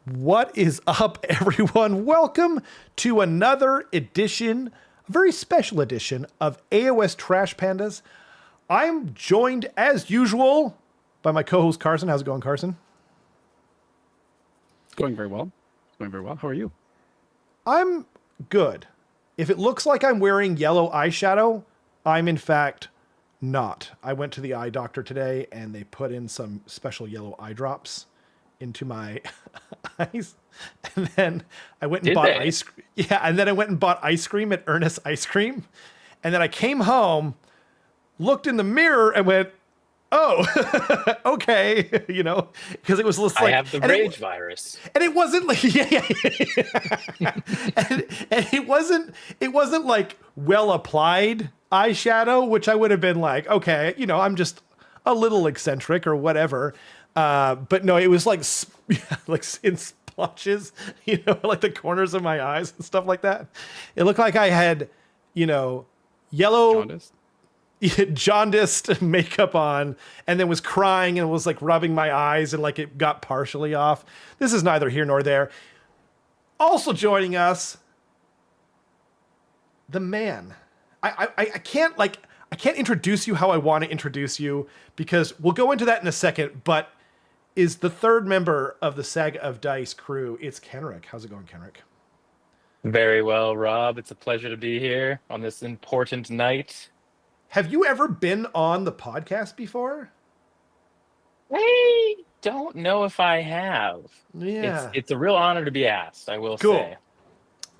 What is up, everyone? Welcome to another edition, a very special edition of AOS Trash Pandas. I'm joined, as usual, by my co-host Carson. How's it going, Carson? It's going very well. How are you? I'm good. If it looks like I'm wearing yellow eyeshadow, I'm in fact not. I went to the eye doctor today and they put in some special yellow eye drops into my eyes. And then I went and bought ice cream. Yeah, and then I went and bought ice cream at Ernest Ice Cream. And then I came home, looked in the mirror and went, oh, okay, you know, because it was just like I have the rage virus, and it wasn't like and it wasn't like well applied eyeshadow, which I would have been like, okay, you know, I'm just a little eccentric or whatever, but no, it was like in splotches, you know, like the corners of my eyes and stuff like that. It looked like I had, you know, yellow jaundiced makeup on and then was crying and was like rubbing my eyes and like it got partially off. This is neither here nor there. Also joining us, the man. I can't introduce you how I want to introduce you because we'll go into that in a second, but is the third member of the Saga of Dice crew. It's Kenrick. How's it going, Kenrick? Very well, Rob. It's a pleasure to be here on this important night. Have you ever been on the podcast before? I don't know if I have. Yeah. It's a real honor to be asked, I will say.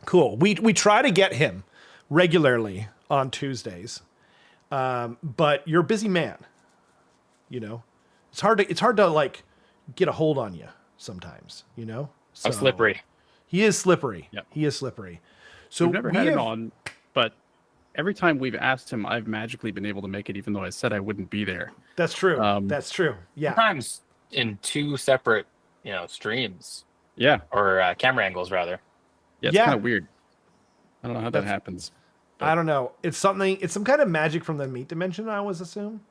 Cool. We try to get him regularly on Tuesdays. But you're a busy man. You know? It's hard to like get a hold on you sometimes, you know? So, I'm slippery. He is slippery. Yep. He is slippery. So we've never had him on, but every time we've asked him, I've magically been able to make it, even though I said I wouldn't be there. That's true. That's true. Yeah. Sometimes in two separate, streams. Yeah. Or camera angles, rather. Yeah, it's kind of weird. I don't know how that happens. But I don't know. It's some kind of magic from the meat dimension, I always assume.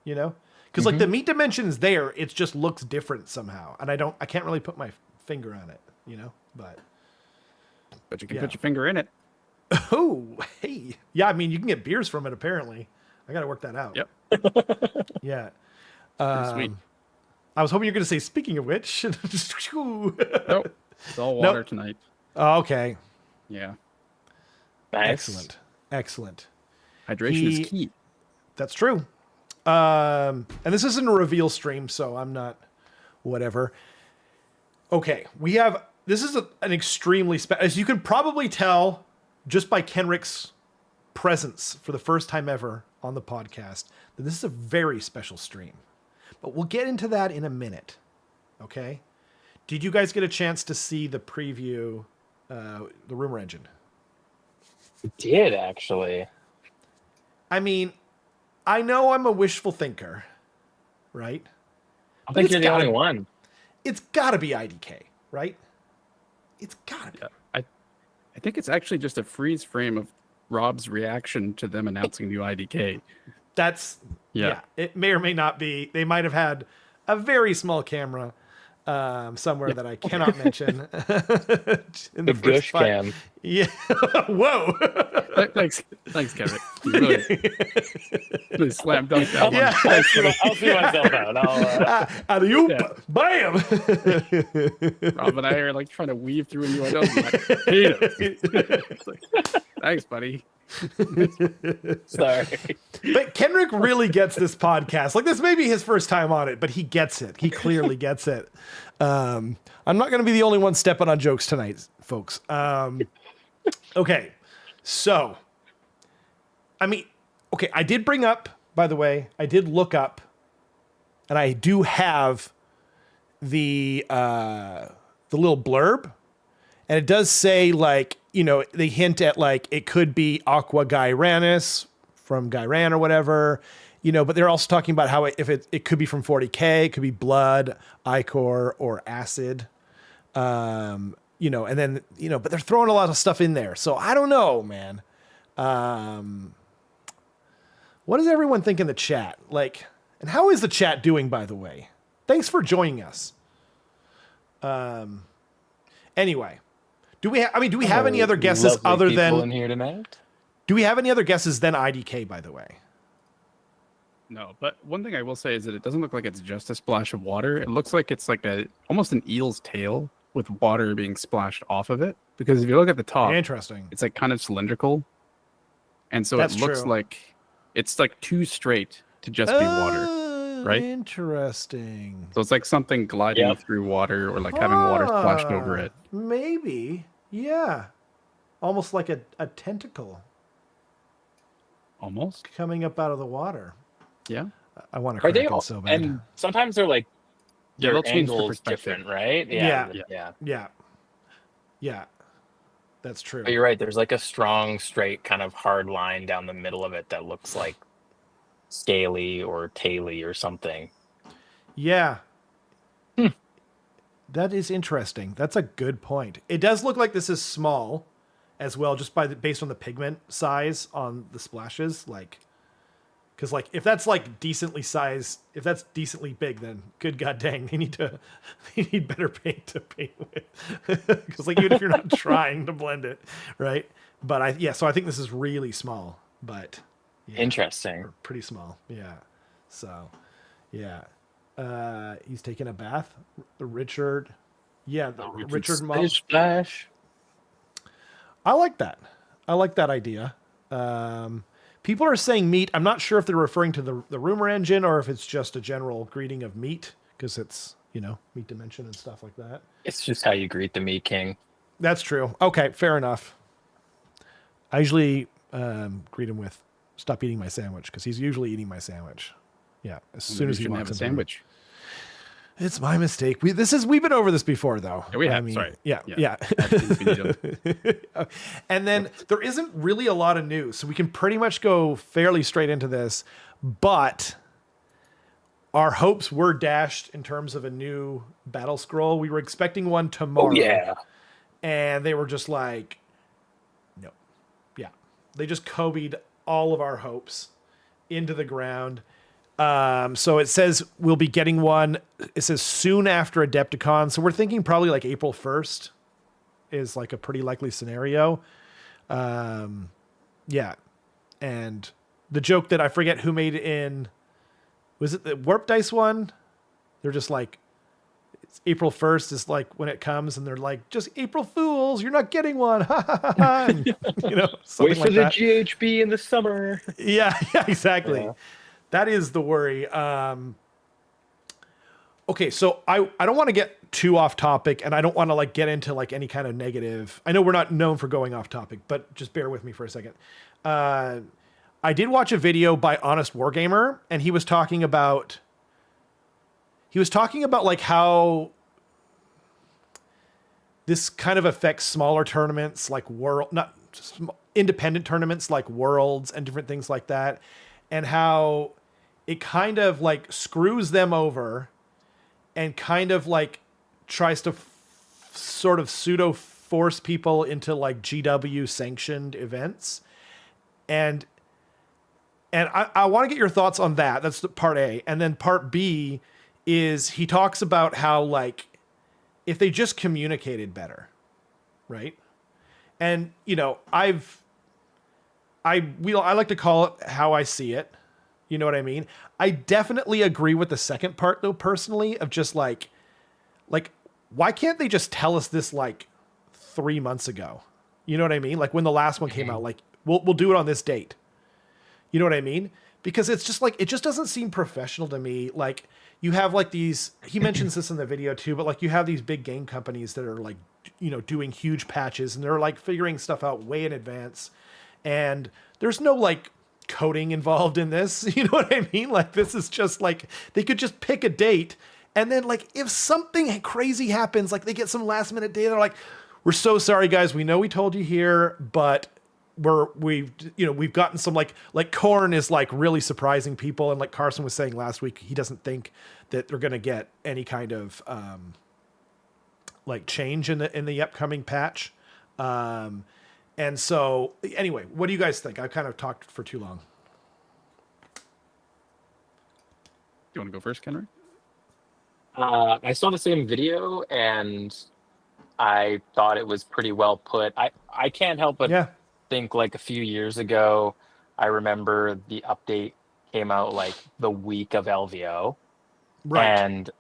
You know? Because like the meat dimension is there, it just looks different somehow. And I can't really put my finger on it, you know? But you can put your finger in it. Oh, hey. Yeah, I mean, you can get beers from it, apparently. I got to work that out. Yep. Yeah. Sweet. I was hoping you were going to say, speaking of which. Nope. It's all water tonight. Oh, okay. Yeah. Nice. Excellent. Hydration is key. That's true. And this isn't a reveal stream, so I'm not whatever. Okay. This is an extremely as you can probably tell just by Kenrick's presence for the first time ever on the podcast, that this is a very special stream. But we'll get into that in a minute. Okay? Did you guys get a chance to see the preview, the Rumor Engine? I did, actually. I mean, I know I'm a wishful thinker, right? I think you're the only one. It's got to be IDK, right? It's got to be. Yeah. I think it's actually just a freeze frame of Rob's reaction to them announcing new IDK. That's yeah. It may or may not be. They might have had a very small camera somewhere that I cannot mention. In the bush cam. Yeah. Whoa. Thanks, Kevin. Really slam dunk that one. Yeah. I'll see myself out. Out of you, bam. Rob and I are like trying to weave through innuendos. Thanks, buddy. Sorry. But Kenrick really gets this podcast. Like, this may be his first time on it, but he gets it. He clearly gets it. I'm not going to be the only one stepping on jokes tonight, folks. Okay. So, I mean, okay, I did bring up, by the way, I did look up, and I do have the little blurb, and it does say, like, you know, they hint at, like, it could be Aqua Gyranus from Gyran or whatever, you know, but they're also talking about how it could be from 40K, it could be Blood, Ichor, or Acid, you know, and then, you know, but they're throwing a lot of stuff in there. So I don't know, man. What does everyone think in the chat? Like, and how is the chat doing, by the way? Thanks for joining us. Anyway, do we have any other guesses Lovely other people than in here tonight? do we have any other guesses than IDK, by the way? No, but one thing I will say is that it doesn't look like it's just a splash of water. It looks like it's like almost an eel's tail with water being splashed off of it. Because if you look at the top, Interesting. it's like kind of cylindrical, and so That's it looks true. like it's like too straight to just be water. right? Interesting. So it's like something gliding Yep. through water or like having water splashed over it. Maybe. Yeah. Almost like a tentacle Almost. coming up out of the water. Yeah. I want to Are crack they it all? so bad. And sometimes they're like Yeah, their they'll change the angles perspective. different, right? Yeah. Yeah. Yeah. That's true. But you're right. There's like a strong, straight, kind of hard line down the middle of it that looks like scaly or taily or something. Yeah. Hmm. That is interesting. That's a good point. It does look like this is small as well, just based on the pigment size on the splashes. Like, because like if that's like decently sized, if that's decently big, then good god dang, they need better paint to paint with. Because like even if you're not trying to blend it, right? But so I think this is really small, but yeah, Interesting. pretty small. Yeah. So, yeah. He's taking a bath. Richard. Yeah, Richard Splish Splash. I like that. I like that idea. People are saying meat. I'm not sure if they're referring to the rumor engine or if it's just a general greeting of meat because it's, meat dimension and stuff like that. It's just how you greet the Meat King. That's true. Okay, fair enough. I usually greet him with "Stop eating my sandwich" because he's usually eating my sandwich. Yeah, as soon as he shouldn't walks have a into the room. sandwich. It's my mistake. We've been over this before, though. Yeah, we have. Sorry. Yeah. And then there isn't really a lot of news, so we can pretty much go fairly straight into this. But our hopes were dashed in terms of a new battle scroll. We were expecting one tomorrow. Oh yeah. And they were just like, no. Yeah. They just Kobe'd all of our hopes into the ground. So it says we'll be getting one. It says soon after Adepticon. So we're thinking probably like April 1st is like a pretty likely scenario. Yeah. And the joke that I forget who made it in, was it the Warp Dice one? They're just like, it's April 1st is like when it comes and they're like, just April Fools, you're not getting one. And, something Wait for like the that. GHB in the summer. Yeah, exactly. Yeah. That is the worry. Okay, so I don't want to get too off topic, and I don't want to like get into like any kind of negative. I know we're not known for going off topic, but just bear with me for a second. I did watch a video by Honest Wargamer, and he was talking about like how this kind of affects smaller tournaments like independent tournaments like Worlds and different things like that, and how it kind of like screws them over and kind of like tries to sort of pseudo force people into like GW sanctioned events. And I want to get your thoughts on that. That's the part A. And then part B is he talks about how like if they just communicated better, right? And I like to call it how I see it. You know what I mean? I definitely agree with the second part though, personally, of just like, why can't they just tell us this like 3 months ago? You know what I mean? Like when the last one came out, like we'll do it on this date. You know what I mean? Because it's just like, it just doesn't seem professional to me. Like you have like these, he mentions this in the video too, but like you have these big game companies that are like, doing huge patches and they're like figuring stuff out way in advance. And there's no like coding involved in this. You know what I mean? Like this is just like, they could just pick a date. And then like, if something crazy happens, like they get some last minute data, they're like, we're so sorry guys. We know we told you here, but we've gotten some like Korn is like really surprising people. And like Carson was saying last week, he doesn't think that they're going to get any kind of, like change in the upcoming patch. And so anyway, what do you guys think? I've kind of talked for too long. You want to go first, Kenrick? I saw the same video and I thought it was pretty well put. I can't help but Yeah. think like a few years ago, I remember the update came out like the week of LVO. Right. And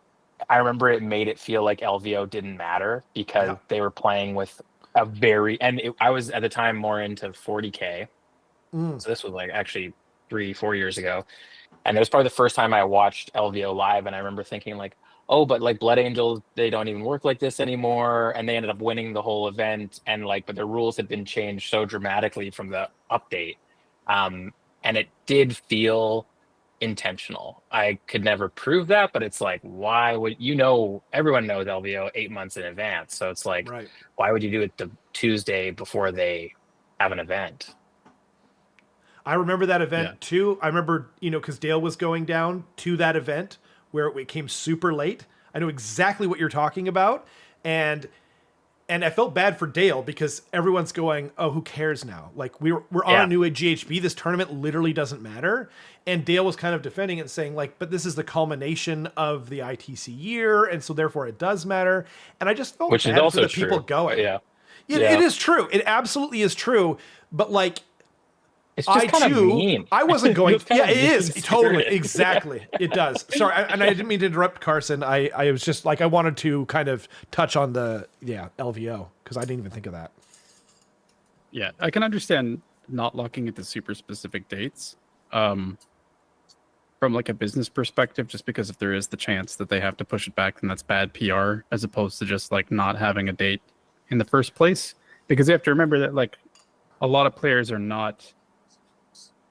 I remember it made it feel like LVO didn't matter Yeah. because they were playing with I was at the time more into 40K. Mm. So this was like actually 3, 4 years ago. And it was probably the first time I watched LVO live. And I remember thinking like, oh, but like Blood Angels, they don't even work like this anymore. And they ended up winning the whole event. And like, but the rules had been changed so dramatically from the update. Um, and it did feel intentional. I could never prove that, but it's like, why would everyone knows LVO 8 months in advance. So it's like, Right. why would you do it the Tuesday before they have an event? I remember that Yeah. event too. I remember, because Dale was going down to that event where it came super late. I know exactly what you're talking about. And I felt bad for Dale because everyone's going, "Oh, who cares now? Like we're on a Yeah, new GHB. This tournament literally doesn't matter." And Dale was kind of defending it and saying like, "But this is the culmination of the ITC year, and so therefore it does matter." And I just felt which is bad for also the people true. But going. yeah, It yeah. is true. It absolutely is true. But like It's I just kind of too, mean. I wasn't It going. feels kind Yeah, of it is mean totally spirited. Yeah. exactly. It does. Sorry, and I didn't mean to interrupt, Carson. I was just like I wanted to kind of touch on the LVO because I didn't even think of that. Yeah, I can understand not locking it to super specific dates. Um, from like a business perspective, just because if there is the chance that they have to push it back, then that's bad PR as opposed to just like not having a date in the first place. Because you have to remember that like a lot of players are not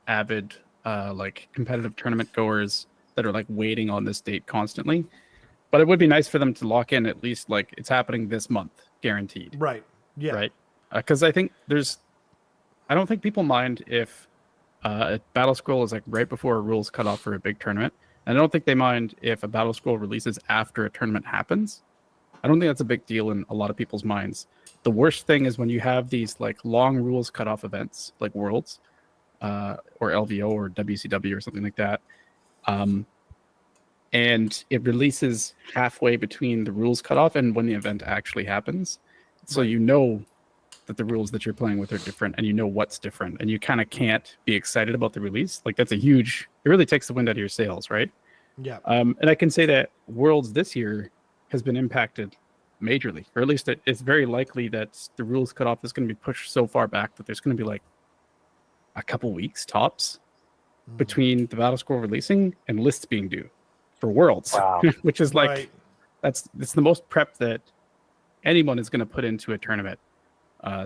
avid like competitive tournament goers that are like waiting on this date constantly. But it would be nice for them to lock in at least like it's happening this month, guaranteed, Right. Yeah. right? Because I don't think people mind if a battle scroll is like right before a rules cut off for a big tournament. And I don't think they mind if a battle scroll releases after a tournament happens. I don't think that's a big deal in a lot of people's minds. The worst thing is when you have these like long rules cutoff events like Worlds or LVO or WCW or something like that. Um, and it releases halfway between the rules cutoff and when the event actually happens. So Right. you know that the rules that you're playing with are different and you know what's different and you kind of can't be excited about the release. Like that's it really takes the wind out of your sails, right? Yeah. And I can say that Worlds this year has been impacted majorly, or at least it's very likely that the rules cutoff is going to be pushed so far back that there's going to be like a couple weeks tops between the battle scroll releasing and lists being due for Worlds, Wow. which is Right. like it's the most prep that anyone is going to put into a tournament.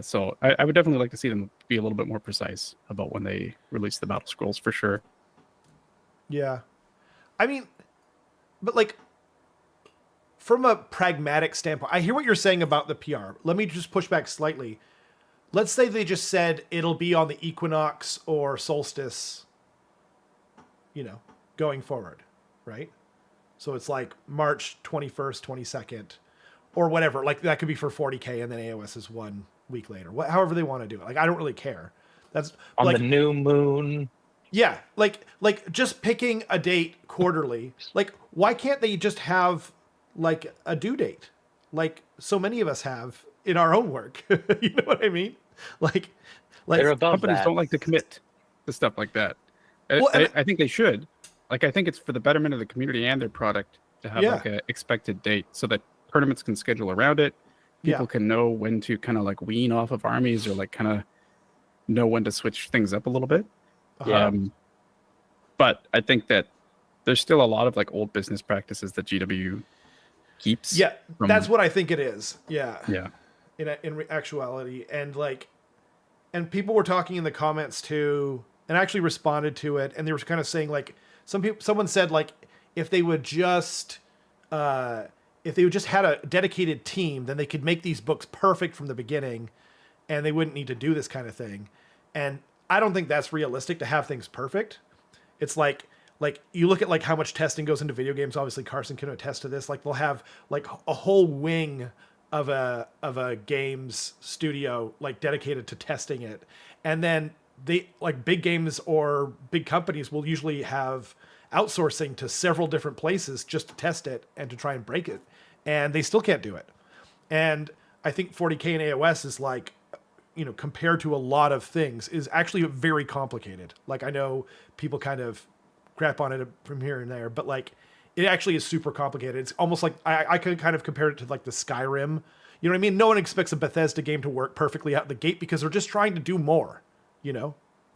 So I would definitely like to see them be a little bit more precise about when they release the battle scrolls for sure. Yeah. I mean, but like from a pragmatic standpoint, I hear what you're saying about the PR. Let me just push back slightly. Let's say they just said it'll be on the equinox or solstice, going forward, right? So it's like March 21st, 22nd, or whatever. Like that could be for 40K and then AOS is 1 week later. However they want to do it. Like I don't really care. That's On like the new moon. yeah, like just picking a date quarterly. Like why can't they just have like a due date? Like so many of us have in our own work. You know what I mean? Like They're like above Companies that. don't like to commit to stuff like that. well and I think they should. Like I think it's for the betterment of the community and their product to have yeah. like a expected date so that tournaments can schedule around it. Yeah. People can know when to kind of like wean off of armies or like kind of know when to switch things up a little bit. Yeah. But I think that there's still a lot of like old business practices that GW keeps Yeah, from. that's what I think it is. Yeah. Yeah. In actuality and people were talking in the comments too and actually responded to it and they were kind of saying like someone said like if they would just had a dedicated team then they could make these books perfect from the beginning and they wouldn't need to do this kind of thing. And I don't think that's realistic to have things perfect. It's like you look at like how much testing goes into video games. Obviously Carson can attest to this. Like they'll have like a whole wing of a games studio like dedicated to testing it. And then they like big games or big companies will usually have outsourcing to several different places just to test it and to try and break it, and they still can't do it. And I think 40K and AOS is like, compared to a lot of things, is actually very complicated. Like, I know people kind of crap on it from here and there, but like, it actually is super complicated. It's almost like I could kind of compare it to like the Skyrim. You know what I mean? No one expects a Bethesda game to work perfectly out the gate because they're just trying to do more,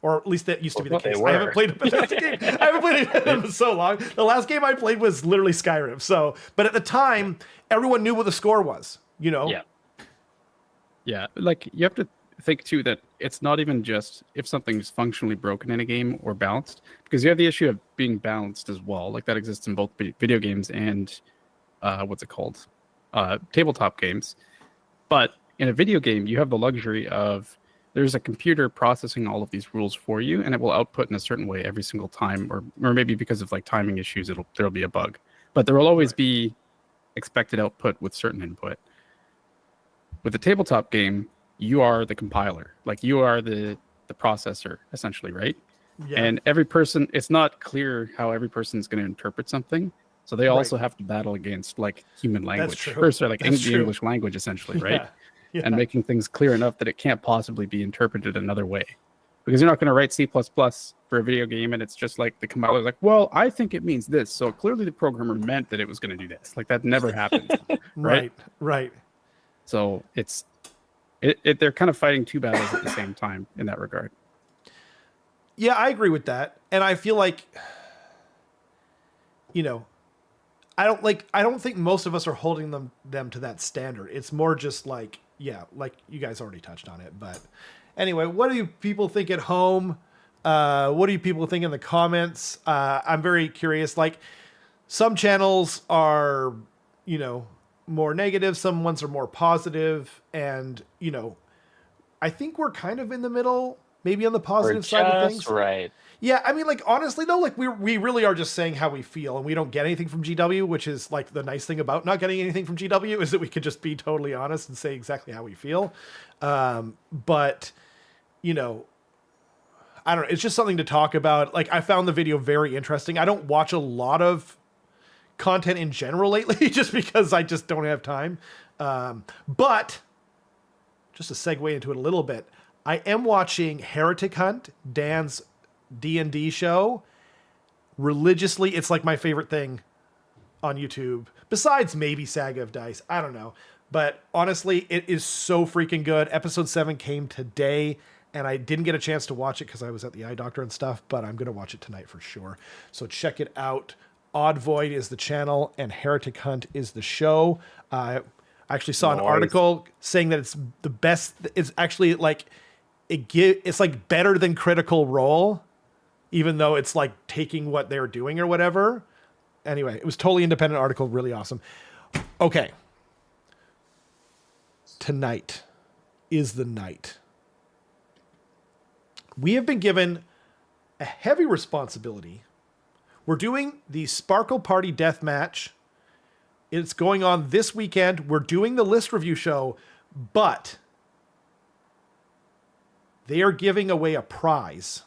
or at least that used to be the case. I haven't played a Bethesda game. I haven't played it in so long. The last game I played was literally Skyrim. So, but at the time, everyone knew what the score was, Yeah. Yeah. Like, you have to think too that it's not even just if something's functionally broken in a game or balanced, because you have the issue of being balanced as well. Like, that exists in both video games and tabletop games. But in a video game, you have the luxury of there's a computer processing all of these rules for you, and it will output in a certain way every single time, or maybe because of like timing issues, there'll be a bug, but there will always be expected output with certain input. With a tabletop game, you are the compiler, like you are the processor essentially, right? Yeah. And every person, it's not clear how every person is going to interpret something, so they also have to battle against like human language, the English language essentially, right? Yeah. And making things clear enough that it can't possibly be interpreted another way, because you're not going to write C++ for a video game and it's just like the compiler's like, well, I think it means this, so clearly the programmer meant that it was going to do this. Like, that never happens. Right. So they're kind of fighting two battles at the same time in that regard. Yeah, I agree with that. And I feel like, I don't think most of us are holding them to that standard. It's more just like, like you guys already touched on it. But anyway, what do you people think at home? What do you people think in the comments? I'm very curious. Like, some channels are, more negative. Some ones are more positive. And, I think we're kind of in the middle, maybe on the positive side of things. Right. Yeah, I mean, like, honestly, though, like, we really are just saying how we feel, and we don't get anything from GW, which is, like, the nice thing about not getting anything from GW is that we could just be totally honest and say exactly how we feel. But, I don't know. It's just something to talk about. Like, I found the video very interesting. I don't watch a lot of content in general lately just because I just don't have time. But, just to segue into it a little bit, I am watching Heretic Hunt, Dan's D&D show religiously. It's like my favorite thing on YouTube, besides maybe Saga of Dice. I don't know, but honestly, it is so freaking good. Episode 7 came today, and I didn't get a chance to watch it because I was at the eye doctor and stuff, but I'm gonna watch it tonight for sure. So check it out. Odd Void is the channel and Heretic Hunt is the show. I actually saw an article saying that it's the best. It's actually like it's like better than Critical Role, even though it's like taking what they're doing or whatever. Anyway, it was totally independent article, really awesome. Okay. Tonight is the night. We have been given a heavy responsibility. We're doing the Sparkle Party Deathmatch. It's going on this weekend. We're doing the list review show, but they are giving away a prize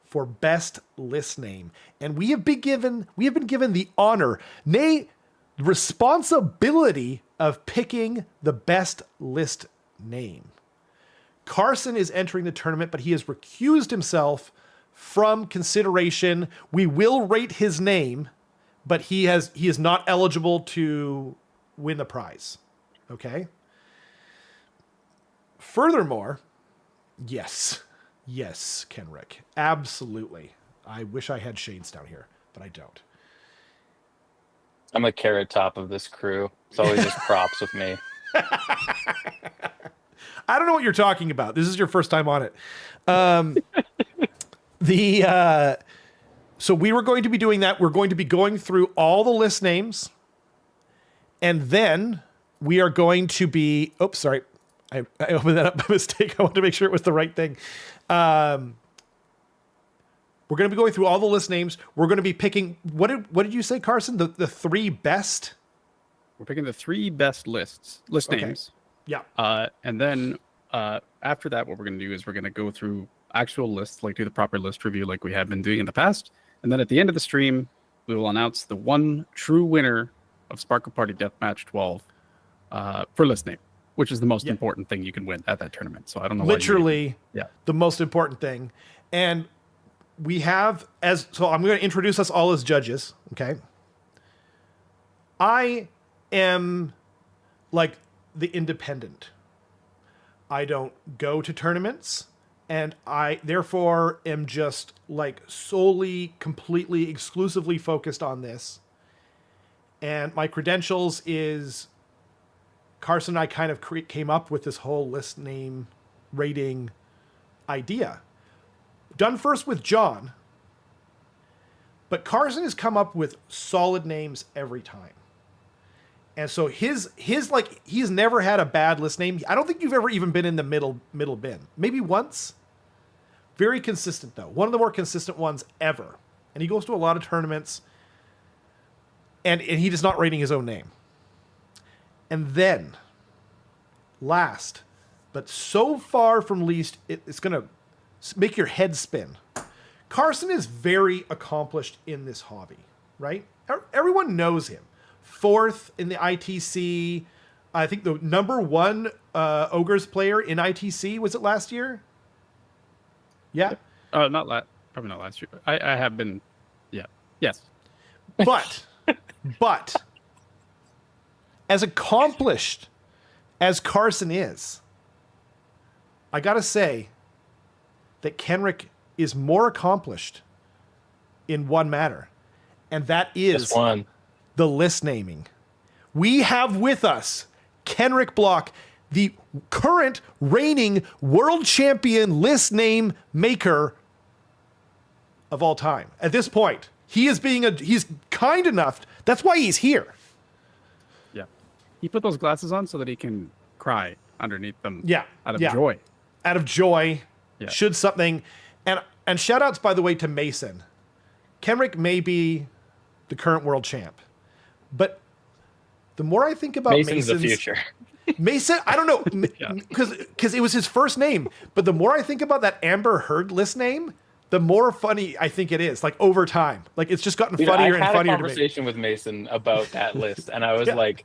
for best list name. And we have been given the honor, nay, responsibility of picking the best list name. Carson is entering the tournament, but he has recused himself from consideration. We will rate his name, but he is not eligible to win the prize. Okay? Furthermore, yes, Kenrick. Absolutely. I wish I had shades down here, but I don't. I'm a carrot top of this crew. It's always just props with me. I don't know what you're talking about. This is your first time on it. So we were going to be doing that. We're going to be going through all the list names, and then we are going to be. Oops, sorry, I opened that up by mistake. I wanted to make sure it was the right thing. We're going to be going through all the list names. We're going to be picking. What did you say, Carson? The three best. We're picking the three best list names. Yeah. And then after that, what we're going to do is we're going to go through actual list, like do the proper list review like we have been doing in the past. And then at the end of the stream, we will announce the one true winner of Sparkle Party Deathmatch 12 for list name, which is the most important thing you can win at that tournament. So I don't know. Literally the most important thing. And we have so I'm going to introduce us all as judges. Okay. I am like the independent. I don't go to tournaments, and I therefore am just like solely, completely, exclusively focused on this. And my credentials is Carson and I kind of came up with this whole list name rating idea. Done first with John, but Carson has come up with solid names every time. And so his like, he's never had a bad list name. I don't think you've ever even been in the middle bin. Maybe once. Very consistent though. One of the more consistent ones ever. And he goes to a lot of tournaments, and he's just not rating his own name. And then, last, but so far from least, it's going to make your head spin. Carson is very accomplished in this hobby, right? Everyone knows him. 4th in the ITC. I think the number 1 Ogres player in ITC, was it last year? Yeah. Probably not last year. I have been. Yeah. Yes. But as accomplished as Carson is, I gotta say that Kenrick is more accomplished in one matter, and that is the list naming. We have with us Kenrick Block, the current reigning world champion list name maker of all time. At this point, he's kind enough. That's why he's here. Yeah. He put those glasses on so that he can cry underneath them. Yeah. Out of joy. Out of joy. Yeah. Should something. And shout outs, by the way, to Mason. Kenrick may be the current world champ, but the more I think about Mason's the future. Mason, I don't know, because it was his first name. But the more I think about that Amber Heard list name, the more funny I think it is. Like over time, like it's just gotten funnier and funnier. I had a conversation with Mason about that list, and I was like,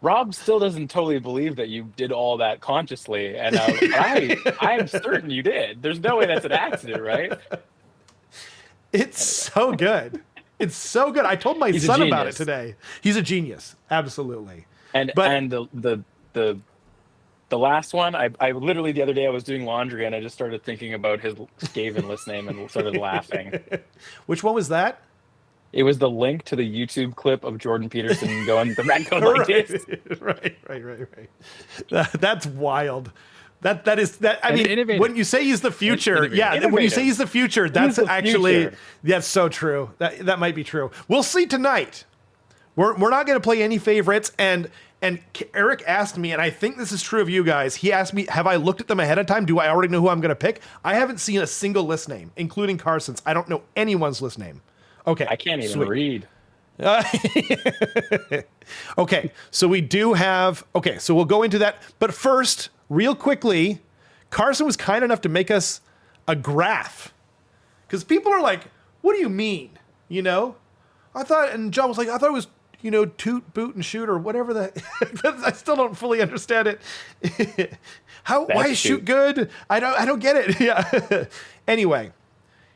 "Rob still doesn't totally believe that you did all that consciously," and I am certain you did. There's no way that's an accident, right? It's so good. It's so good. I told my son about it today. He's a genius, absolutely. And the last one, I literally the other day I was doing laundry and I just started thinking about his Skaven list name and started laughing. Which one was that? It was the link to the YouTube clip of Jordan Peterson going the rat code like this. Right. That's wild. That is. I mean, innovative. When you say he's the future, when you say he's the future, that's actually that's so true. That might be true. We'll see tonight. We're not going to play any favorites, and Eric asked me, and I think this is true of you guys. He asked me, have I looked at them ahead of time? Do I already know who I'm going to pick? I haven't seen a single list name, including Carson's. I don't know anyone's list name. Okay, I can't even read. Okay, so we do have. Okay, so we'll go into that, but first, real quickly, Carson was kind enough to make us a graph, because people are like, "What do you mean?" You know, I thought, and John was like, "I thought it was." Toot, boot, and shoot, or whatever the. I still don't fully understand it. Why is shoot good? I don't get it. Yeah. Anyway,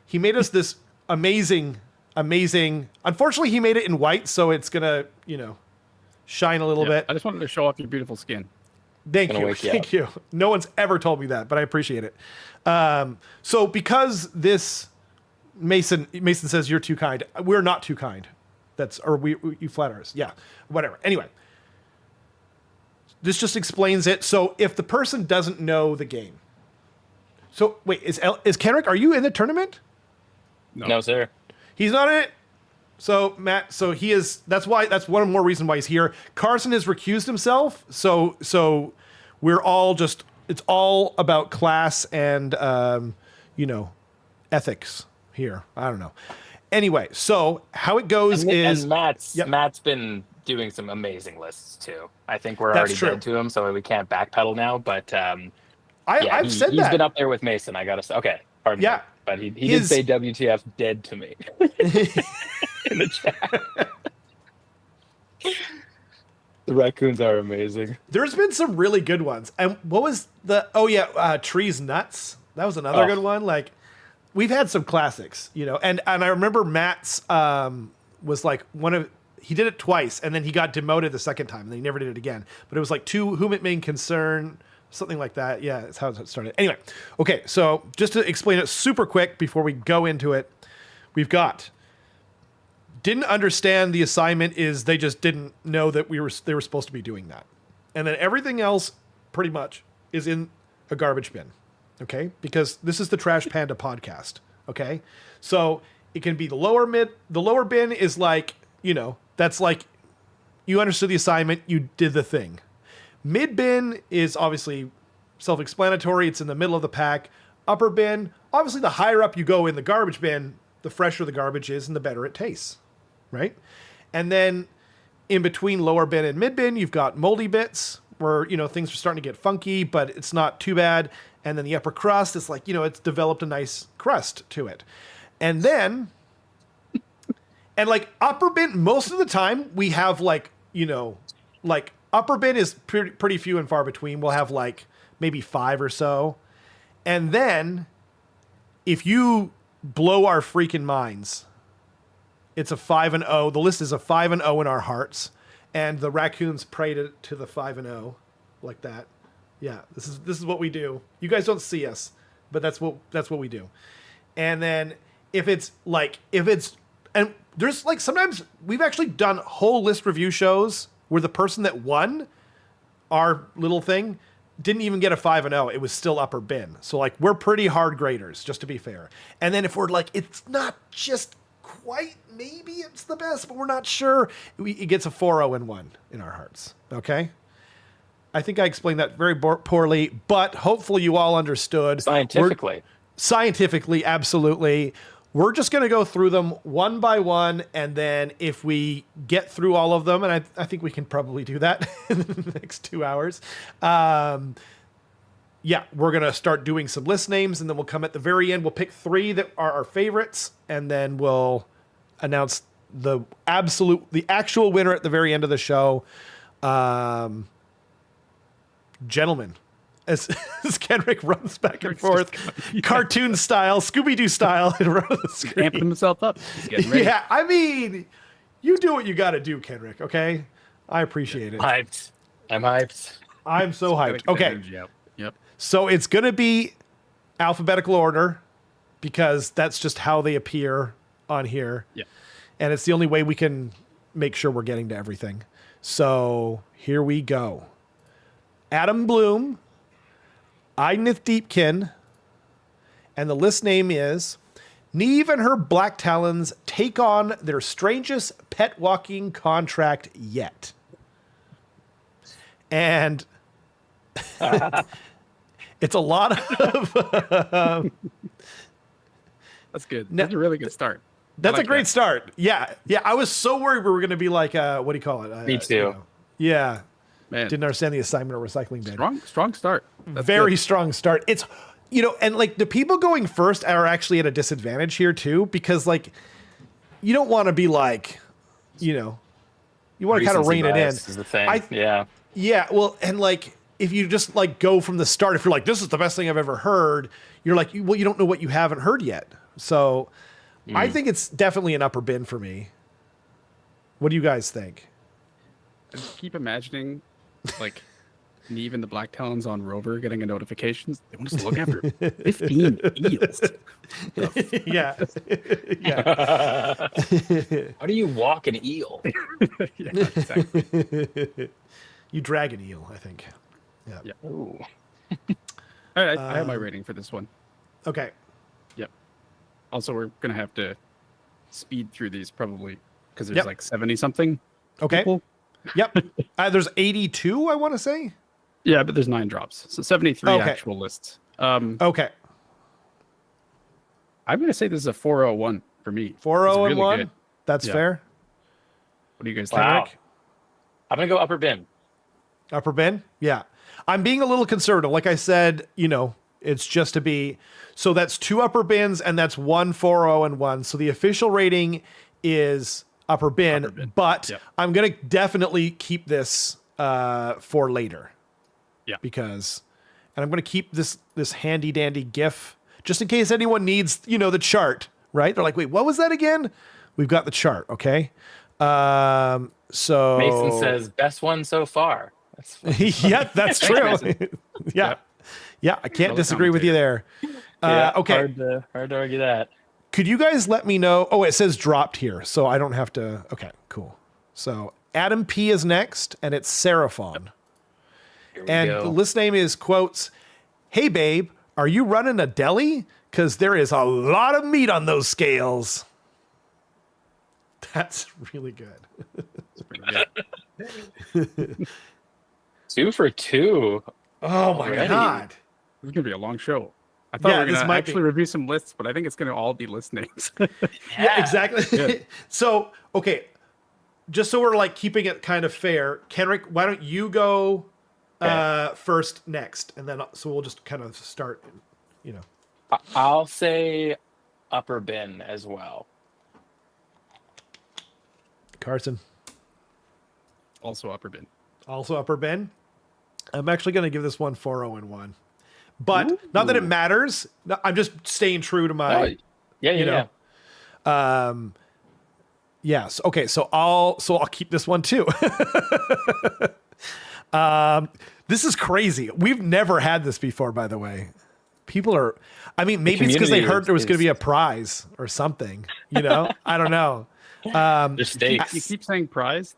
he made us this amazing. Unfortunately, he made it in white, so it's gonna, shine a little bit. I just wanted to show off your beautiful skin. Thank you. No one's ever told me that, but I appreciate it. So because this Mason says you're too kind, we're not too kind. You flatter us. Yeah, whatever. Anyway, this just explains it. So if the person doesn't know the game, so wait, is Kenrick? Are you in the tournament? No, sir. He's not in it. So Matt, he is. That's one more reason why he's here. Carson has recused himself. So we're all just. It's all about class and ethics here. I don't know. Anyway, so how it goes is Matt's been doing some amazing lists too. I think we're already dead to him, so we can't backpedal now. But I've said that he's been up there with Mason. I gotta say, okay. Pardon Yeah. me. But he did say WTF dead to me in the chat. The raccoons are amazing. There's been some really good ones. And what was Trees Nuts? That was another good one. Like, we've had some classics, and I remember Matt's was like he did it twice, and then he got demoted the second time, and then he never did it again. But it was like to whom it may concern, something like that. Yeah, that's how it started. Anyway, okay, so just to explain it super quick before we go into it, we've got didn't understand the assignment is they just didn't know that they were supposed to be doing that. And then everything else pretty much is in a garbage bin. Okay? Because this is the Trash Panda podcast. Okay? So it can be the lower bin is like, that's like you understood the assignment, you did the thing. Mid bin is obviously self-explanatory, it's in the middle of the pack. Upper bin, obviously the higher up you go in the garbage bin, the fresher the garbage is and the better it tastes. Right? And then in between lower bin and mid bin, you've got moldy bits where, things are starting to get funky, but it's not too bad. And then the upper crust is like, it's developed a nice crust to it. And then, and like upper bin, most of the time we have like, like upper bin is pretty few and far between. We'll have like maybe 5 or so. And then if you blow our freaking minds, it's a 5-0. The list is a 5-0 in our hearts, and the raccoons pray to the 5-0 like that. Yeah, this is what we do. You guys don't see us, but that's what we do. And then if it's and there's like sometimes we've actually done whole list review shows where the person that won our little thing didn't even get a 5-0. It was still upper bin. So like we're pretty hard graders, just to be fair. And then if we're like it's not just quite, maybe it's the best, but we're not sure, it gets a 4-0 and 1 in our hearts. Okay? I think I explained that very poorly, but hopefully you all understood. Scientifically, absolutely. We're just going to go through them one by one, and then if we get through all of them, and I think we can probably do that in the next 2 hours, we're going to start doing some list names, and then we'll come at the very end. We'll pick 3 that are our favorites, and then we'll announce the actual winner at the very end of the show. Gentlemen, as Kenrick runs back and forth, cartoon style, Scooby-Doo style, in front of the screen. Amping himself up. He's getting ready. Yeah, I mean, you do what you got to do, Kenrick, okay? I appreciate it. I'm hyped. I'm so hyped. Okay. Yep. So it's going to be alphabetical order because that's just how they appear on here. Yeah. And it's the only way we can make sure we're getting to everything. So here we go. Adam Bloom, Idnith Deepkin, and the list name is Neve and her Black Talons take on their strangest pet walking contract yet. And it's a lot of... That's good. That's a really good start. That's a great start. Yeah. Yeah. I was so worried we were going to be like, what do you call it? Me too. Yeah. Man. Didn't understand the assignment of recycling bin. Strong start. That's very good. Strong start. It's, and like the people going first are actually at a disadvantage here too, because like, you don't want to be like, you want to kind of rein it in. Is the thing. Yeah. Well, and like, if you just like go from the start, if you're like, this is the best thing I've ever heard, you're like, well, you don't know what you haven't heard yet. So I think it's definitely an upper bin for me. What do you guys think? I just keep imagining like Neve and the Black Talons on Rover getting a notification. They want us to look after 15 eels. Yeah. How do you walk an eel? Yeah, exactly. You drag an eel, I think. Yeah. Ooh. All right, I have my rating for this one. Okay. Yep. Also, we're going to have to speed through these probably because there's like 70 something. Okay. People. Yep. There's 82, I want to say. Yeah, but there's 9 drops. So 73 actual lists. Okay. I'm going to say this is a 401 for me. 401? Good. That's fair. What do you guys Wow. think? I'm going to go upper bin. Upper bin? Yeah. I'm being a little conservative. Like I said, It's just to be, so that's 2 upper bins and that's 1 4-0 and 1. So the official rating is upper bin. But Yep. I'm going to definitely keep this for later. Yeah. Because, and I'm going to keep this handy dandy GIF just in case anyone needs, the chart, right? They're like, wait, what was that again? We've got the chart. Okay. So Mason says best one so far. That's yeah, that's true. Yeah. Yep. Yeah. I can't Another disagree with you there. Okay. Hard to argue that. Could you guys let me know? Oh, it says dropped here, so I don't have to. Okay, cool. So Adam P is next, and it's Seraphon. Here we And go. the list name is quotes, "Hey babe, are you running a deli? Because there is a lot of meat on those scales." That's really good. It's pretty good. 2 for 2. Oh my Already? God. This is gonna be a long show. I thought Yeah, we were this gonna might actually be. review some lists, but I think it's gonna all be list names. Yeah, exactly. Yeah. So, okay, just so we're like keeping it kind of fair, Kenrick, why don't you go first next, and then so we'll just kind of start. I'll say upper bin as well. Carson, Also upper bin. also upper bin. I'm actually going to give this one 4-0 and 1, but not that it matters. No, I'm just staying true to my. Yeah. Yes. Okay. So I'll keep this one too. This is crazy. We've never had this before, by the way. People are, I mean, maybe it's because they community heard there was going to be a is- prize or something, I don't know. There's You stakes. keep saying prize.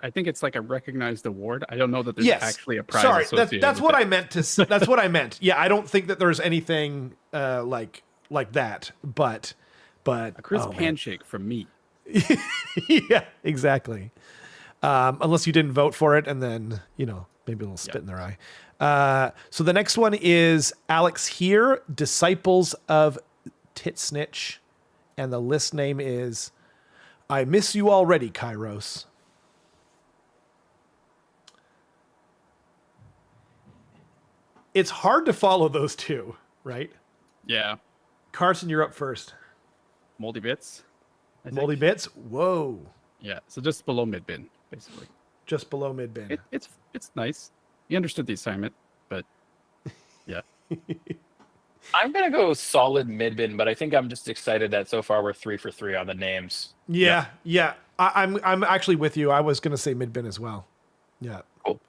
I think it's like a recognized award. I don't know that there's Yes. actually a prize. Sorry. associated That's with what it. I meant to, that's what I meant. Yeah. I don't think that there's anything, like that, but A crisp oh, man. handshake from me. Yeah, exactly. Unless you didn't vote for it, and then maybe a little spit in their eye. So the next one is Alex here, Disciples of Titsnitch, and the list name is "I Miss You Already, Kairos." It's hard to follow those two, right? Yeah. Carson, you're up first. Moldy bits. I think. Moldy Bits. Whoa, Yeah. So just below mid bin, basically. just below mid bin. It's nice. You understood the assignment, but yeah. I'm gonna go solid mid bin, but I think I'm just excited that so far we're 3 for 3 on the names. Yeah. I'm actually with you. I was gonna say mid bin as well. Yeah. Cool.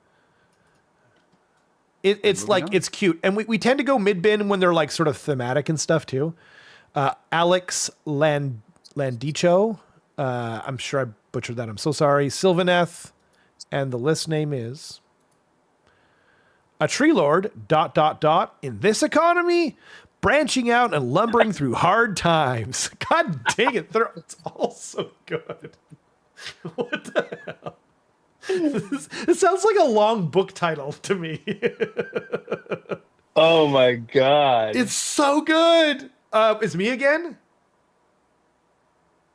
It's Moving like on. it's cute, and we tend to go mid bin when they're like sort of thematic and stuff too. Alex Landicho, I'm sure I butchered that. I'm so sorry. Sylvaneth, and the list name is a tree lord. ... In this economy, branching out and lumbering through hard times. God dang it! It's all so good. What the hell? It sounds like a long book title to me. Oh my god. It's so good. It's me again.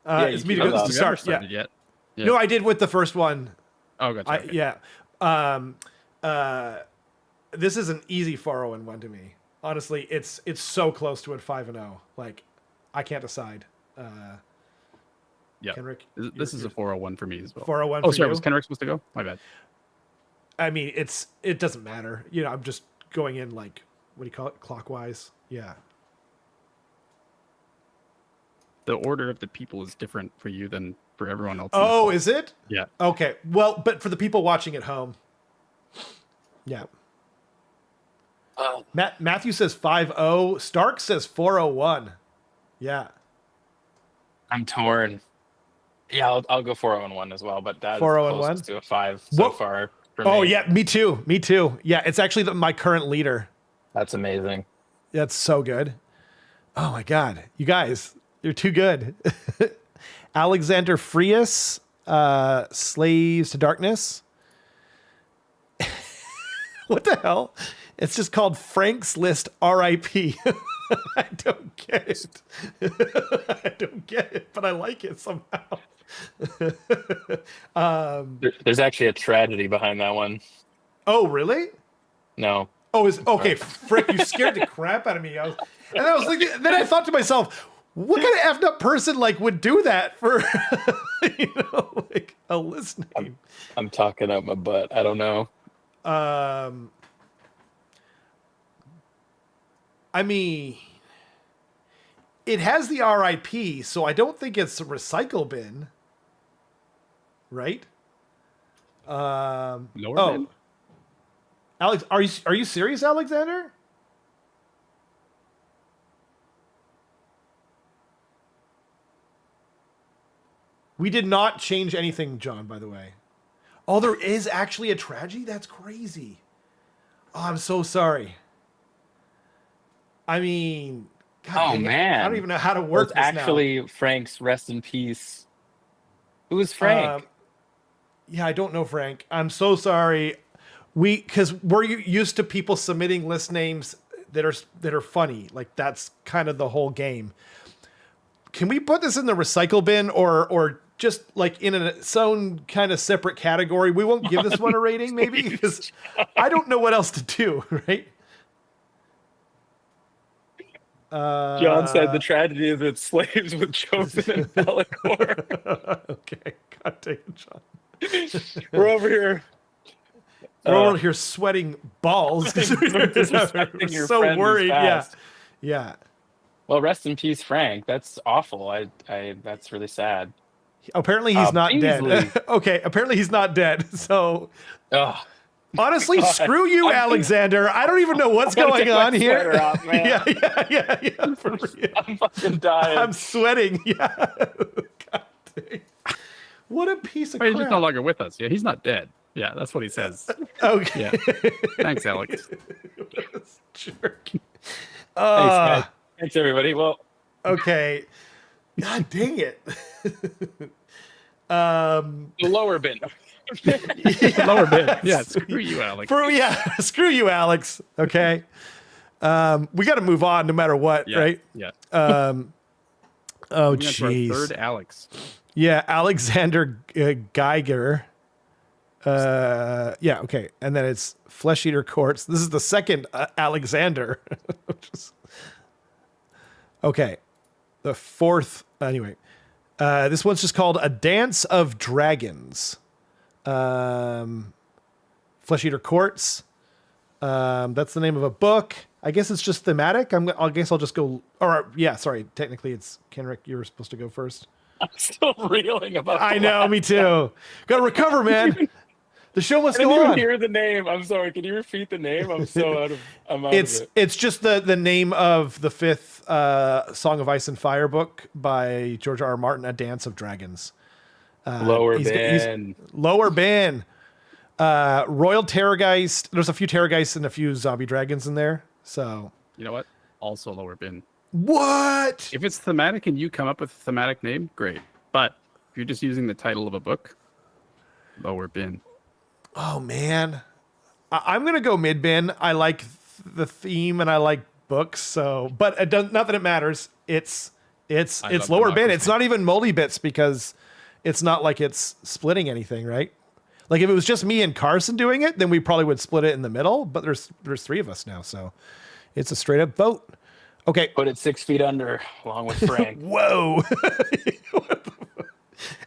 Yeah, It's you me to keep go going. to You haven't start. Yeah. started yet. Yeah. No, I did with the first one. Oh, gotcha. Okay. Yeah. This is an easy 4-0 and 1 to me. Honestly, it's so close to a 5-0. Like, I can't decide. Yeah. Kenrick, This is a 401 for me as well. 401 Oh, for sorry. you? Was Kenrick supposed to go? My bad. I mean, it doesn't matter. I'm just going in like, what do you call it? Clockwise. Yeah. The order of the people is different for you than for everyone else. in the Oh, call. is it? Yeah. Okay. Well, but for the people watching at home. Yeah. Matthew says 5-0. Stark says 4-0-1. Yeah. I'm torn. Yeah, I'll go 4-0-1 as well, but that's 4-0-1? closest to a 5 so Whoa. far for Oh, me. yeah. Me too. Me too. Yeah. It's actually my current leader. That's amazing. That's so good. Oh, my God. You guys, you're too good. Alexander Frias, Slaves to Darkness. What the hell? It's just called Frank's List RIP. I don't get it. I don't get it, but I like it somehow. There's actually a tragedy behind that one. Oh, really? No, Oh, is okay. Frick, you scared the crap out of me. I was like, then I thought to myself, what kind of effed up person like would do that for, like a list name? I'm talking out my butt. I don't know. I mean, it has the RIP, so I don't think it's a recycle bin, right? Lower bin? Alex, are you serious, Alexander? We did not change anything, John, by the way. Oh, there is actually a tragedy? That's crazy. Oh, I'm so sorry. I mean, God dang it. Man. I don't even know how to work It's this actually Frank's rest in peace. Who is Frank? Yeah, I don't know, Frank. I'm so sorry. Because we're used to people submitting list names that are funny. Like, that's kind of the whole game. Can we put this in the recycle bin or just like in its own kind of separate category? We won't give this one a rating, maybe, because I don't know what else to do, right? John said the tragedy is that slaves were chosen in Bellicor. Okay, God dang it, John. We're over here. We're over here sweating balls because we're your so friend who's worried. Yeah, fast. yeah. Well, rest in peace, Frank. That's awful. I that's really sad. Apparently he's not Beasley. dead. Okay, apparently he's not dead. So Oh, honestly, screw you, Alexander. I don't even know what's going on here. Off, man. Yeah. For real. I'm fucking dying. I'm sweating. Yeah. God dang. What a piece of He's crap. just no longer with us. Yeah, he's not dead. Yeah, that's what he says. Okay. Yeah. Thanks, Alex. Jerk. Thanks, guys. Thanks, everybody. Well, Okay. God dang it. the lower bin. Lower bin. Yeah, screw you, Alex. Screw you, Alex. Okay. We got to move on no matter what, Yeah, right? Yeah. Oh, Moving on to our jeez. third Alex. Yeah, Alexander Geiger. Yeah, okay. And then it's Flesh Eater Courts. This is the second Alexander. Okay. The fourth, anyway. This one's just called A Dance of Dragons. Flesh Eater Courts. That's the name of a book. I guess it's just thematic. I guess I'll just go. Or yeah, sorry. Technically, it's Kenrick. You were supposed to go first. I'm still reeling about. I know, me too. Got to recover, man. The show must go on. Hear the name. I'm sorry. Can you repeat the name? I'm so out of. I'm out of it. It's just the name of the fifth Song of Ice and Fire book by George R. R. Martin, A Dance of Dragons. Lower bin. Lower bin. Royal Terrorgeist. There's a few Terrorgeists and a few zombie dragons in there. So You know what? Also lower bin. what? If it's thematic and you come up with a thematic name, great. But if you're just using the title of a book, lower bin. Oh man, I'm gonna go mid bin. I like the theme and I like books. So, but it doesn't. Not that it matters. It's love lower bin. democracy. It's not even multi bits because it's not like it's splitting anything, right? Like if it was just me and Carson doing it, then we probably would split it in the middle. But there's three of us now, so it's a straight up vote. Okay. Put it 6 feet under, along with Frank. Whoa.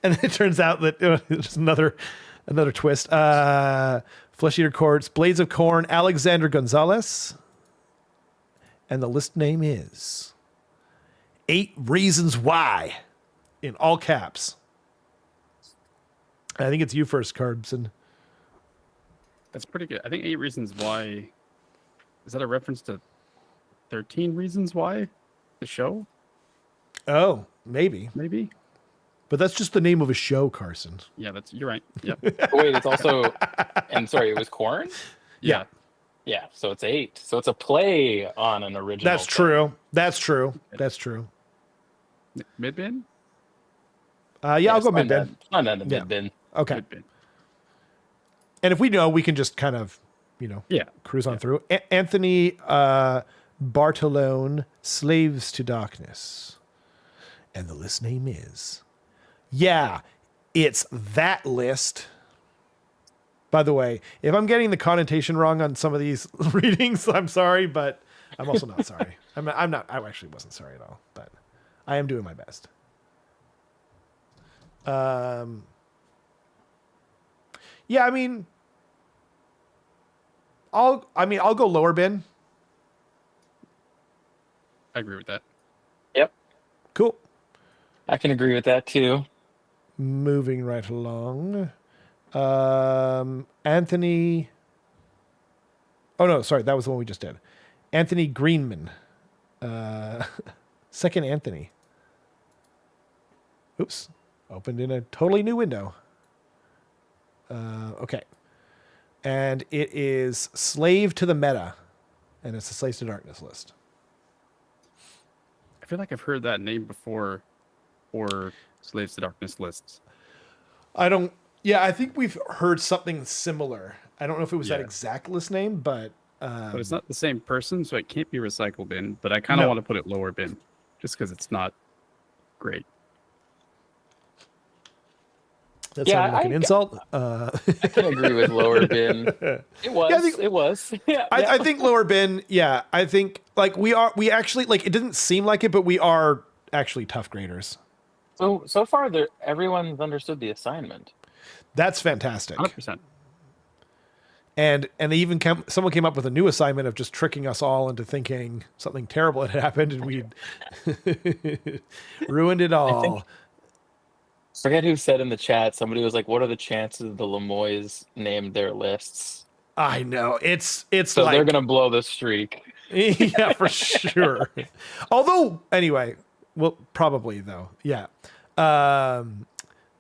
And then it turns out that there's another twist. Flesh Eater Courts, Blades of Corn, Alexander Gonzalez. And the list name is 8 Reasons Why, in all caps. I think it's you first, Carson. That's pretty good. I think 8 Reasons Why. Is that a reference to 13 Reasons Why? The show? Oh, maybe. Maybe? But that's just the name of a show, Carson. Yeah, you're right. Yeah. Wait, it's also. And sorry, it was Corn? Yeah. Yeah, so it's 8. So it's a play on an original. That's thing. true. That's true. That's true. Mid bin? Yeah, I'll go mid bin. Not in the Yeah. mid bin. Okay. Mid bin. And if we know, we can just kind of, Yeah. cruise on through. Anthony Bartolone, Slaves to Darkness. And the list name is, yeah, it's that list. By the way, if I'm getting the connotation wrong on some of these readings, I'm sorry, but I'm also not sorry. I'm not. I actually wasn't sorry at all, but I am doing my best. Yeah, I mean, I'll go lower bin. I agree with that. Yep, Cool. I can agree with that too. Moving right along. Anthony. Oh no, sorry, that was the one we just did. Anthony Greenman. Second Anthony. Oops. Opened in a totally new window. Okay. And it is Slave to the Meta. And it's a Slaves to Darkness list. I feel like I've heard that name before for Slaves to Darkness lists. Yeah, I think we've heard something similar. I don't know if it was that Yeah. exact list name, but But it's not the same person, so it can't be recycle bin. But I kind of No. want to put it lower bin, just because it's not great. that's Yeah, not like an insult. I can agree with lower bin. It was. Yeah, I think- it was. Yeah, I think lower bin. Yeah, I think like we actually like it didn't seem like it, but we are actually tough graders. So far, everyone's understood the assignment. That's fantastic. 100%. And they even someone came up with a new assignment of just tricking us all into thinking something terrible had happened, and we ruined it all. Forget who said in the chat. Somebody was like, "What are the chances the Lemoyes named their lists?" I know it's So like they're gonna blow the streak. yeah, for sure. Although, anyway, well, probably though. Yeah.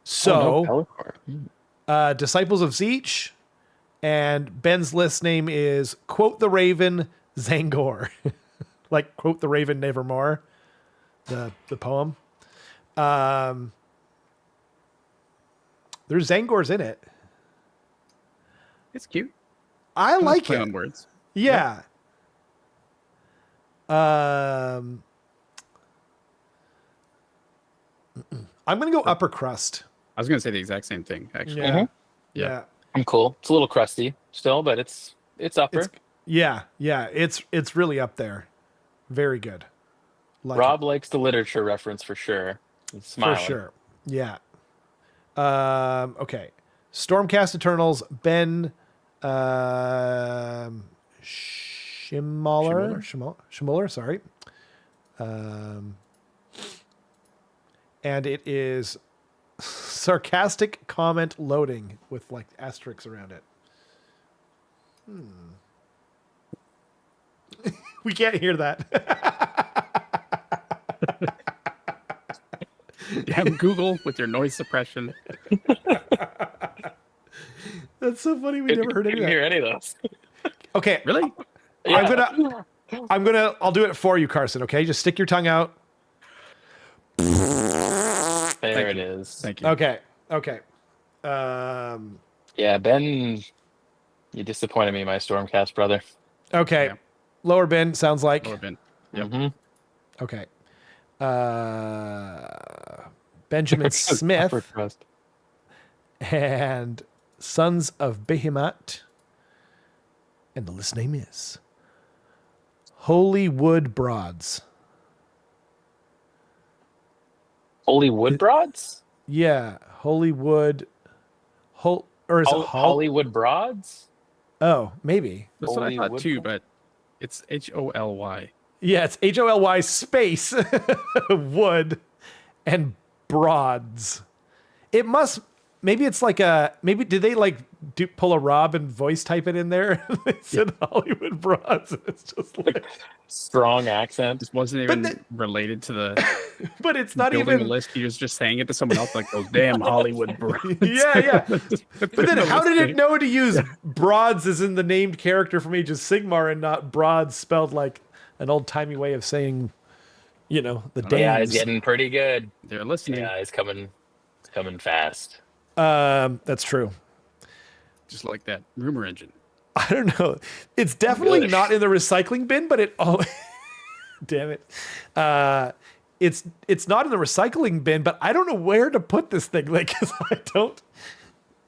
So, Disciples of Zeech, and Ben's list name is Quote the Raven Zangor, like Quote the Raven Nevermore, the poem. There's Zangors in it. It's cute. I like Play it. on words. Yeah. I'm gonna go upper crust. I was going to say the exact same thing, actually. Yeah. Mhm. Yeah. Yeah. I'm cool. It's a little crusty still, but it's upper. Yeah. It's really up there. Very good. Like Rob likes the literature reference for sure. He's it, for smiling. sure. Yeah. Okay. Stormcast Eternals, Ben Schimoller, sorry. And it is sarcastic comment loading with like asterisks around it. We can't hear that. Yeah, Google with your noise suppression. That's so funny. We never heard any of Didn't that. hear any of those. Okay. Really? Yeah. I'll do it for you, Carson. Okay. Just stick your tongue out. There it is. Thank you. Okay. Yeah, Ben, you disappointed me, my Stormcast brother. Okay. Yeah. Lower bin sounds like. Lower bin. Yep. Mhm. Okay. Benjamin Upper Smith crust. and Sons of Behemoth. And the list name is Holy Wood Broads. Holy Wood Broads? Yeah. Hollywood. Or is it Hollywood Broads? Oh, maybe. That's what I Holy thought wood too, broad? but it's HOLY. Yeah, it's HOLY space wood and broads. It must, maybe it's like maybe did they like pull a Rob and voice type it in there? They said Hollywood broads. It's just like, Strong accent. This wasn't even related to the but it's not building even. the list. He was just saying it to someone else, like those damn Hollywood broads. Yeah. But then how did it know to use broads as in the named character from Age of Sigmar and not broads spelled like an old timey way of saying, the Danes? Yeah, he's getting pretty good. They're listening. Yeah, he's coming fast. That's true. Just like that rumor engine. I don't know. It's definitely Good. not in the recycling bin, but it. Oh, damn it! It's not in the recycling bin, but I don't know where to put this thing. Like, 'cause I don't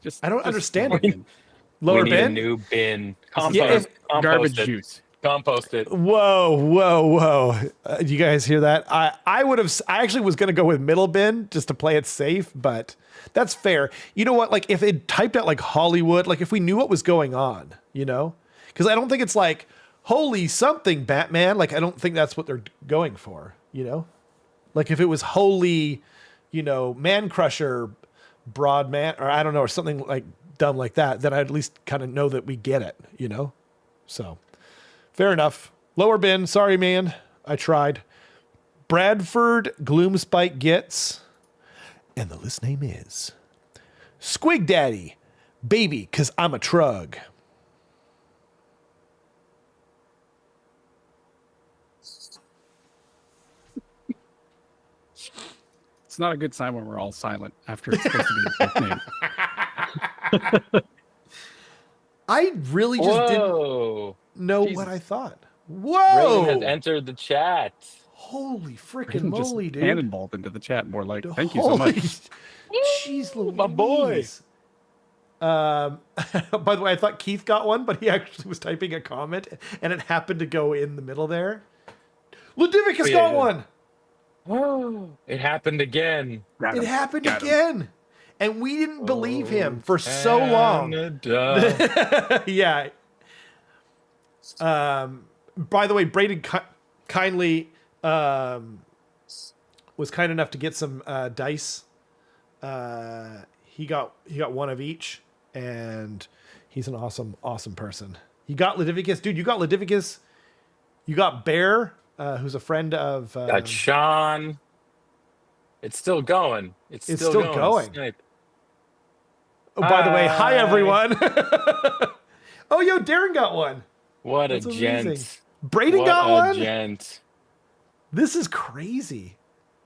Just understand throw it. in. Lower we need a bin? new bin. Yeah, Garbage it. juice. Compost it. Whoa. Do you guys hear that? I actually was going to go with middle bin just to play it safe, but that's fair. You know what? Like if it typed out like Hollywood, like if we knew what was going on, you know, because I don't think it's like holy something Batman. Like I don't think that's what they're going for, you know, like if it was holy, you know, man crusher, broad man, or I don't know, or something like dumb like that, then I'd at least kind of know that we get it, you know? So fair enough. Lower bin. Sorry, man. I tried. Bradford Gloomspike gets, and the list name is Squig Daddy, baby, cause I'm a trug. It's not a good sign when we're all silent after it's supposed to be a fake name. I really just didn't Whoa. know Jesus. what I thought. Raven Whoa! has entered the chat. Holy freaking Brayden just moly, dude! cannonballed into the chat more like, thank you so much. Jeez Louise. My boy. By the way, I thought Keith got one, but he actually was typing a comment, and it happened to go in the middle there. Ludivicus got one. Oh, it happened again. It happened Got him. again. And we didn't believe him for so long. Canada. Yeah. By the way, Braden kindly was kind enough to get some dice. He got one of each, and he's an awesome person. You got Ludivicus, dude. You got Ludivicus. You got Bear, who's a friend of. Got Sean. It's still going. It's still going. Snipe. Oh, by the way, hi everyone. Oh, yo, Darren got one. What That's a amazing. gent. Braden What got a one. gent. This is crazy.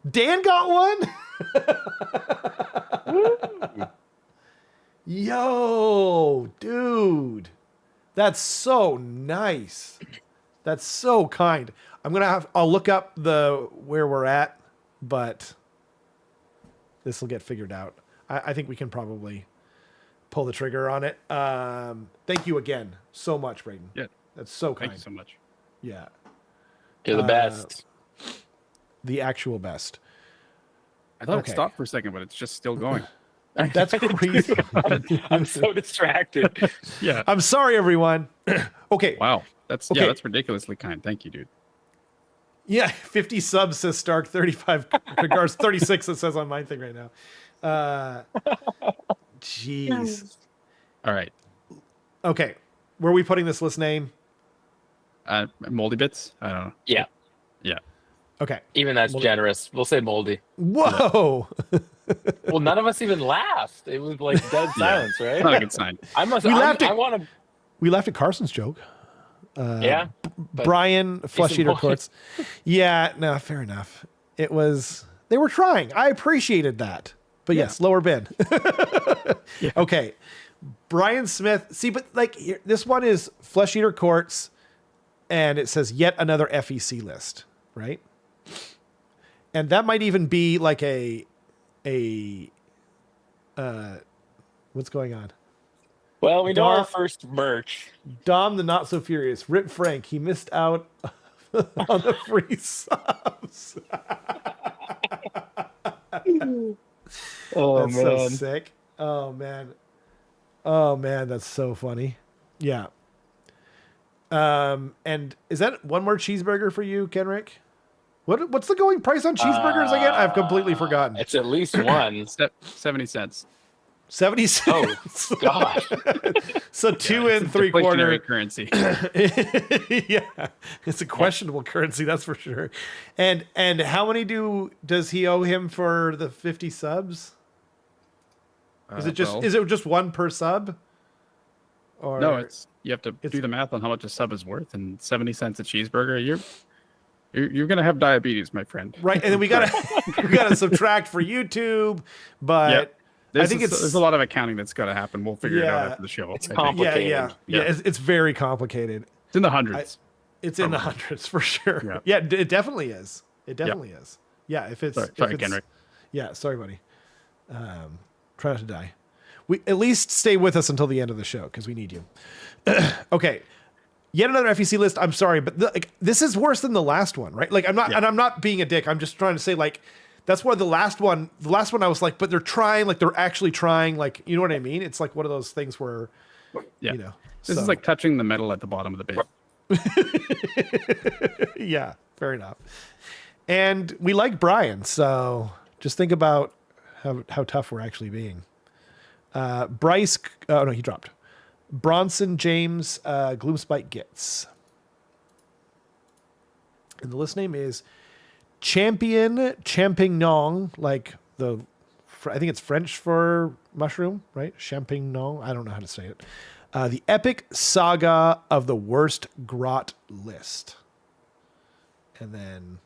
Dan got one. Yo, dude. That's so nice. That's so kind. I'll look up where we're at, but this will get figured out. I think we can probably pull the trigger on it. Thank you again so much, Braden. Yeah. That's so kind. Thank you so much. Yeah. You're the best. The actual best. I thought Okay. it stopped for a second, but it's just still going. That's crazy. I'm so distracted. Yeah. I'm sorry, everyone. Okay. Wow. That's Okay. that's ridiculously kind. Thank you, dude. Yeah, 50 subs says Stark, 35 regards, 36 it says on my thing right now. Jeez. All right. Okay. Where are we putting this list name? Moldy bits? I don't know. Yeah. Yeah. Okay. Even that's generous. We'll say moldy. Whoa. Well, none of us even laughed. It was like dead silence, right? Not a good sign. I must. We laughed I at- want to. We laughed at Carson's joke. Yeah. but Brian Flesh Decent Eater point. Courts. Yeah, no, fair enough. They were trying. I appreciated that. But yes, lower bin. Yeah. Okay. Brian Smith. See, but like here, this one is Flesh Eater Courts, and it says yet another FEC list, right? And that might even be like what's going on? Well, we know our Dom- first merch. Dom the Not So Furious. Rip Frank. He missed out on the free subs. Oh That's so sick. Oh man. Oh man, that's so funny. Yeah. And is that one more cheeseburger for you, Kenrick? What's the going price on cheeseburgers again? I've completely forgotten. It's at least one. 70 cents. 70 Oh cents. God. So two It's and a 3/4 deflationary currency. Yeah, it's a questionable currency, that's for sure. And how many does he owe him for the 50 subs? Is it just one per sub? Or No, you have to do the math on how much a sub is worth, and 70 cents a cheeseburger. You're gonna have diabetes, my friend. right, and then we gotta subtract for YouTube, but Yep. I think there's a lot of accounting that's got to happen. We'll figure it out Yeah. after the show. It's I think. complicated. yeah. Yeah. It's very complicated. It's in the hundreds. It's in the hundreds for sure. Yeah. Yeah, it definitely is. It definitely is. Yeah, if it's Sorry, if it's, Kenrick. Yeah, sorry, buddy. Try not to die. we at least stay with us until the end of the show because we need you. Okay. Yet another FEC list. I'm sorry, but this is worse than the last one, right? Like, I'm not, and I'm not being a dick. I'm just trying to say, like, that's why the last one I was like, but they're trying, like, they're actually trying, like, you know what I mean? It's like one of those things where, you know, this is like touching the metal at the bottom of the base. Yeah, fair enough. And we like Brian, so just think about how tough we're actually being. Bryce, oh no, he dropped. Bronson James Gloomspite Gets. And the list name is Champion Champignon, like I think it's French for mushroom, right? Champignon. I don't know how to say it. The Epic Saga of the Worst Grot List. And then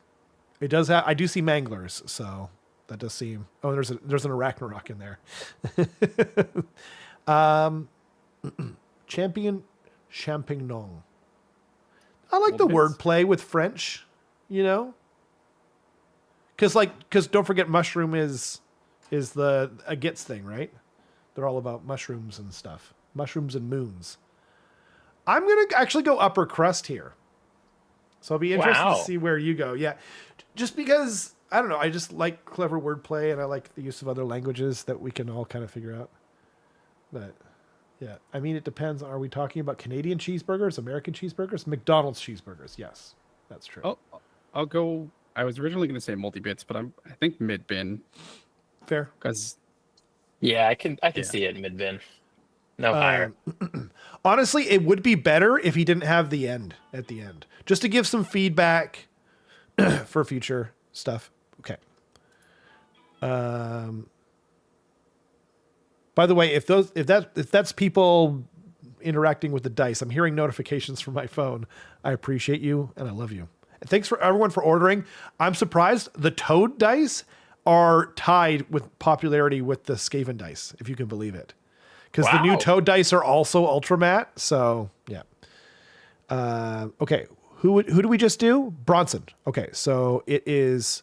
it does have, I do see Manglers, so that does seem, oh, there's an Arachnarok in there. Champion Champignon. I like the wordplay with French, you know? Because don't forget mushroom is a Gits thing, right? They're all about mushrooms and stuff. Mushrooms and moons. I'm going to actually go upper crust here. So I'll be interested to see where you go. Yeah. Just because, I don't know, I just like clever wordplay and I like the use of other languages that we can all kind of figure out. But yeah, I mean, it depends. Are we talking about Canadian cheeseburgers, American cheeseburgers, McDonald's cheeseburgers? Yes, that's true. Oh, I'll go. I was originally going to say multi-bits, but I think mid-bin. Fair. Because yeah, I can see it mid-bin. No higher. Honestly, it would be better if he didn't have the end at the end, just to give some feedback for future stuff. Okay. By the way, if that's people interacting with the dice, I'm hearing notifications from my phone. I appreciate you and I love you. And thanks for everyone for ordering. I'm surprised the Toad dice are tied with popularity with the Skaven dice, if you can believe it. Because the new Toad dice are also ultra matte. So yeah. Okay. Who do we just do? Bronson. Okay. So it is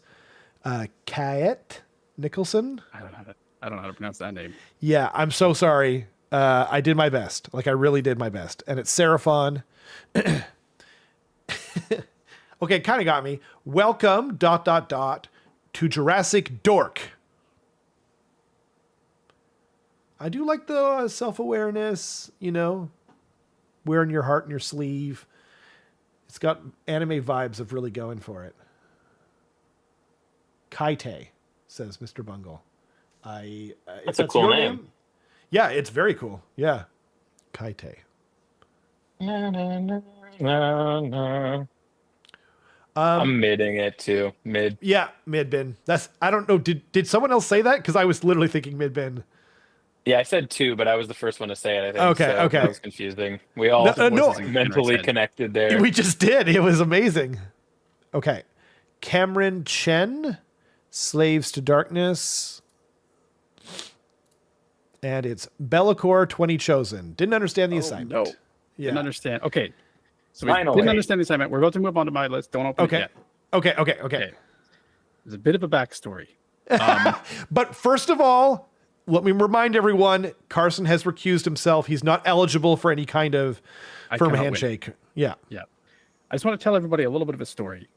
Kayet Nicholson. I don't know how to pronounce that name. Yeah, I'm so sorry. I did my best. Like, I really did my best. And it's Seraphon. Okay, kind of got me. Welcome, ... to Jurassic Dork. I do like the self-awareness, you know, wearing your heart in your sleeve. It's got anime vibes of really going for it. Kaite, says Mr. Bungle. That's a cool name. Yeah, it's very cool. Yeah. Kaite. I'm midding it too. Mid. Yeah, mid-bin. I don't know. Did someone else say that? Because I was literally thinking mid-bin. Yeah, I said 2, but I was the first one to say it, I think. Okay. That was confusing. We all mentally connected there. We just did. It was amazing. Okay. Cameron Chen, Slaves to Darkness. And it's Bellicor 20 Chosen. Didn't understand the assignment. No. Yeah. Didn't understand. Okay. So we didn't understand the assignment. We're about to move on to my list. Don't open it yet. Okay. There's a bit of a backstory. But first of all, let me remind everyone, Carson has recused himself. He's not eligible for any kind of firm handshake. Win. Yeah. I just want to tell everybody a little bit of a story.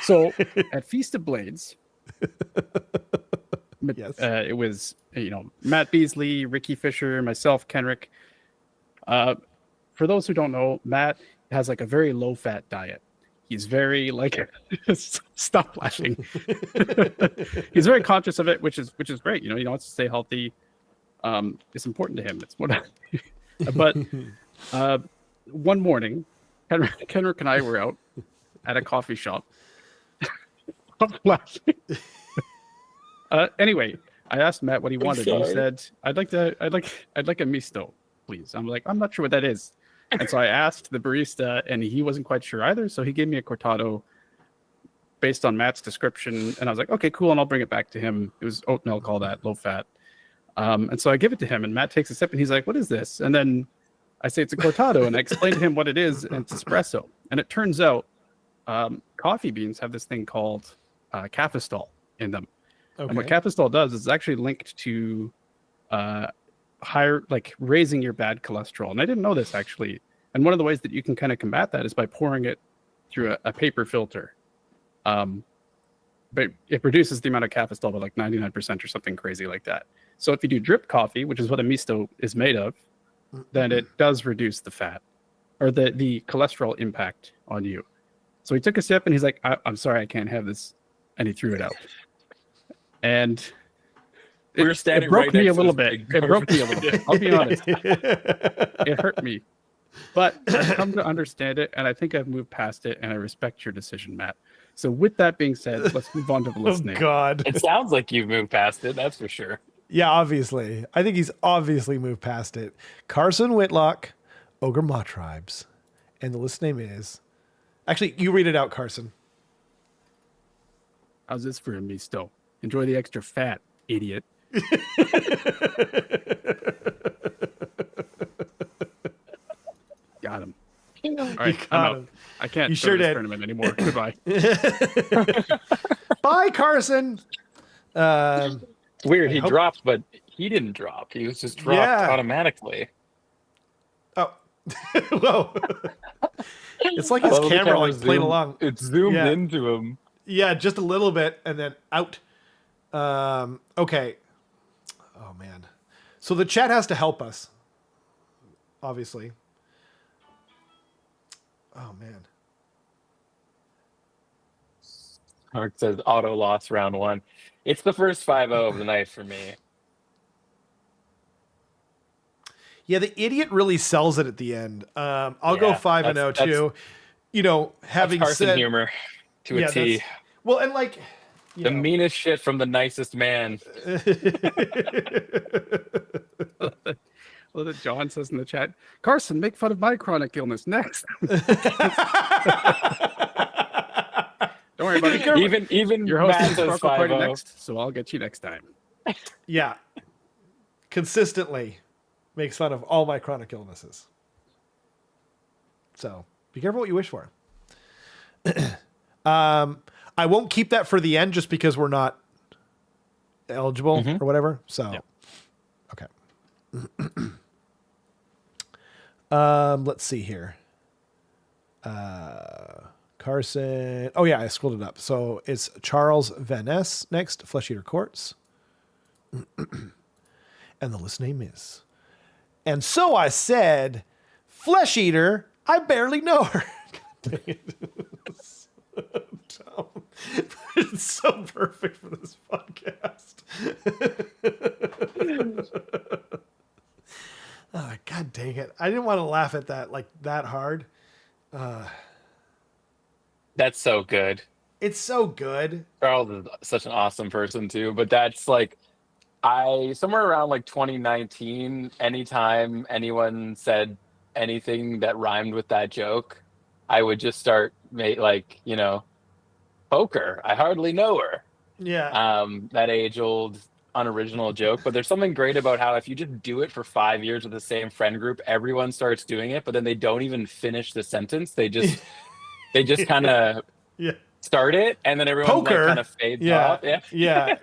So at Feast of Blades, yes. It was, Matt Beasley, Ricky Fisher, myself, Kenrick. For those who don't know, Matt has like a very low-fat diet. He's very stop laughing. He's very conscious of it, which is great. He wants to stay healthy. It's important to him. It's more. But one morning, Kenrick and I were out at a coffee shop. Stop laughing. Anyway, I asked Matt what he wanted. He said, "I'd like a misto, please." I'm like, "I'm not sure what that is." And so I asked the barista, and he wasn't quite sure either. So he gave me a cortado based on Matt's description, and I was like, "Okay, cool," and I'll bring it back to him. It was oat milk, all that, low fat. And so I give it to him, and Matt takes a sip, and he's like, "What is this?" And then I say it's a cortado, and I explain to him what it is, and it's espresso. And it turns out coffee beans have this thing called cafestol in them. Okay. And what cafestol does is actually linked to higher, like raising your bad cholesterol. And I didn't know this actually. And one of the ways that you can kind of combat that is by pouring it through a paper filter. But it reduces the amount of caffeine by like 99% or something crazy like that. So if you do drip coffee, which is what a misto is made of, then it does reduce the fat or the cholesterol impact on you. So he took a sip and he's like, I'm sorry, I can't have this. And he threw it out. And it broke me a little bit. It broke me a little bit. I'll be honest. It hurt me. But I've come to understand it, and I think I've moved past it, and I respect your decision, Matt. So with that being said, let's move on to the listening. Oh, God. It sounds like you've moved past it, that's for sure. Yeah, obviously. I think he's obviously moved past it. Carson Whitlock, Ogre Maw Tribes. And the list name is... Actually, you read it out, Carson. How's this for a misto? Enjoy the extra fat, idiot. Got him. All right, I'm out. I can't go to this tournament anymore. Goodbye. Bye, Carson. Weird. He dropped, but he didn't drop. He was just dropped automatically. Oh, whoa! It's like his camera like played along. It zoomed into him. Yeah, just a little bit, and then out. Okay. Oh man. So the chat has to help us. Obviously. Oh man. Mark says auto loss round 1. It's the first 5-0 of the night for me. Yeah, the idiot really sells it at the end. I'll go 5-0 too. You know, having Carson said humor to a T. Well, and like the meanest shit from the nicest man. Well, that John says in the chat, Carson, make fun of my chronic illness next. Don't worry about it. Even your host is Sparkle Party next, so I'll get you next time. Yeah. Consistently makes fun of all my chronic illnesses. So be careful what you wish for. I won't keep that for the end just because we're not eligible or whatever. So, okay. Let's see here. Carson. Oh yeah, I scrolled it up. So it's Charles Van Ness next, Flesh Eater Courts. And the list name is. And so I said, Flesh Eater, I barely know her. God dang it. It's so perfect for this podcast. Oh, God dang it. I didn't want to laugh at that like that hard. That's so good. It's so good. Charles is such an awesome person too, but that's like somewhere around like 2019, anytime anyone said anything that rhymed with that joke, I would just start poker. I hardly know her. Yeah. That age-old unoriginal joke, but there's something great about how if you just do it for 5 years with the same friend group, everyone starts doing it, but then they don't even finish the sentence. They just kind of start it, and then everyone kind of fades off. Yeah.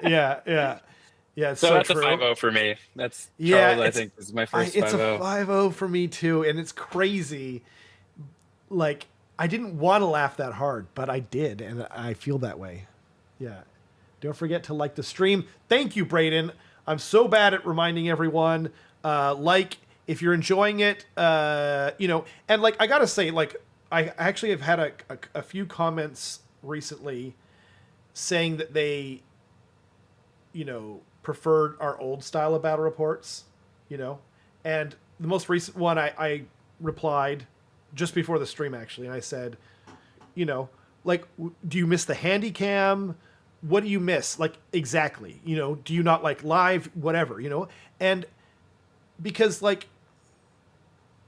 It's so that's true. A 5-0 for me. That's Charles. I think is my first 5-0. It's a 5-0 for me too, and it's crazy. Like I didn't want to laugh that hard, but I did, and I feel that way. Yeah. Don't forget to like the stream. Thank you, Brayden. I'm so bad at reminding everyone. If you're enjoying it, and like I gotta say, like I actually have had a few comments recently saying that they, preferred our old style of battle reports, and the most recent one I replied just before the stream actually, and I said, do you miss the handy cam? What do you miss? Like, exactly, do you not like live, whatever, and because like,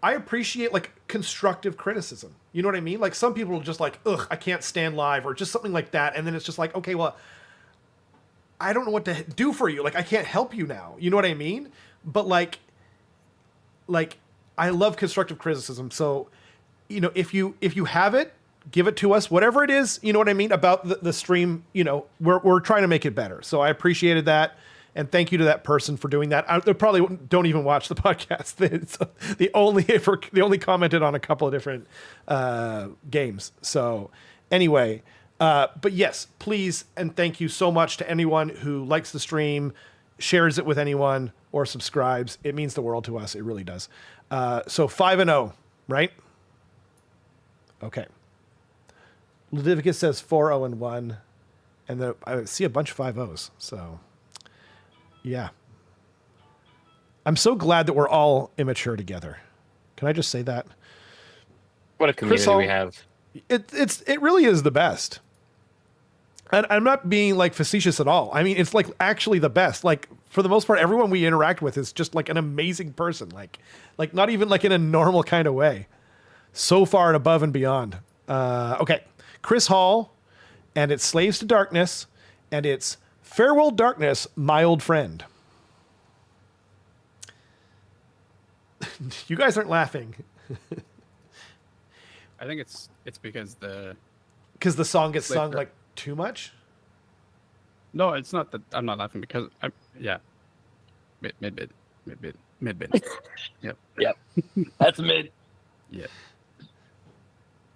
I appreciate like constructive criticism. You know what I mean? Like some people are just like, ugh, I can't stand live or just something like that. And then it's just like, okay, well, I don't know what to do for you. Like, I can't help you now. You know what I mean? But like I love constructive criticism. So, if you have it, give it to us, whatever it is, you know what I mean? About the stream, we're trying to make it better. So I appreciated that. And thank you to that person for doing that. They probably don't even watch the podcast. It's the only commented on a couple of different games. So anyway, but yes, please and thank you so much to anyone who likes the stream, shares it with anyone, or subscribes. It means the world to us. It really does. So 5-0, right? Okay. Ludivicus says 4-0-1, and I see a bunch of 5-0s. So, yeah. I'm so glad that we're all immature together. Can I just say that? What a community we have. It really is the best. And I'm not being like facetious at all. I mean, it's like actually the best. Like for the most part, everyone we interact with is just like an amazing person. Like not even like in a normal kind of way. So far and above and beyond. Okay. Chris Hall, and it's Slaves to Darkness, and it's Farewell Darkness, My Old Friend. You guys aren't laughing. I think it's because the song gets sung like too much. No, it's not that I'm not laughing because mid. Yep. That's mid. Yeah.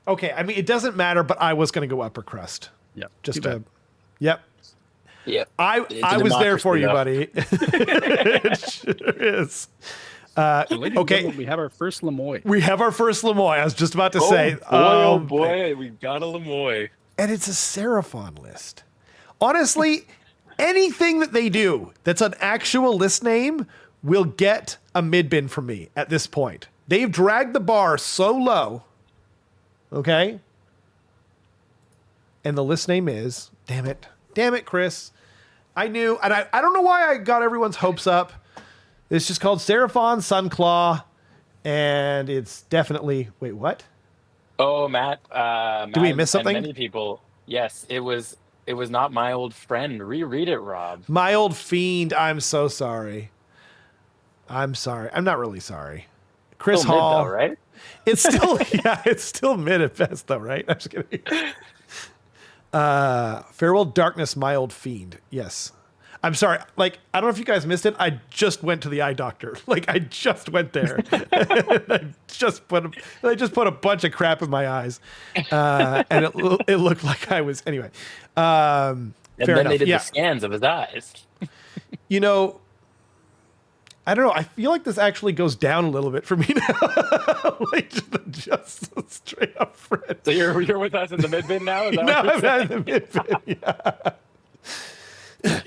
Okay, I mean it doesn't matter, but I was going to go upper crust. Yeah. Just to, yep. Yep. I was there for you, buddy. It sure is. Okay, we have our first Lemoy. We have our first Lemoy. I was just about to say. Oh boy, we got a Lemoy. And it's a Seraphon list. Honestly, anything that they do that's an actual list name will get a mid bin from me at this point. They've dragged the bar so low. Okay? And the list name is, damn it, Chris. I knew, and I don't know why I got everyone's hopes up. It's just called Seraphon Sunclaw, and it's definitely, wait, what? Oh, Matt. Did we miss something? Many people. Yes, it was not My Old Friend. Reread it, Rob. My Old Fiend. I'm so sorry. I'm sorry. I'm not really sorry. Chris Still Hall. mid, though, right? It's still, yeah, it's still mid at best, though, right? I'm just kidding. Farewell Darkness, My Old Fiend. Yes. I'm sorry. Like, I don't know if you guys missed it. I just went to the eye doctor. Like, I just went there. I just put a bunch of crap in my eyes. And it looked like I was, anyway. And fair then enough. they did Yeah. the scans of his eyes. You know, I don't know. I feel like this actually goes down a little bit for me now. Like just straight up Fred. So you're with us in the mid bin now? Is that No, what you're I'm saying? not in the mid bin. Yeah.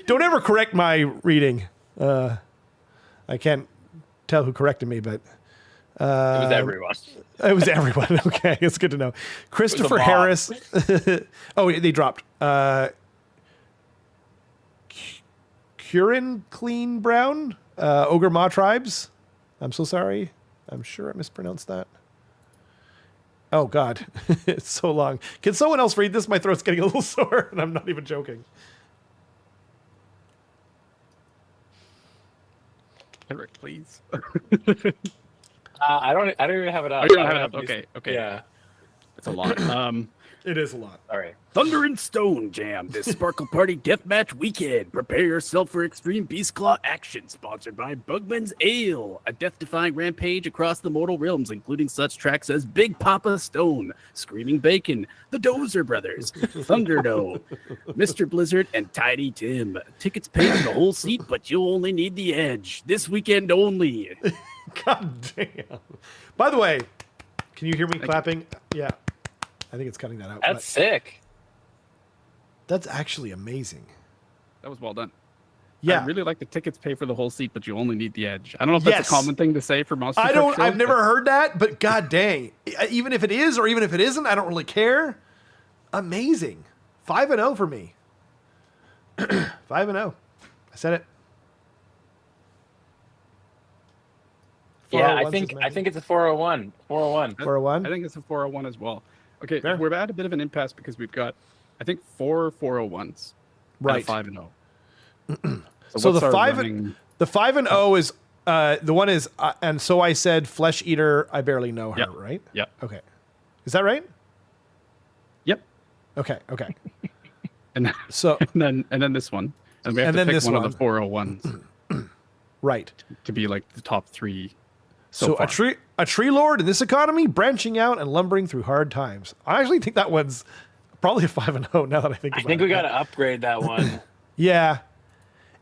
Don't ever correct my reading. I can't tell who corrected me, but It was everyone. it was everyone. Okay, it's good to know. Christopher mob. Harris. Oh, they dropped. Curran Clean Brown. Ogre Maw Tribes. I'm so sorry. I'm sure I mispronounced that. Oh, God. It's so long. Can someone else read this? My throat's getting a little sore, and I'm not even joking. Kenrick, please. I don't even have it up. Oh, you don't have it up? Okay. Yeah. It's a lot. It is a lot. All right. Thunder and Stone Jam this Sparkle Party Deathmatch weekend. Prepare yourself for extreme Beast Claw action. Sponsored by Bugman's Ale, a death-defying rampage across the mortal realms, including such tracks as Big Papa Stone, Screaming Bacon, the Dozer Brothers, Thunderdo, Mr. Blizzard, and Tiny Tim. Tickets pay for the whole seat, but you'll only need the edge. This weekend only. God damn. By the way, can you hear me clapping? Yeah. I think it's cutting that out. That's sick. That's actually amazing. That was well done. Yeah. I really like the tickets pay for the whole seat, but you only need the edge. I don't know if that's a common thing to say for monster. I've never heard that, but god dang. Even if it is or even if it isn't, I don't really care. Amazing. 5-0 for me. 5-0. I said it. Yeah, I think it's a 401. 401. 401? I think it's a 401 as well. Okay, Fair. we're at a bit of an impasse because we've got, I think, 4 401s. Right. And a 5-0. So what's the our 5-0 is the one is and so I said Flesh Eater. I barely know her, Yep. right? Yep. Okay, is that right? Yep. Okay. And So and then this one. And we have And to then pick this one one. of the 401s Right. to be like the top 3 So far. a tree lord in this economy, branching out and lumbering through hard times. I actually think that one's probably a 5-0 now that I think about it. I think we got to upgrade that one. Yeah.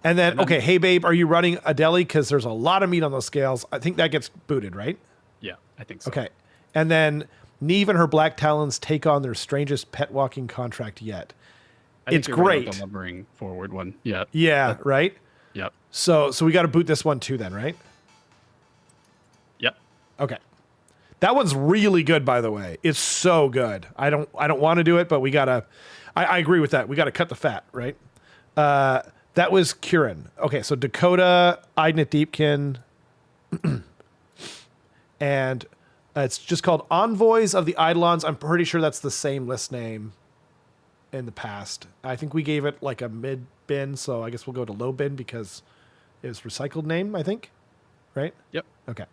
And then, And then- okay, hey babe, are you running a deli? Because there's a lot of meat on those scales. I think that gets booted, right? Yeah, I think so. Okay. And then Neve and her black talons take on their strangest pet walking contract yet. I think It's you're right about great. the lumbering forward one. Yeah. Yeah, right? Yep. So we got to boot this one too then, right? Yep. Okay. That one's really good, by the way. It's so good. I don't want to do it, but we gotta. I agree with that. We got to cut the fat, right? That was Kieran. Okay, so Dakota, Idnit Deepkin, and it's just called Envoys of the Eidolons. I'm pretty sure that's the same list name in the past. I think we gave it like a mid bin, so I guess we'll go to low bin because it was recycled name, I think. Right? Yep. Okay.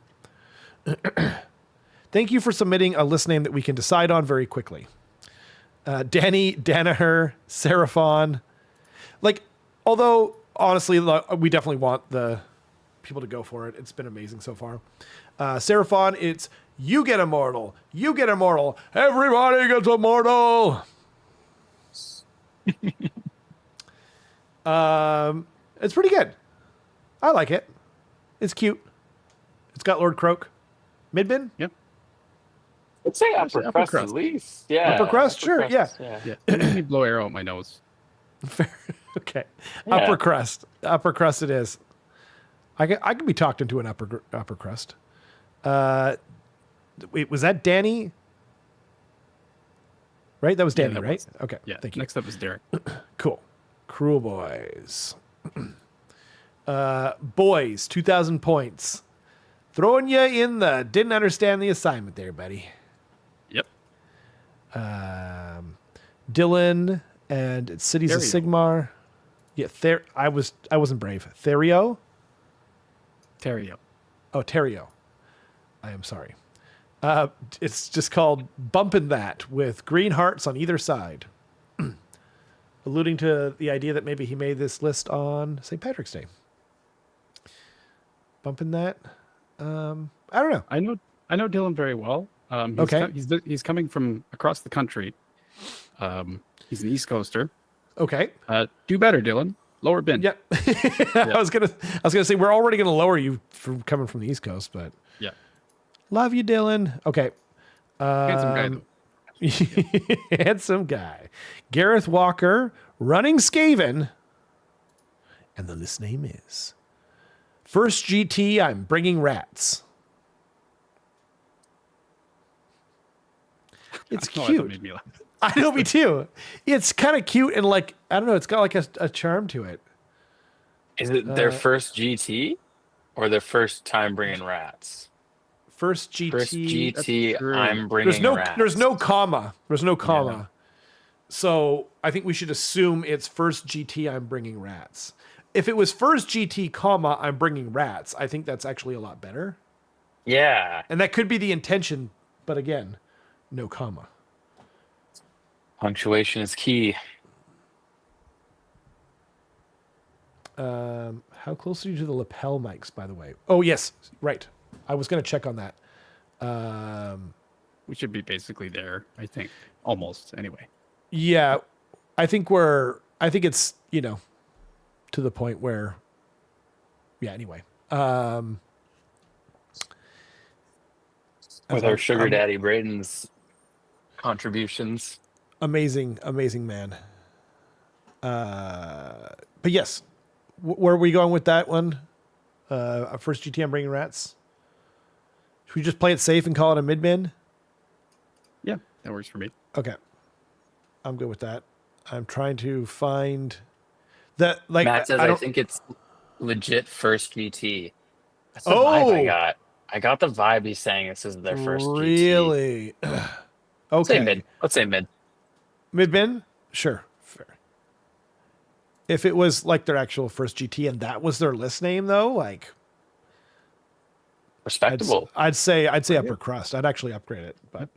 Thank you for submitting a list name that we can decide on very quickly. Danny, Danaher, Seraphon. Like, although, honestly, we definitely want the people to go for it. It's been amazing so far. Seraphon, it's you get immortal. You get immortal. Everybody gets immortal. It's pretty good. I like it. It's cute. It's got Lord Croak. Midbin? Yep. Let's say Upper upper crust at crust. least. Yeah. Upper crust? Sure, yeah. Yeah. Let me blow arrow at my nose. Fair. Okay. Yeah. Upper crust. Upper crust it is. I can be talked into an upper crust. Wait, was that Danny? Right? That was Danny, that right? was. Okay. Yeah. Thank you. Next up is Derek. Cool. Cruel Boys. Boys, 2,000 points. Throwing you in the didn't understand the assignment there, buddy. Yep. Dylan and Cities of Therio. Sigmar. Yeah, I wasn't brave. Therio? Terrio. Oh, Terrio. I am sorry. It's just called Bumpin' That with green hearts on either side. Alluding to the idea that maybe he made this list on St. Patrick's Day. Bumpin' That. I don't know. I know Dylan very well. He's Okay. He's coming from across the country. He's an East Coaster. Okay. Do better, Dylan. Lower bin. Yeah. I was gonna say we're already gonna lower you from coming from the East Coast, but Yeah. love you, Dylan. Okay. Handsome guy though. Handsome guy. Gareth Walker, running Skaven. And the list name is First GT, I'm bringing rats. It's I don't know why that cute. made me laugh. I know, me too. It's kind of cute and like, I don't know, it's got like a charm to it. Is it their first GT or their first time bringing rats? First GT. First GT, true. I'm bringing rats. There's no comma. There's no comma. Yeah. So I think we should assume it's first GT, I'm bringing rats. If it was first GT, comma, I'm bringing rats, I think that's actually a lot better. Yeah. And that could be the intention, but again, no comma. Punctuation is key. How close are you to the lapel mics, by the way? Oh, yes. Right. I was going to check on that. We should be basically there, I think. Almost, anyway. Yeah. I think it's, to the point where, yeah, anyway. With our sugar daddy Braden's contributions. Amazing man. But yes, where are we going with that one? First GT, I'm bringing rats. Should we just play it safe and call it a mid-bin? Yeah, that works for me. Okay. I'm good with that. I'm trying to find that, like, Matt says, I think it's legit first GT. That's the vibe I got. I got the vibe he's saying this is their first GT. Really? Okay. Let's say mid. Mid-bin? Sure. Fair. If it was like their actual first GT and that was their list name though, like Respectable. I'd say upper crust. I'd actually upgrade it, but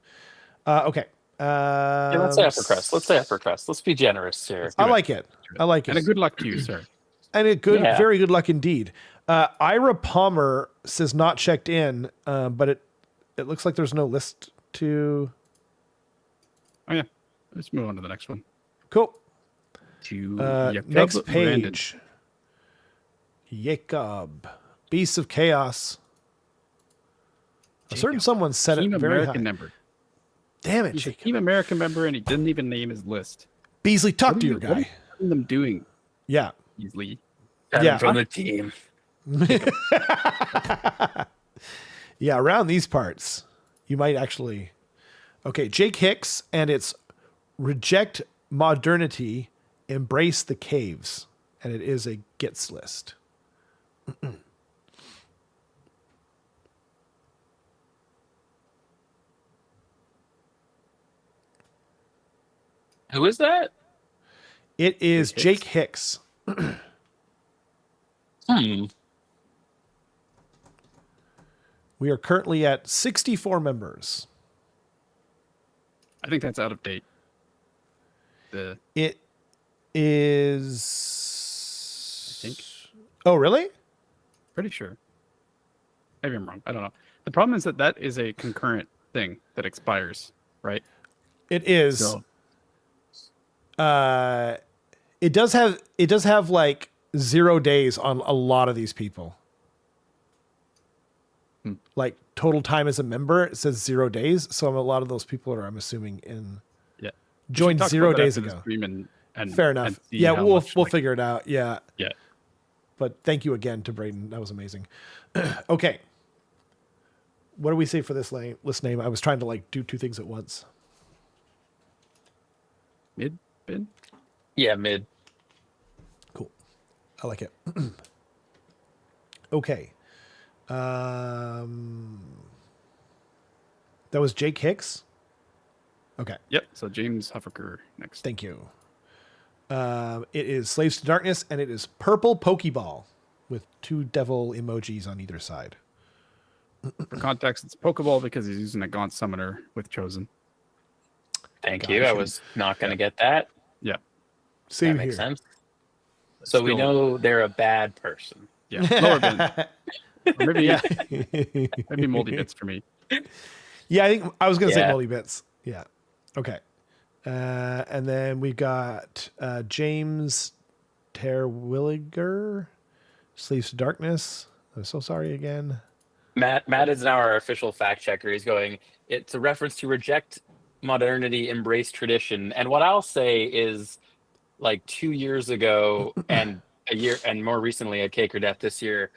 okay. Yeah, let's say upper crust. Let's say upper crust. Let's be generous here. I like it. And a good luck to you, sir. and a good, Yeah. very good luck indeed. Ira Palmer says not checked in, but it looks like there's no list to. Oh yeah, let's move on to the next one. Cool. To Next Jacob Brandon. page. Jacob, Beasts of Chaos. A certain someone said Team it very American high. member. Damn it, He's a Jacob. Team American member, and he didn't even name his list. Beasley, talk What to are your you- what are guy. you having them doing, Yeah. Beasley? Yeah. From the team. Yeah, around these parts, you might actually. Okay, Jake Hicks, and it's reject modernity, embrace the caves, and it is a gets list. Who is that? It is Jake Jake Hicks. Hmm. We are currently at 64 members. I think that's out of date. It is. I think. Oh, really? Pretty sure. Maybe I'm wrong. I don't know. The problem is that is a concurrent thing that expires, right? It is. So It does have like 0 days on a lot of these people. Like total time as a member, it says 0 days. So a lot of those people are, I'm assuming, in yeah, joined We should talk 0 about that days after the ago. stream and Fair enough. and see Yeah, how we'll much, like- figure it out. Yeah. Yeah. But thank you again to Braden. That was amazing. Okay. What do we say for this list name? I was trying to like do two things at once. Mid bin. Yeah, mid. Cool. I like it. Okay. That was Jake Hicks. Okay. Yep. So James Huffaker next. Thank you. It is Slaves to Darkness, and it is purple Pokeball with two devil emojis on either side. For context, it's Pokeball because he's using a Gaunt Summoner with Chosen. Thank you. I Gotcha. was not going to get that. Yeah. Same That makes here. sense. So we Still- know they're a bad person. Yeah. Lower bin. Or maybe Yeah. maybe moldy bits for me. Yeah, I think I was going to say Yeah. Moldy Bits. Yeah. Okay. And then we got James Terwilliger, Sleeves to Darkness. I'm so sorry again. Matt is now our official fact checker. He's going, it's a reference to reject modernity, embrace tradition. And what I'll say is like 2 years ago and a year and more recently at Cake or Death this year,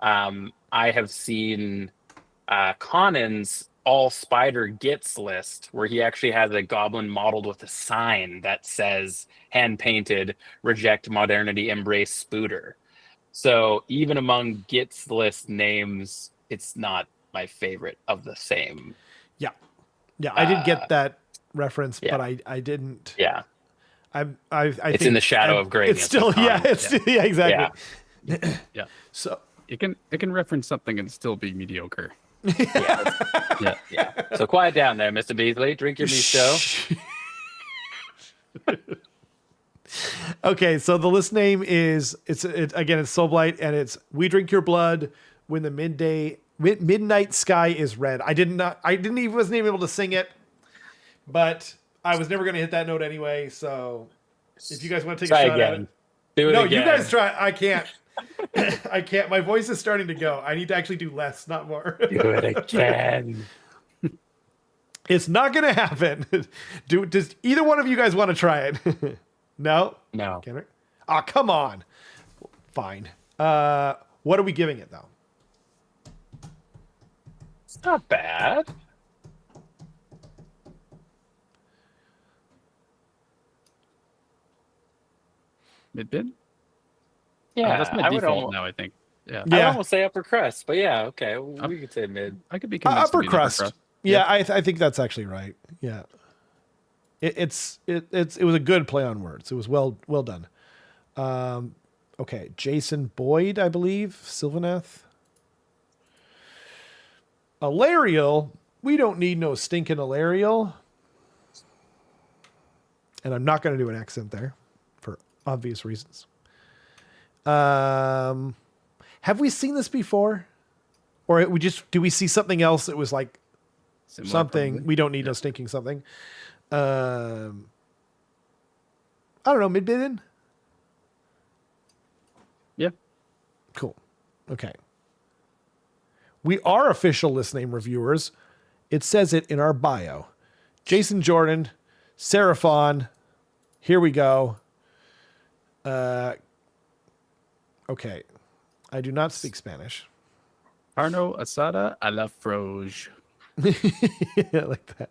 I have seen Conan's all spider gets list where he actually has a goblin modeled with a sign that says hand painted reject modernity, embrace spooter. So even among gets list names, it's not my favorite of the same. Yeah. Yeah, I did get that reference, yeah. but I didn't. Yeah. I It's think in the shadow I'm- of greatness. It's still, with Conan. yeah, it's yeah, exactly. Yeah. So It can reference something and still be mediocre. Yeah. Yeah. So quiet down there, Mr. Beasley. Drink your misto. Okay, so the list name is again it's Soul Blight, and it's We Drink Your Blood when the midnight sky is red. Wasn't even able to sing it, but I was never going to hit that note anyway. So if you guys want to take Try a shot at again. it, Do it no, again. you guys try. I can't. I can't. My voice is starting to go. I need to actually do less, not more. Do it again. It's not going to happen. Does either one of you guys want to try it? No? No. Kenrick? Oh, come on. Fine. What are we giving it, though? It's not bad. Mid bin. Yeah, That's my I would default almost, now. I think. Yeah. I would Yeah. almost say upper crust, but yeah, okay, we could say mid. I could be convinced. to Upper be an crust. Yeah, I think that's actually right. Yeah. It was a good play on words. It was well done. Okay, Jason Boyd, I believe, Sylvaneth. Alariel, we don't need no stinking Alariel. And I'm not going to do an accent there for obvious reasons. Have we seen this before? Or do we see something else that was like Similar, something probably. we don't need no stinking something? I don't know, mid-billion? Yeah. Cool. Okay. We are official list name reviewers. It says it in our bio. Jason Jordan, Seraphon. Here we go. Okay. I do not speak Spanish. Carno asada a la froge. I like that.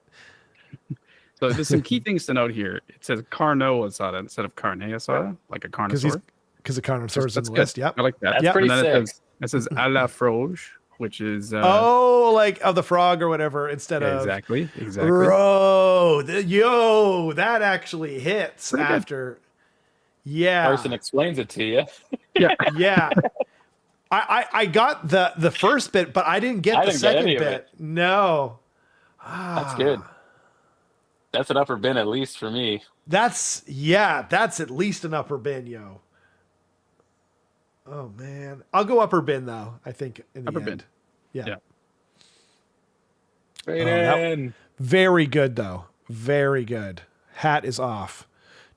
So there's some key things to note here. It says Carno asada instead of carne asada, like a Because carnosaur. the connoisseur's in That's the good. list. Yep. I like that. That's pretty and then sick. it says a la froge, which is Oh, like of the frog or whatever instead of exactly. Bro, that actually hits Pretty good. after. Yeah. Carson explains it to you. Yeah. Yeah. I got the first bit, but I didn't get I the didn't get second any of bit. it. No. That's good. That's an upper bin, at least for me. That's at least an upper bin, yo. Oh man. I'll go upper bin though, I think in the Upper end. bin. Yeah. Brayden. Very good though. Very good. Hat is off.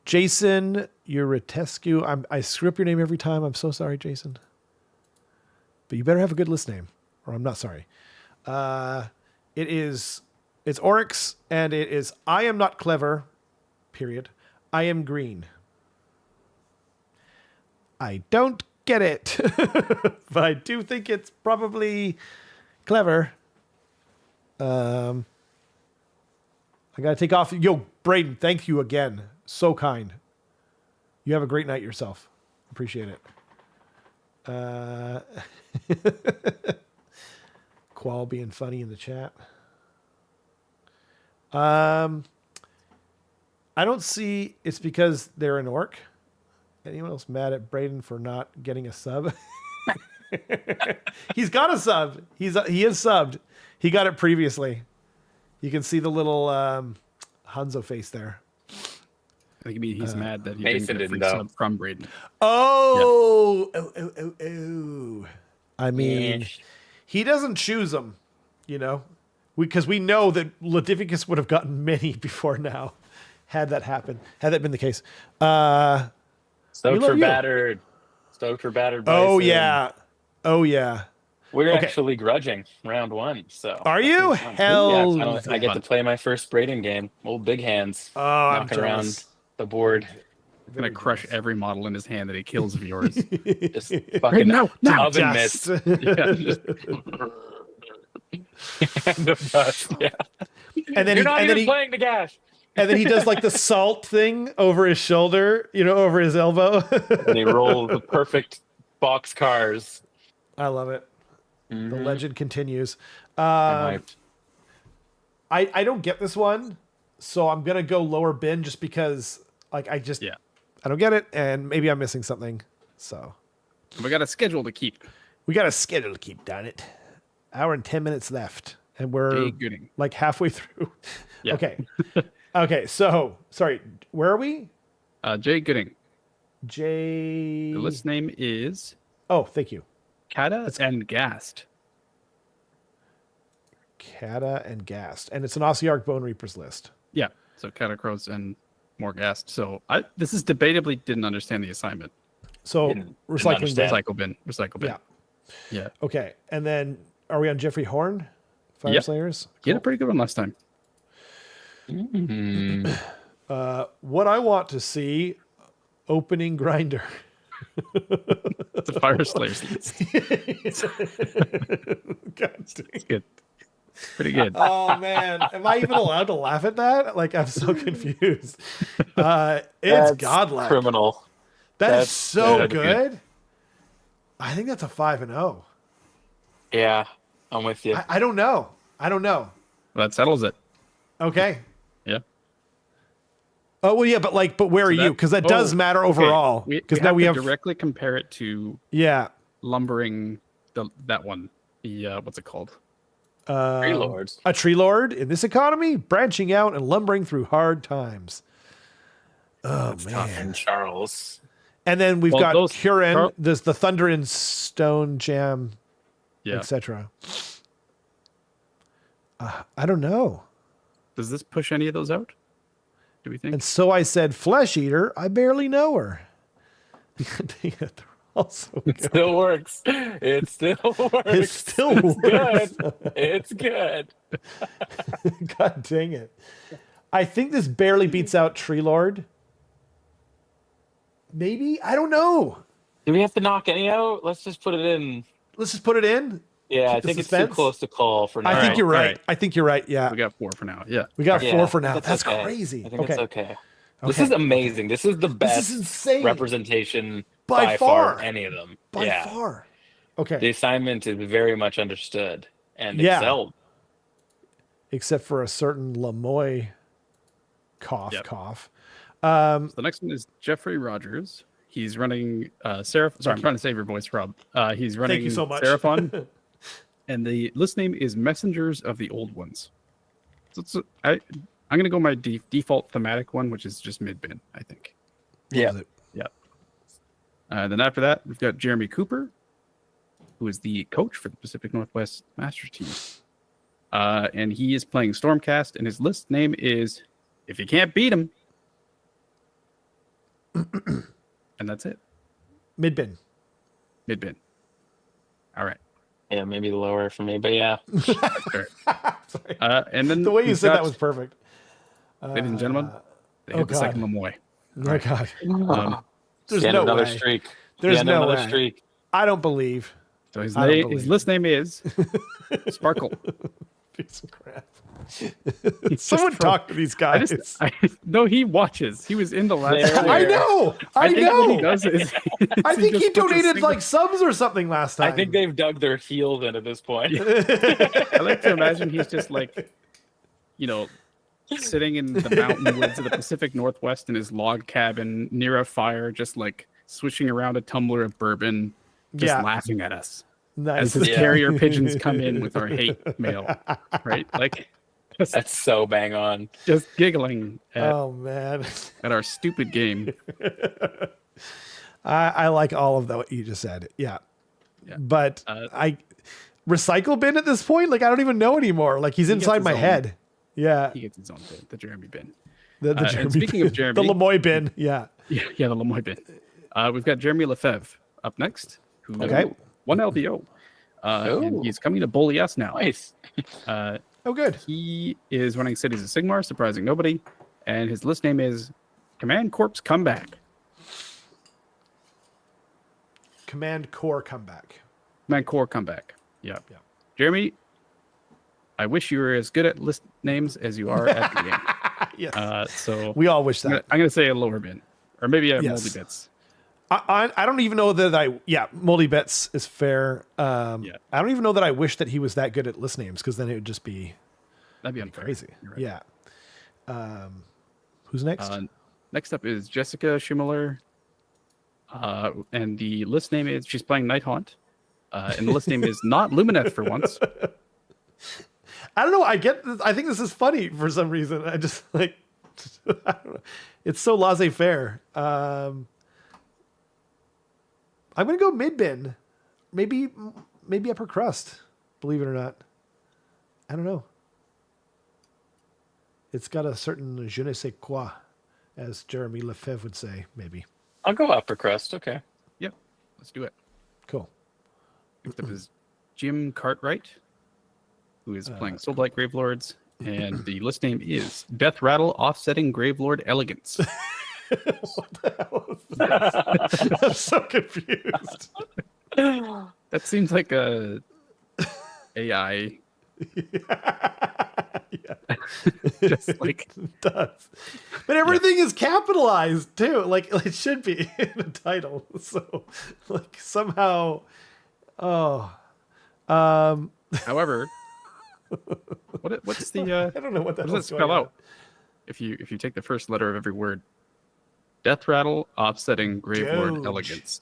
Jason Uritescu. I screw up your name every time. I'm so sorry, Jason. But you better have a good list name, or I'm not sorry. It's Oryx, and it is I am not clever, period. I am green. I don't get it, but I do think it's probably clever. I gotta take off. Yo, Braden, thank you again. So kind. You have a great night yourself. Appreciate it. Qual being funny in the chat. I don't see it's because they're an orc. Anyone else mad at Braden for not getting a sub? He's got a sub. He is subbed. He got it previously. You can see the little Hanzo face there. I think he's mad that he Mason didn't get a free didn't, though. sub from Braden. Oh. I mean, he doesn't choose them, you know, because we know that Latificus would have gotten many before now, had that happened, had that been the case. Stoked we love for you. battered. Stoked for battered. Oh Bison. yeah. Oh yeah. We're Okay. actually grudging round one. So Are you? that's fun. Hell Yeah, finally, I get fun. to play my first Braden game. Old big hands. Oh, I'm knocking around jealous. the board. I'm gonna crush every model in his hand that he kills of yours. Just fucking no, oven Dust. mitts. Yeah, just- And the dust, yeah. And then You're not and even then playing the gash. and then he does like the salt thing over his shoulder, you know, over his elbow. And he rolls the perfect box cars. I love it. The Mhm. legend continues. I'm hyped. I don't get this one, so I'm gonna go lower bin just because like I don't get it, and maybe I'm missing something. So we got a schedule to keep. we got a schedule to keep, darn it. Hour and 10 minutes left, and we're Jay Gooding. like halfway through. Yeah. Okay. So sorry, where are we? Jay Gooding. J. The list name is Oh, thank you. Kata and Gast. Kata and Gast, and it's an Ossiarch Bone Reapers list. Yeah. So Kata Crows and more Gast. So this is debatably didn't understand the assignment. So Didn't recycling understand. bin. Recycle bin. Yeah. Yeah. Okay, and then are we on Jeffrey Horn? Fire Yep. Slayers. He had a pretty good one last time. Mhm. What I want to see, opening grinder. It's a Fire Slayers list. God dang. It's good. Pretty good. Oh man, am I even allowed to laugh at that? Like I'm so confused. It's That's godlike. criminal. That is That's so good. good. I think that's a 5-0. Yeah, I'm with you. I don't know. Well, that settles it. Okay. Yeah. Oh well, yeah, but where are you? Because that does matter overall. Because now we have directly compare it to yeah. lumbering that one. The what's it called? Tree Lords. A tree lord in this economy, branching out and lumbering through hard times. Oh Tough man, and Charles. And then we've Well, got those- Curran. Carl- There's the Thunder and Stone Jam, Yeah. etc. I don't know. Does this push any of those out? Do we think? And so I said, Flesh Eater. I barely know her. Dang it, they're also It good. still works. It still works. It still It's works. good. It's good. God dang it. I think this barely beats out Tree Lord. Maybe? I don't know. Do we have to knock any out? Let's just put it in. Let's just put it in. Yeah, I Keep the think it's too suspense. close to call for now. I think right, you're right. alright. I think you're right. Yeah. We got 4 for now. Yeah. We got Yeah, 4 I for think now. That's okay. crazy. I think it's okay. This Okay. is amazing. This is the This best is insane. representation By by far far. of any of them. By yeah. far. Okay. The assignment is very much understood and Yeah. excelled. Except for a certain Lamoy cough. Yep. So The next one is Jeffrey Rogers. He's running Seraph. Sorry, I'm trying to save your voice, Rob. He's running Thank you so much. Seraphon, and the list name is Messengers of the Old Ones. So I'm going to go my default thematic one, which is just mid-bin, I think. Yeah. Love it. Then after that, we've got Jeremy Cooper, who is the coach for the Pacific Northwest Masters team. And he is playing Stormcast, and his list name is If You Can't Beat Him. And that's it. Mid-bin. Mid-bin. All right. Yeah, maybe lower for me, but yeah. Fair. Sorry. And then The way you we've said got, that was perfect. ladies and gentlemen, they oh hit the second God. Lamoy. Oh, God. There's Yeah, no another way. streak. There's Yeah, no another way. streak. I don't believe. So his, I don't his believe list name is Sparkle. Piece of crap. He's Someone just from- talk to these guys. No, he watches. He was in the last. There. I know. I think what he know. does is I think he just puts a donated single- like subs or something last time. I think they've dug their heels in at this point. I like to imagine he's just like, sitting in the mountain woods of the Pacific Northwest in his log cabin near a fire, just like swishing around a tumbler of bourbon, just Yeah. laughing at us Nice. as his Yeah. carrier pigeons come in with our hate mail, right? Like, That's so bang on. just giggling Oh man. at our stupid game. I like all of that what you just said. Yeah. Yeah. But Uh, I recycle bin at this point, like I don't even know anymore. Like he's He gets inside his my own. head. Yeah. He gets his own bin, the Jeremy bin. The and Jeremy speaking bin. of Jeremy- the Lamoy bin. Yeah. Yeah, the Lamoy bin. We've got Jeremy Lefebvre up next, who Okay. won LVO. And Oh. he's coming to bully us now. Nice. Oh, good. He is running Cities of Sigmar, surprising nobody. And his list name is Command Corps Comeback. Command Core comeback. Command Corps Comeback. Yeah. Yeah. Jeremy, I wish you were as good at list names as you are at the game. Yes. So We all wish I'm that. going to say a lower bin. Or maybe a Yes. moldy bits. I don't even know that Moldy Bets is fair. Yeah. I don't even know that I wish that he was that good at list names because then it would just be That'd be unfair. crazy. You're right. Yeah. Who's next? Next up is Jessica Schimmler. And the list name is, she's playing Night Haunt. And the list name is not Lumineth for once. I don't know. I think this is funny for some reason. I just like, I don't know. It's so laissez-faire. I'm going to go mid-bin. Maybe upper crust, believe it or not. I don't know. It's got a certain je ne sais quoi, as Jeremy Lefebvre would say, maybe. I'll go upper crust. Okay. Yep. Let's do it. Cool. Next up is Jim Cartwright, who is playing Soulblight Gravelords. And the list name is Death Rattle Offsetting Gravelord Elegance. What the hell is this? I'm so confused. That seems like a AI. Yeah, Just like, it does. But everything is capitalized too. Like it should be in the title. So like somehow however, what's the I don't know what that what does it spell out? If you take the first letter of every word. Death Rattle Offsetting Gravelord Doge. Elegance.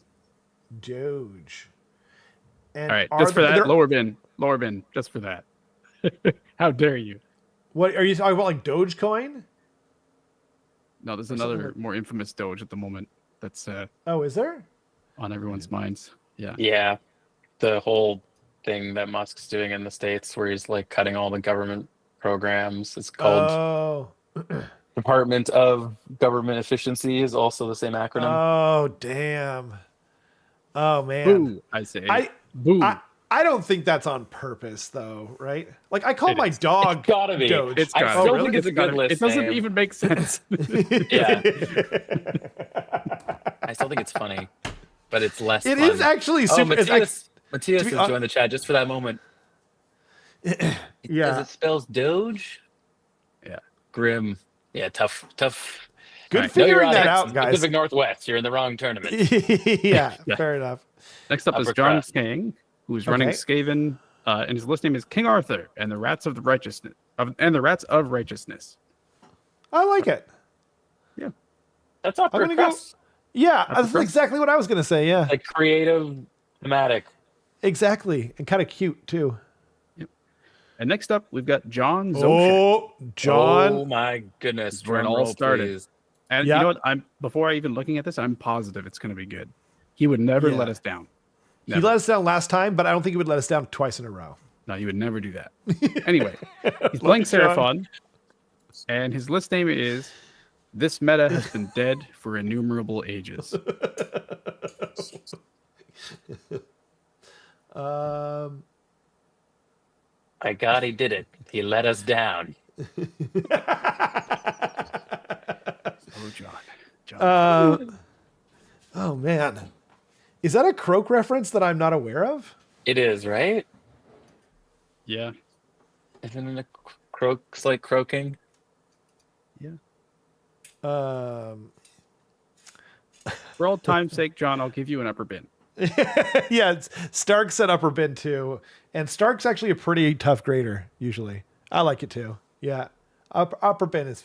Doge. And All right, are just for that, there- lower bin, just for that. How dare you? What are you talking about? Like Dogecoin? No, there's Or something another like- more infamous Doge at the moment. that's Oh, is there? on everyone's minds. Yeah. Yeah, the whole thing that Musk's doing in the States, where he's like cutting all the government programs. It's called Oh. Department of Government Efficiency. Is also the same acronym. Oh, damn. Oh, man. Boo, I say. Boo. I don't think that's on purpose, though, right? Like, I call It my is. dog It's gotta be. Doge. It's I gotta still be. think it's a good list It doesn't name. even make sense. Yeah, I still think it's funny, but it's less. It fun. is actually Oh, super. Matthias to has be joined the chat just for that moment. Yeah. Because it spells Doge. Yeah. Grim. Yeah, tough. Good Alright. No, you're figuring on that it. out, guys. Pacific Northwest. You're in the wrong tournament. Yeah, Yeah. fair enough. Next up is Upper John crust. King, who's running Okay. Skaven, and his list name is King Arthur and the Rats of the Righteousness and the Rats of Righteousness. I like it. That's upper gonna go- crust. Yeah, Upper that's crust. exactly what I was going to say. Yeah, Like creative, thematic. exactly. And kind of cute, too. And next up, we've got John Zoshan. Oh, John. Oh my goodness. Where it Drum all roll, started. please. And Yeah. you know what? Before I even looking at this, I'm positive it's going to be good. He would never Yeah. let us down. He Never. let us down last time, but I don't think he would let us down twice in a row. No, he would never do that. Anyway, he's playing Seraphon, and his list name is "This meta has been dead for innumerable ages." My God, he did it. He let us down. Oh, John. Oh, man. Is that a Croak reference that I'm not aware of? It is, right? Yeah. Isn't it a croaks like croaking? Yeah. Um, For all time's sake, John, I'll give you an upper bin. yeah, Stark said upper bin too. And Stark's actually a pretty tough grader, usually. I like it too. Yeah. Upper bin is,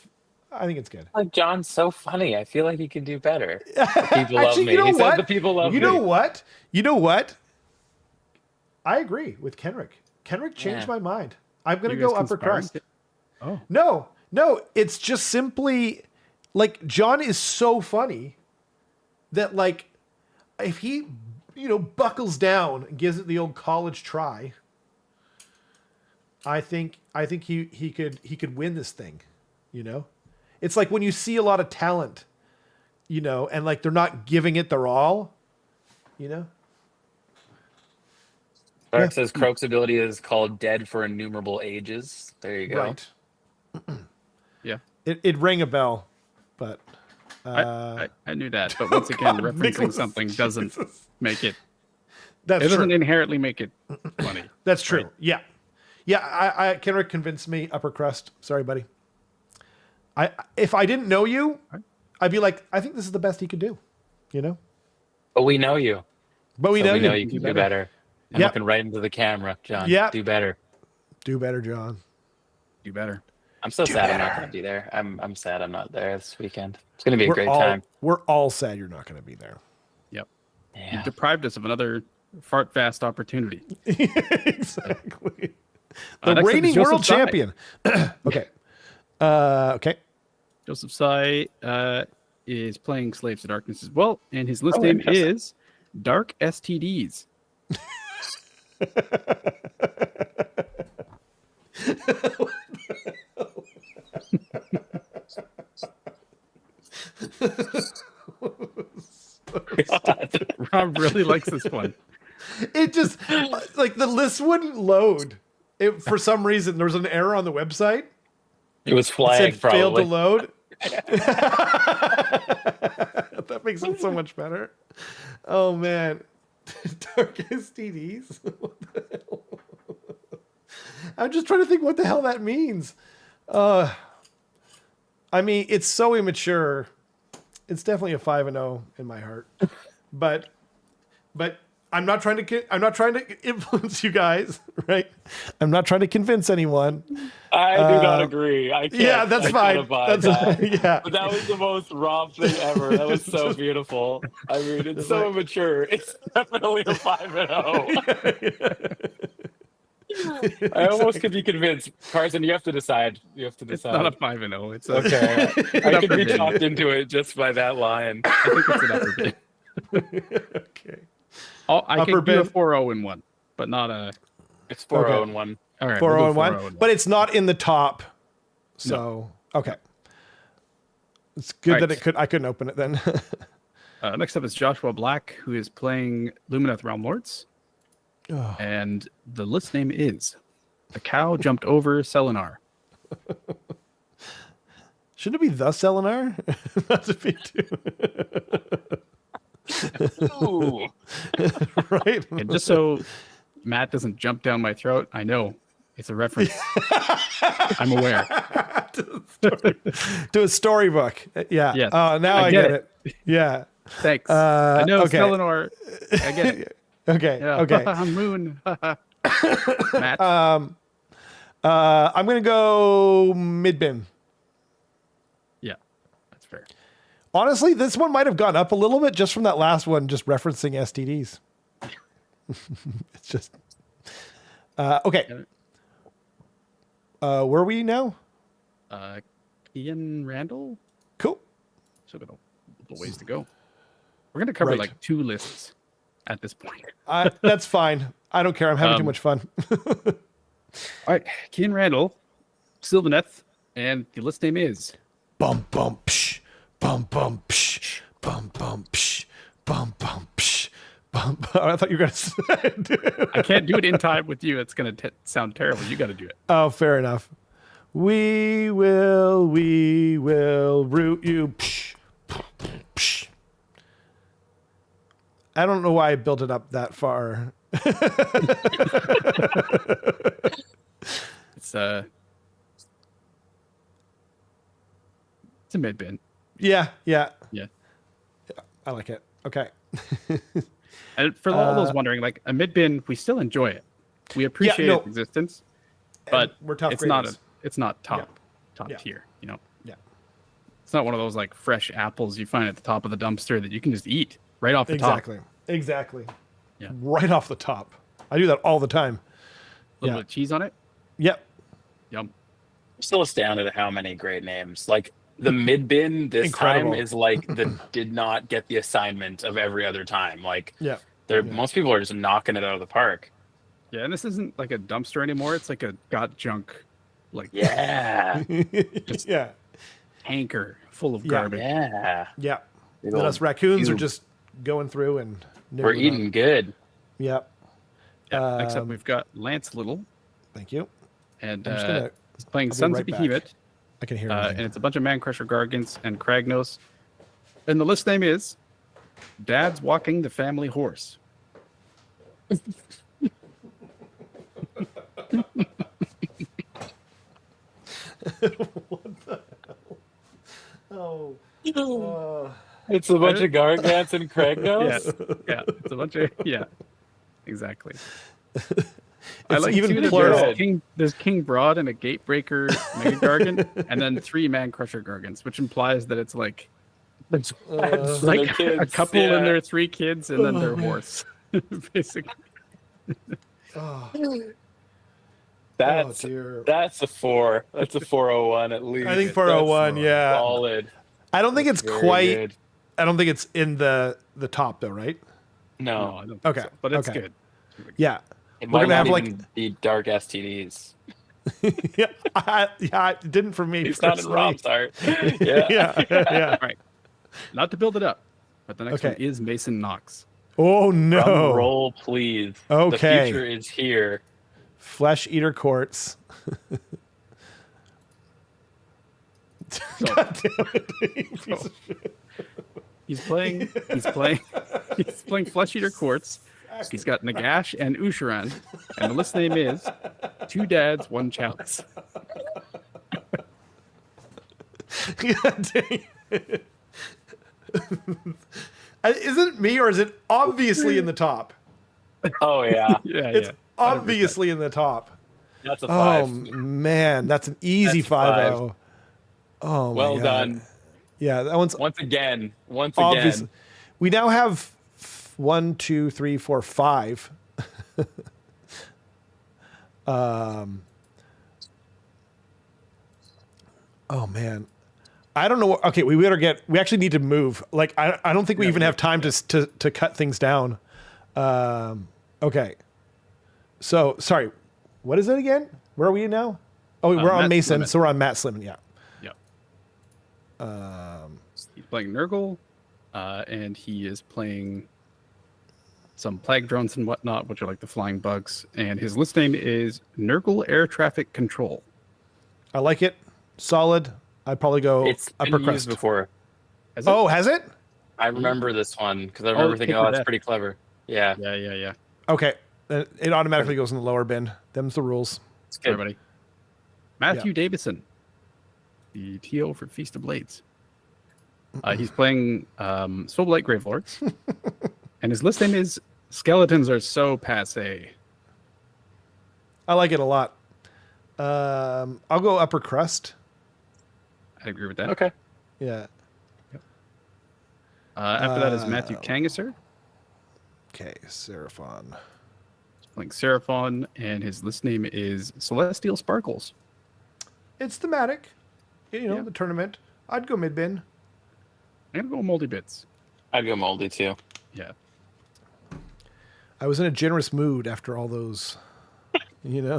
I think it's good. Like John's so funny. I feel like he can do better. The people love Actually, me. you know He said what? the people love You me. know what? You know what? I agree with Kenrick. Kenrick changed Yeah. my mind. I'm going to You guys go upper conspiring? crust. Oh. No, it's just simply like John is so funny that like if he, buckles down and gives it the old college try, I think he could win this thing, It's like when you see a lot of talent, and like they're not giving it their all, Stark says Croak's ability is called Dead for Innumerable Ages. There you go. Right. Yeah. It rang a bell, but I knew that, but once again, God, referencing Nicholas, something doesn't Jesus. make it. That's It doesn't true. inherently make it funny. That's true. Right. Yeah. Kenrick convinced me. Upper crust. Sorry, buddy. If I didn't know you, I'd be like, I think this is the best he could do. But we know you. But we So know we you. know you can do better. I'm Yep. looking right into the camera, John. Yep. Do better. Do better, John. Do better. I'm so sad I'm not better. going to be there. I'm sad I'm not there this weekend. It's going to be a great time. We're all sad you're not going to be there. Yep. Yeah. You've deprived us of another fart fast opportunity. Exactly. The Next up is reigning Joseph world Tsai. champion. Okay. Okay. Joseph Tsai is playing Slaves to Darkness as well, and his list Oh, name interesting. is Dark STDs. God. Rob really likes this one. It just like the list wouldn't load. For some reason, there was an error on the website. It was It flagged said failed to probably. load. That makes it so much better. Oh man, Dark STDs. What the hell? I'm just trying to think what the hell that means. I mean, it's so immature. It's definitely a 5-0 in my heart. But I'm not trying to influence you guys, right? I'm not trying to convince anyone. I do not agree. I can't. Yeah, that's I fine. can't abide That's that. yeah. But that was the most Rob thing ever. That was so beautiful. I mean, it's so immature. It's definitely a 5-0. I almost could be convinced. Carson, you have to decide. You have to It's decide. not a 5-0. It's a, Okay. I upper could be bid. talked into it just by that line. I think it's an upper bid. Okay. I Upper could do a bid. 4-0 in one, but not a. It's 4-0 Okay. and 1. All right, 4 we'll do and 1, 4-0 in but it's not in the top. So, No. okay. It's good All that right. I couldn't open it then. Next up is Joshua Black, who is playing Lumineth Realm Lords. Oh. And the list name is The Cow Jumped Over Selenar. Shouldn't it be the Selenar? Not to be too. Ooh. Right? And just so Matt doesn't jump down my throat, I know it's a reference. I'm aware. To a storybook. Yeah. Yes. Oh, now I get it. Yeah. Thanks. I know okay. Selenar. I get it. Okay. Yeah. Okay. Moon. Matt. I'm gonna go mid bin. Yeah, that's fair. Honestly, this one might have gone up a little bit just from that last one, just referencing STDs. It's just okay. Where are we now? Ian Randall. Cool. So got a little ways to go. We're gonna cover Right. like 2 lists at this point. That's fine. I don't care. I'm having too much fun. All right, Ian Randall, Sylvaneth, and the list name is Bum bum psh, bum bum psh, bum bum psh, bum bum psh, bum. I thought you were gonna. I can't do it in time with you. It's gonna sound terrible. You got to do it. Oh, fair enough. We will root you. Psh, psh. I don't know why I built it up that far. It's a mid bin. Yeah. Yeah. I like it. Okay. And for all those wondering, like a mid bin, we still enjoy it. We appreciate no. its existence, but we're tough it's not graders. it's not top Yeah. tier. You know, Yeah. it's not one of those like fresh apples you find at the top of the dumpster that you can just eat right off the top. Exactly. Yeah. Right off the top. I do that all the time. A little bit of cheese on it. Yep. Yum. I'm still astounded at how many great names. Like the mid bin this Incredible. time is like the did not get the assignment of every other time. Like Yeah. most people are just knocking it out of the park. Yeah, and this isn't like a dumpster anymore. It's like a got junk, like Yeah. Yeah. tanker full of garbage. Yeah. Yeah. Big And old- us raccoons these are are- just going through and We're nibbling eating on. good. Yep. Yeah, next up, we've got Lance Little, Thank you. and I'm just gonna. he's playing I'll be Sons right of back. Behemoth, I can hear and everything. it's a bunch of Man Crusher Gargants and Kragnos. And the list name is Dad's Walking the Family Horse. Oh. It's a bunch of Gargants and Kragnos. Yeah, it's a bunch of exactly. I It's like even too that plural. there's King Broad and a Gatebreaker Mega Gargant, and then 3 Man Crusher Gargants, which implies that it's like That's like the kids, a couple yeah. and their 3 kids and then their horse, basically. Oh, That's dear. that's a 4. That's a 401 at least. I think 401. That's Yeah. solid. I don't think it's Very quite. good. I don't think it's in the top though, right? No, No, I don't think Okay, so, but it's okay. good. Yeah. it We're might gonna have, not like- even be dark STDs. Yeah. It didn't for me. It's not in personally. Rob's art. Yeah. Yeah. All right, not to build it up, but the next Okay. one is Mason Knox. Oh no. Drum roll, please. Okay. The future is here. Flesh eater quartz. So, God damn it. Piece of shit. he's playing Flesh Eater Quartz. He's got Nagash and Usharan, and the list name is 2 Dads, 1 Chalice. God dang it. Is it me or is it obviously in the top? Oh yeah, Yeah, It's yeah. obviously in the top. that's a Oh 5. man, that's an easy That's a 5. 5-0. Oh my Well God. done. Yeah, that one's Once again. obvious. We now have 1, 2, 3, 4, 5. Oh man, I don't know. Okay, we actually need to move. Like, I don't think we even have time to cut things down. Okay. So, sorry. What is it again? Where are we now? Oh, we're on Matt Mason, Slimmon. so we're on Matt Slimmon. Yeah. He's playing Nurgle, and he is playing some plague drones and whatnot, which are like the flying bugs. And his list name is Nurgle Air Traffic Control. I like it. Solid. I'd probably go It's upper been used crust. before. Oh, has it? I remember this one because I remember thinking, kick "Oh, your that's death. pretty clever." Yeah, Yeah. Okay. It automatically goes in the lower bin. Them's the rules. it's good. Everybody. Matthew Davison, the TO for Feast of Blades. He's playing Soulblight Gravelords, and his list name is Skeletons Are So Passe. I like it a lot. I'll go upper crust. I agree with that. Okay. Yeah. After that is Matthew Kangasser, Okay. Seraphon. playing Seraphon, and his list name is Celestial Sparkles. It's thematic. You know, Yeah. the tournament. I'd go mid bin. I'm gonna go Moldy Bits. I'd go moldy too. Yeah. I was in a generous mood after all those, you know.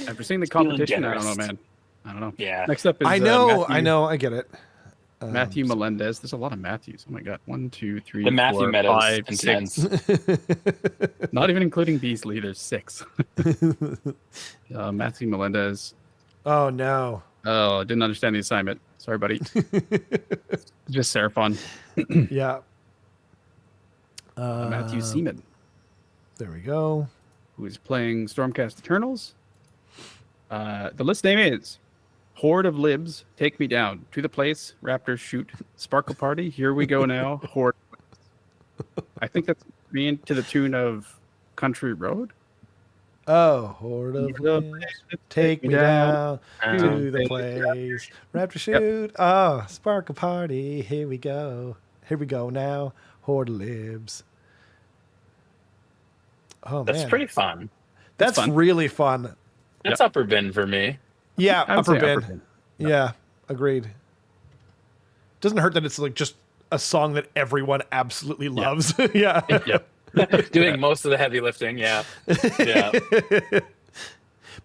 After seeing the Feeling competition, I don't know, generous. man. I don't know. Yeah. Next up is I know, Matthew, I get it. Matthew Melendez. There's a lot of Matthews. Oh my god. 1, 2, 3, The Matthew 4, Meadows 5, intense. 6. Not even including Beasley. There's 6. Matthew Melendez. Oh no. Oh, I didn't understand the assignment. Sorry, buddy. Just Seraphon. Yeah. Matthew Seaman, There we go. who is playing Stormcast Eternals. The list name is Horde of Libs, Take Me Down. To the place, Raptors shoot. Sparkle Party, here we go now. Horde. I think that's being to the tune of Country Road. Oh, horde of limbs, take me down to the place. Raptor shoot. Oh, Sparkle Party. Here we go. Here we go now. Horde of libs. Oh, That's man. pretty fun. That's fun. really fun. That's upper bin for me. Yeah, I would upper say bin. upper bin. Yeah, agreed. Doesn't hurt that it's like just a song that everyone absolutely loves. Yeah. Yep. Doing most of the heavy lifting. Yeah. Yeah.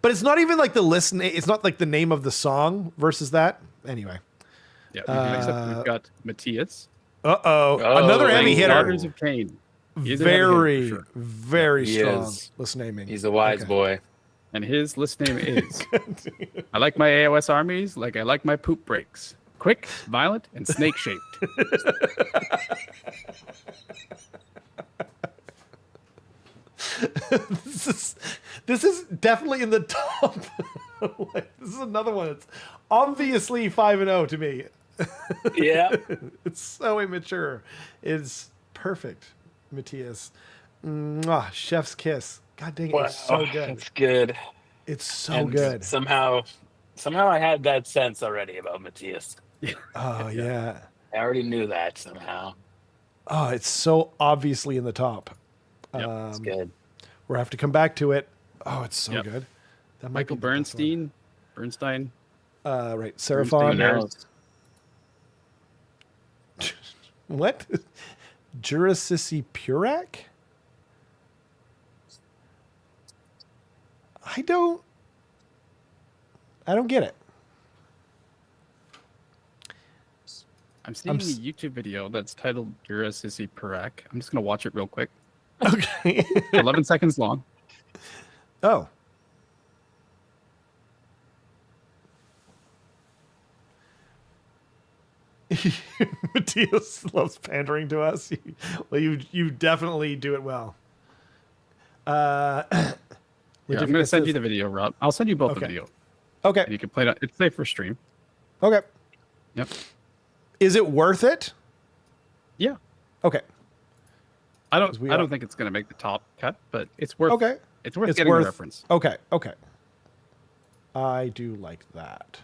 But it's not even like the list. It's not like the name of the song versus that. Anyway. Yeah. Next up, we've got Matthias. Uh-oh. Another heavy Thanks, hitter. Daughters of Cain. He is a heavy hitter Very, for sure. very He strong is. list naming. He's a wise Okay. boy. And his list name is I like my AOS armies like I like my poop breaks. Quick, violent, and snake shaped. This is definitely in the top. Like, this is another one. It's obviously 5-0 to me. Yeah. It's so immature. It's perfect, Matthias. Mwah, chef's kiss. God dang it, it's so good. That's good. It's so And good. Somehow I had that sense already about Matthias. Oh yeah. I already knew that somehow. Oh, it's so obviously in the top. Yep, It's good. We'll have to come back to it. Oh, it's so Yep. good. That might Michael be the best one. Bernstein. Right, Who Seraphon. knows? What? Jurassici Purak? I don't get it. I'm seeing I'm a s- YouTube video that's titled Jurassici Purak. I'm just going to watch it real quick. Okay. 11 seconds long. Oh. Matthias loves pandering to us. Well, you definitely do it well. Yeah, I'm going to send you the video, Rob. I'll send you both the Okay. video. Okay. And you can play it. It's safe for stream. Okay. Yep. Is it worth it? Yeah. Okay. I 'Cause don't we I are- don't think it's going to make the top cut, but it's worth Okay. It's worth It's getting worth- the reference. Okay. Okay. I do like that.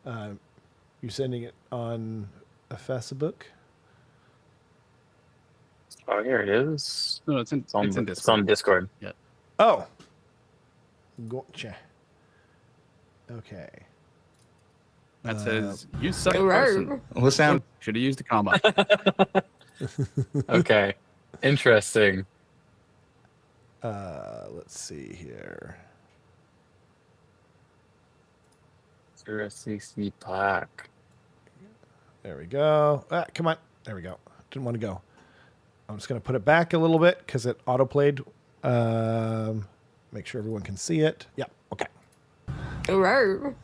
You sending it on a Facebook? Oh, here it is. No, it's in It's on Discord. Discord. Yeah. Oh. Gotcha. Okay. That says, you suck, Carson. What sound? Should have used a comma. Okay. Interesting. Let's see here. 060 black. There we go. Come on. There we go. Didn't want to go. I'm just going to put it back a little bit because it autoplayed. Make sure everyone can see it. Yeah. Okay.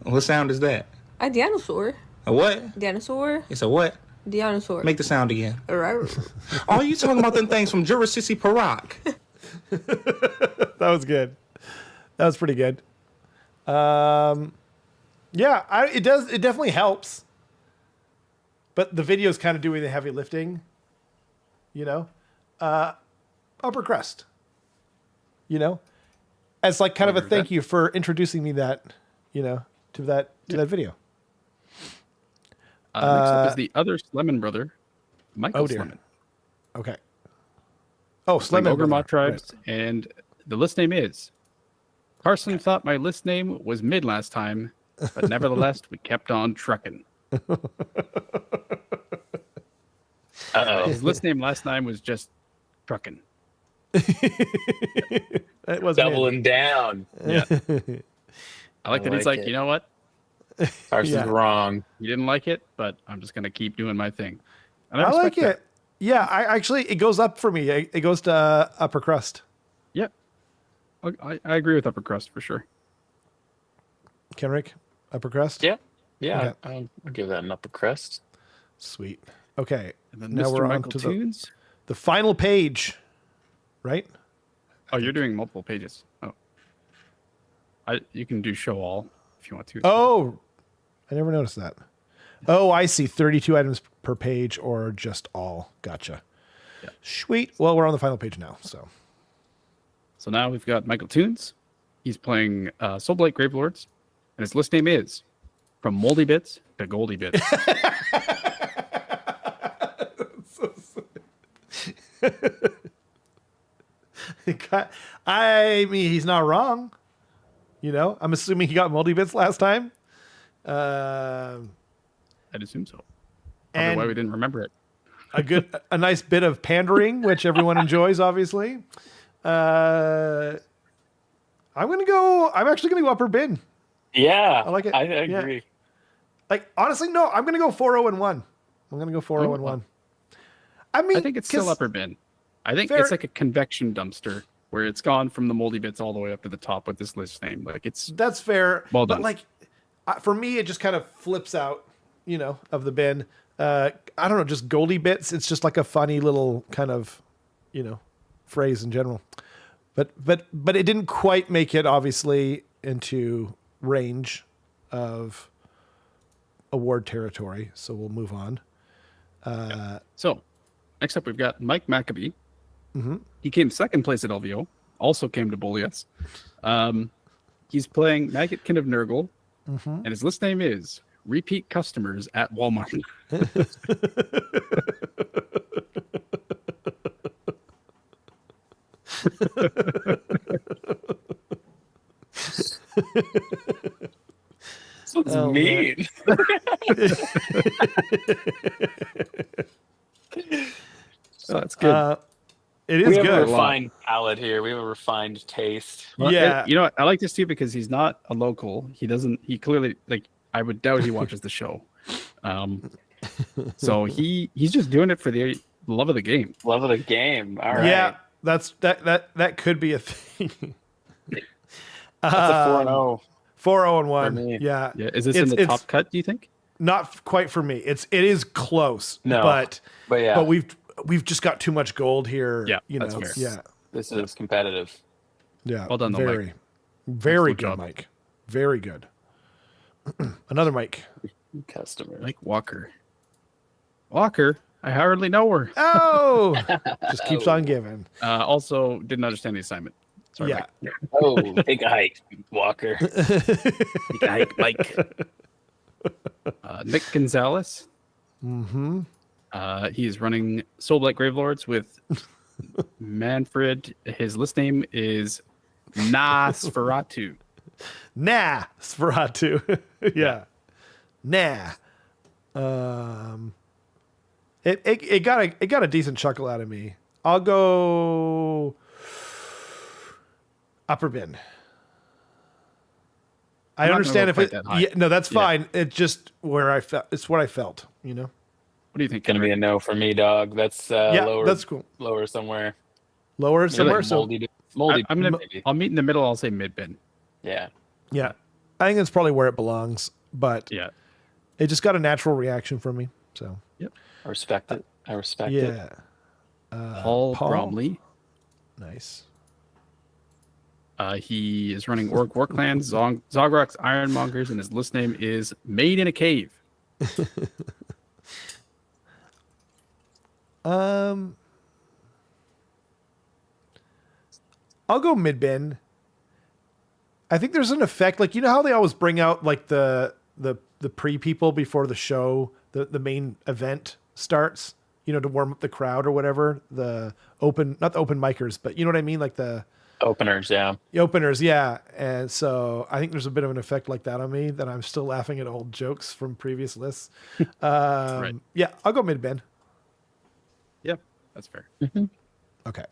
What sound is that? A dinosaur. A what? Dinosaur. It's a what? Dinosaur. Make the sound again. Rawr. Oh, you talking about them things from Jurassic Park? That was good. That was pretty good. Yeah, it definitely helps. But the video's kind of doing the heavy lifting, you know? Upper crust, you know? As like kind of a thank you for introducing me that, you know, to that video. Next up is the other Slemon brother, Michael Slemon. Okay. Oh, Playing Slemon. Ogre Mock Tribes, and the list name is Carson thought my list name was mid last time, but nevertheless we kept on trucking. His list name last time was just trucking. It was Doubling down. Yeah. I like that he's like, you know what? Carson's wrong. You didn't like it, but I'm just gonna keep doing my thing. And I like respect that. it. Yeah, I actually it goes up for me. It goes to upper crust. Yeah. I agree with upper crust for sure. Kenrick, upper crust. Yeah. Yeah. Okay. I'll give that an upper crust. Sweet. Okay. And then Now Mr. we're on Michael to Tunes. the final page, right? Oh, you're doing multiple pages. Oh. You can do show all if you want to. Oh, I never noticed that. Oh, I see. 32 items per page or just all. Gotcha. Yeah. Sweet. Well, we're on the final page now. So now we've got Michael Tunes. He's playing Soulblight Gravelords, and his list name is From Moldy Bits to Goldie Bits. I mean, he's not wrong. You know, I'm assuming he got multi bits last time. I'd assume so. Probably And why we didn't remember it. a nice bit of pandering, which everyone enjoys, obviously. I'm actually gonna go upper bin. Yeah. I like it. I Yeah. agree. Like, honestly, no, I'm gonna go 4-0-1. I'm gonna go 4-0-1. I mean, I think it's still upper bin. I think it's like a convection dumpster where it's gone from the moldy bits all the way up to the top with this list name. Like that's fair. Well but done. like, for me, it just kind of flips out, you know, of the bin. I don't know, just Goldie bits. It's just like a funny little kind of, you know, phrase in general. But it didn't quite make it obviously into range of award territory. So we'll move on. So next up, we've got Mike Maccabee. Mm-hmm. He came second place at LVO. Also came to Bolias. He's playing Maggotkin of Nurgle, and his list name is Repeat Customers at Walmart. Sounds mean. That's good. It is We have a good. refined palate here. We have a refined taste. Well, Yeah. you know what? I like this too because he's not a local. He clearly, like, I would doubt he watches the show. So he's just doing it for the love of the game. Love of the game. All right. Yeah, that could be a thing. That's a 4-0. 4-0-1. Yeah. Yeah. Is this in the top cut, do you think? Not quite for me. It is close. No, but yeah. we've just got too much gold here. Yeah, you that's know. fair. Yeah. This is competitive. Yeah. Well done, though, very, Mike. very Excellent good, job. Mike. Very good. Another Mike. Customer. Mike Walker. Walker? I hardly know her. Oh, just keeps on giving. Also, didn't understand the assignment. Sorry, Yeah. Mike. Oh, big hike, Walker. Big hike, Mike. Nick Gonzalez. Mm-hmm. He is running Soulblight Gravelords with Manfred. His list name is Nosferatu. Nah, Sparatu. Yeah. Nah. It got a decent chuckle out of me. I'll go upper bin. I I'm not gonna understand go if quite it. that high. Yeah, no, that's Yeah. fine. It's just where I felt. It's what I felt. You know. What do you think, Gonna be Kenrick? a no for me, dog. That's Yeah, lower, that's cool. lower somewhere. Lower Maybe somewhere. like So moldy. I'm gonna. Maybe. I'll meet in the middle. I'll say mid bin. Yeah. yeah, I think it's probably where it belongs. But Yeah. it just got a natural reaction from me. So I respect it. I respect it. yeah. Paul Paul? Bromley. Nice. He is running Orc War Clans, Zogrok's Ironmongers, and his list name is Made in a Cave. I'll go mid bin. I think there's an effect, like, you know how they always bring out like the pre people before the show, the main event starts, you know, to warm up the crowd or whatever. The open, not the open micers, but you know what I mean, like the Openers, yeah. openers, yeah. And so I think there's a bit of an effect like that on me, that I'm still laughing at old jokes from previous lists. Right. Yeah, I'll go mid bin. Yep, that's fair. Okay.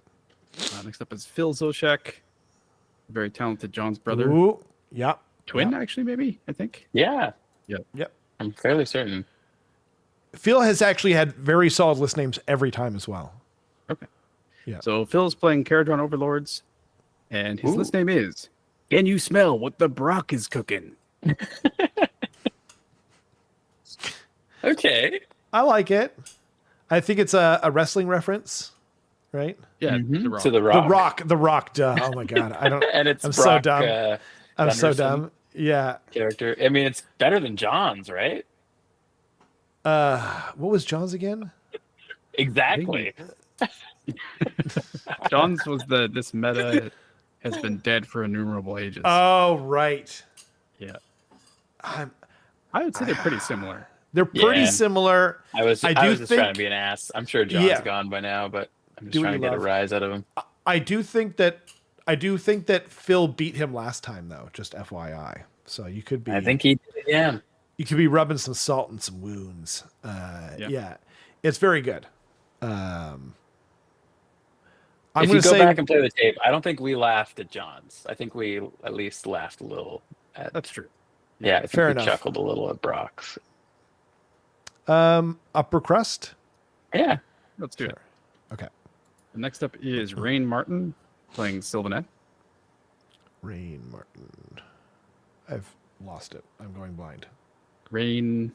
Next up is Phil Zoshak, very talented John's brother. Ooh, yeah. Twin, actually, maybe, I think. Yeah. Yep. I'm fairly certain. Phil has actually had very solid list names every time as well. Okay. Yeah. So Phil's playing Caradron Overlords, and his Ooh. list name is Can You Smell What the Brock is Cooking? Okay. I like it. I think it's a wrestling reference, right? Yeah, Mhm. The Rock. To the rock. The Rock, duh. Oh my God. I don't, And it's I'm Brock, so dumb. I'm so Gunnarsson dumb. Yeah. character. I mean, it's better than John's, right? What was John's again? Exactly. John's was this meta has been dead for innumerable ages. Oh, right. Yeah. I'm, I would say they're pretty similar. they're pretty Yeah. similar. I was I just do trying think- to be an ass. I'm sure John's Yeah. gone by now, but I'm just Do what trying to you get a love. rise out of him. I do think that Phil beat him last time, though, just FYI. So you could be, I think he did, yeah. you could be rubbing some salt in some wounds. Yeah. It's very good. I'm If going you to go say back and play the tape, I don't think we laughed at John's. I think we at least laughed a little at. That's true. Yeah, I think Fair we enough. chuckled a little at Brock's. upper crust. Yeah. Let's do it. Okay. Next up is Rain Martin playing Sylvanet. Rain Martin. I've lost it. I'm going blind. Rain.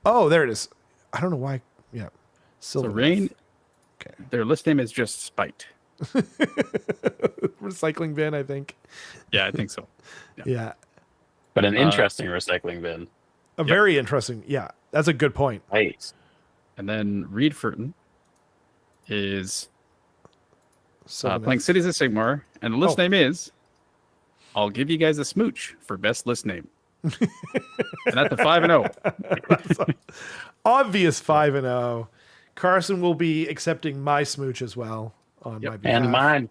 Oh, there it is. I don't know why. Yeah. So Silver Rain, Okay. their list name is just Spite. Recycling bin, I think. Yeah, I think so. Yeah. But an interesting recycling bin. A very interesting. Yeah. That's a good point. Right. And then Reed Furton is So playing Cities of Sigmar, and the list name is I'll give you guys a smooch for best list name. And that's a 5-0. obvious 5-0. Carson will be accepting my smooch as well on my behalf. And mine.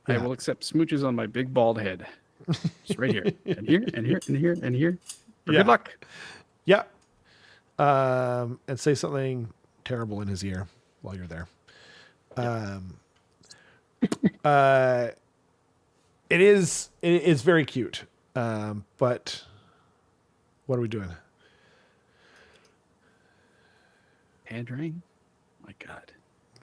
I Yeah. will accept smooches on my big bald head. Just right here. And here, and here, and here, and here. For Yeah. good luck. Yeah. And say something terrible in his ear while you're there. It is very cute. But what are we doing? Pandering? My God.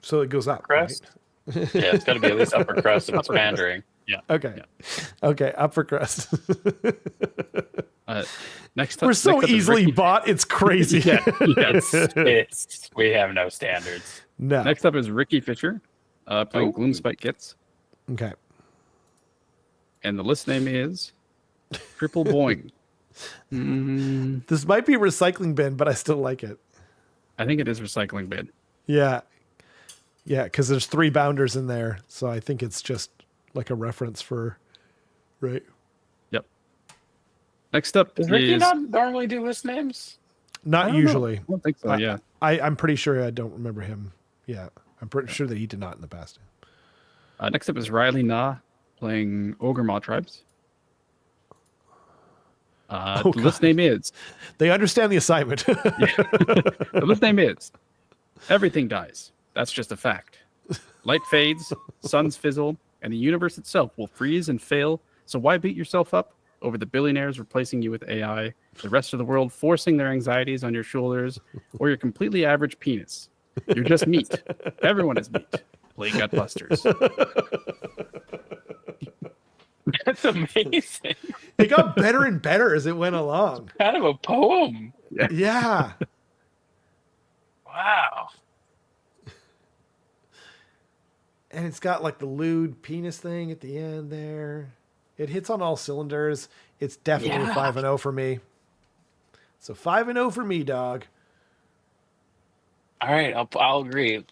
So it goes up, Crust? right? Yeah, it's got to be at least upper crust if it's pandering. Yeah. Okay. Yeah. Okay, upper crust. Next up, We're so next up is easily Ricky. bought, it's crazy. Yeah. It's we have no standards. No. Next up is Ricky Fisher playing Oh. Gloomspite Kits. Okay. And the list name is Triple Boing. This might be recycling bin, but I still like it. I think it is recycling bin. Yeah. Yeah, because there's 3 bounders in there. So I think it's just like a reference for, right? Yep. Next up Does Ricky is not normally do list names? I Not don't know. usually. I don't think so. Yeah. I'm pretty sure I don't remember him. Yeah. I'm pretty sure that he did not in the past. Next up is Riley Na playing Ogre Maw Tribes. Oh, The list God. name is... They understand the assignment. The list name is... Everything dies. That's just a fact. Light fades, suns fizzle, and the universe itself will freeze and fail. So why beat yourself up over the billionaires replacing you with AI, the rest of the world forcing their anxieties on your shoulders, or your completely average penis? You're just meat. Everyone is meat. Play Gutbusters. That's amazing. It got better and better as it went along. Kind of a poem. Yeah. Wow. And it's got like the lewd penis thing at the end there. It hits on all cylinders. It's definitely a 5-0 for me. So 5-0 for me, dog. All right, I'll agree.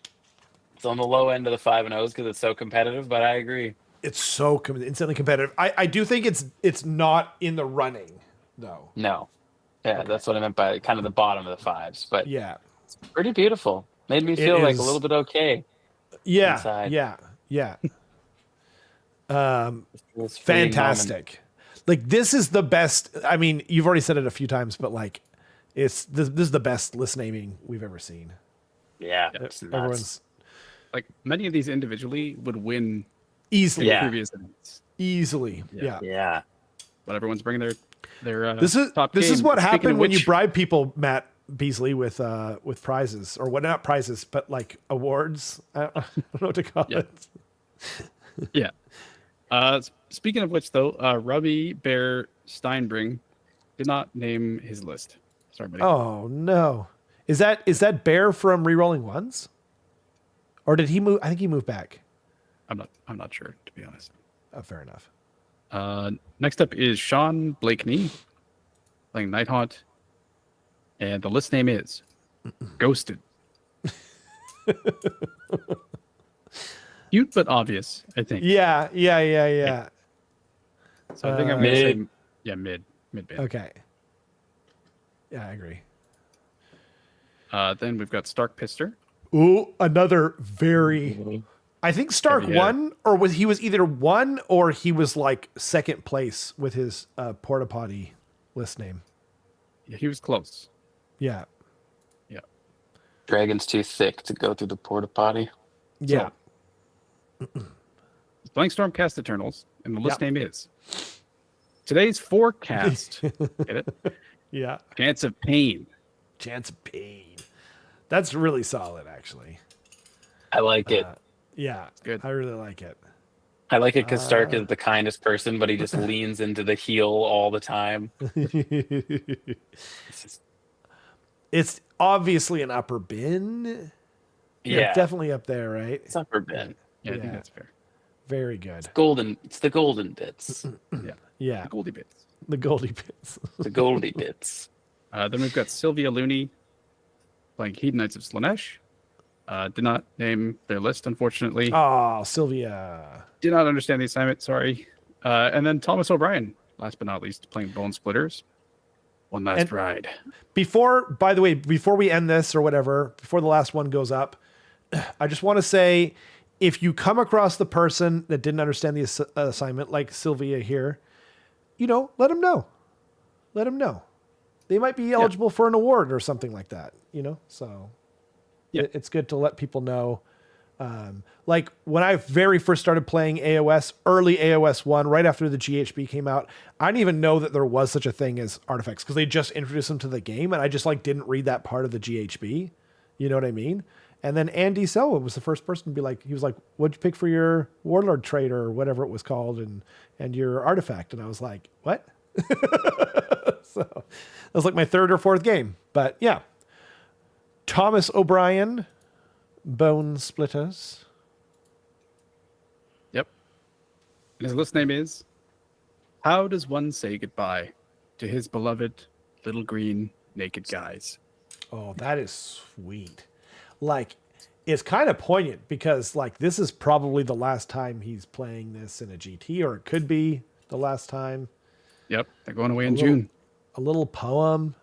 It's on the low end of the 5-0s because it's so competitive, but I agree. It's so instantly competitive. I do think it's not in the running, though. No. Yeah, that's what I meant by kind of the bottom of the 5s, but Yeah. it's pretty beautiful. Made me feel like a little bit okay. Yeah. Inside. Yeah. This fleeting Fantastic. Like, this is the best. I mean, you've already said it a few times, but like, this is the best list naming we've ever seen. moment. Yeah, it's nuts. Everyone's Like, many of these individually would win easily. Yeah. previous events. Easily. Yeah. Yeah. But everyone's bringing their This is top this is game. what Speaking happened of when you which- bribe people, Matt Beasley, with prizes, or what? Not prizes, but like awards. I don't know what to call Yeah. it. Yeah. Speaking of which, though, Robbie Bear Steinbring did not name his list. Sorry, buddy. Oh no! Is that Bear from Rerolling Ones, or did he move? I think he moved back. I'm not sure, to be honest. Fair enough. Next up is Sean Blakeney playing Nighthaunt, and the list name is Ghosted. Cute but obvious, I think. Yeah. So I think I'm gonna say mid band. Okay. Yeah, I agree. Then we've got Stark Pister. Ooh, another very. I think Stark Yeah. won, or he was either one or he was like second place with his porta potty list name. Yeah, he was close. Yeah. Dragon's too thick to go through the porta potty. Yeah. He's playing Stormcast Eternals, and the list Yep. name is today's forecast. Get it? Yeah. Chance of Pain. Chance of pain. That's really solid, actually. I like it. Yeah. good. I really like it. I like it because Stark is the kindest person, but he just leans into the heel all the time. It's just, It's obviously an upper bin. yeah, Definitely up there, right? it's upper bin. Yeah, I think Yeah. that's fair. Very good. Golden. It's the golden bits. Yeah. The Goldie bits. The Goldie bits. The goldie bits. Then we've got Sylvia Looney playing Hedonites of Slanesh. Did not name their list, unfortunately. Oh, Sylvia. Did not understand the assignment, sorry. And then Thomas O'Brien, last but not least, playing Bone Splitters. One last ride. By the way, before we end this or whatever, before the last one goes up, I just want to say, if you come across the person that didn't understand the assignment, like Sylvia here, let them know. Let them know. They might be eligible for an award or something like that, so Yeah. it's good to let people know. Like when I very first started playing AOS, early AOS 1, right after the GHB came out, I didn't even know that there was such a thing as artifacts because they just introduced them to the game, and I just didn't read that part of the GHB. You know what I mean? And then Andy Selwyn was the first person to be like, he was like, "What'd you pick for your Warlord trait or whatever it was called, and your artifact?" And I was like, "What?" So that was like my third or fourth game, but yeah. Thomas O'Brien, Bone Splitters. Yep. And his list name is How Does One Say Goodbye to His Beloved Little Green Naked Guys? Oh, that is sweet. Like, it's kind of poignant because this is probably the last time he's playing this in a GT, or it could be the last time. Yep, they're going away in June. A little poem.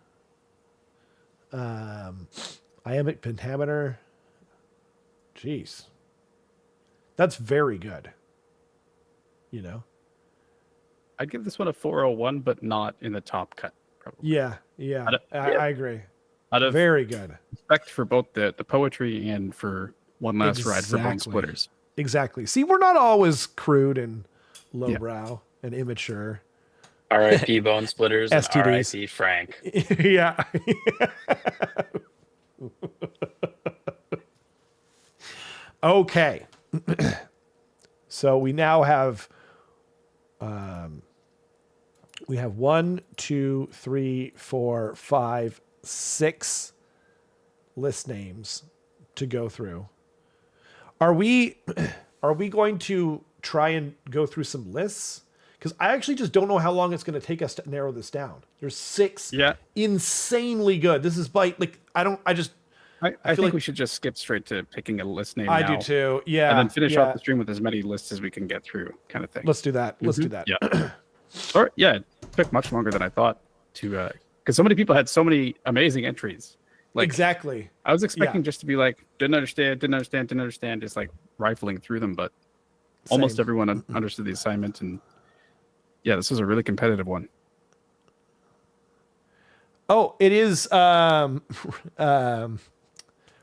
Iambic pentameter. Jeez. That's very good. you know? I'd give this one a 401, but not in the top cut, probably. Yeah. I agree. Out of Very good. respect for both the poetry and for one last ride for Bone Splitters. Exactly. See, we're not always crude and lowbrow and immature. R.I.P. Bone Splitters and STDs. R.I.P. Frank. Yeah. Okay. So we now have we have 1, 2, 3, 4, 5, 6 list names to go through. Are we going to try and go through some lists? Because I actually just don't know how long it's going to take us to narrow this down. There's 6 insanely good. This is I think like we should just skip straight to picking a list name. I now, do too. Yeah. And then finish off the stream with as many lists as we can get through, kind of thing. Let's do that. Let's do that. Yeah. Or it took much longer than I thought to because so many people had so many amazing entries. Like, exactly. I was expecting just to be like, didn't understand, just like rifling through them, but almost everyone understood the assignment, and this was a really competitive one. Oh, it is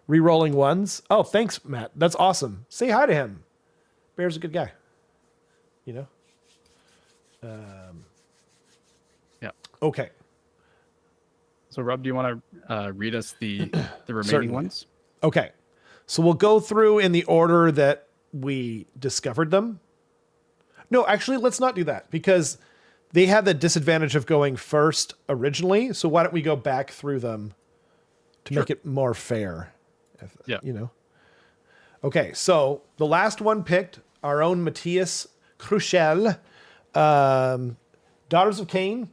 re-rolling ones. Oh, thanks, Matt. That's awesome. Say hi to him. Bear's a good guy. You know? Okay. So, Rob, do you want to read us the remaining Certainly. ones? Okay. So we'll go through in the order that we discovered them. No, actually, let's not do that because they had the disadvantage of going first originally. So why don't we go back through them to make it more fair? You know? Okay. So the last one picked, our own Matthias Cruchel, Daughters of Cain.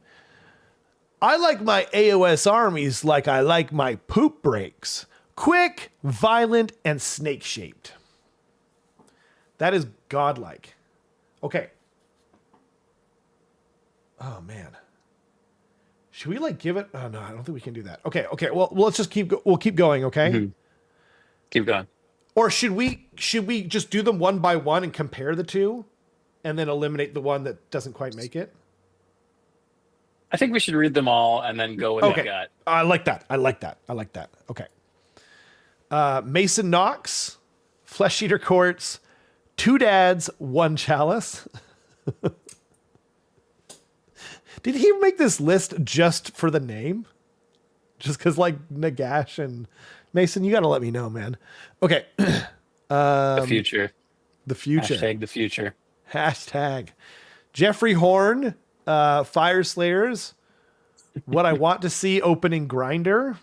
I like my AOS armies like I like my poop breaks. Quick, violent, and snake-shaped. That is godlike. Okay. Oh, man. Should we give it? Oh, no, I don't think we can do that. Okay. Well, let's just we'll keep going, okay? Mm-hmm. Keep going. Or should we just do them one by one and compare the two and then eliminate the one that doesn't quite make it? I think we should read them all and then go with the gut. I like that. Okay. Mason Knox, Flesh Eater Courts, 2 Dads, 1 Chalice. Did he make this list just for the name? Just because Nagash and Mason, you got to let me know, man. Okay. The future. The future. Hashtag the future. Hashtag. Jeffrey Horn, Fire Slayers. What I want to see opening Grinder.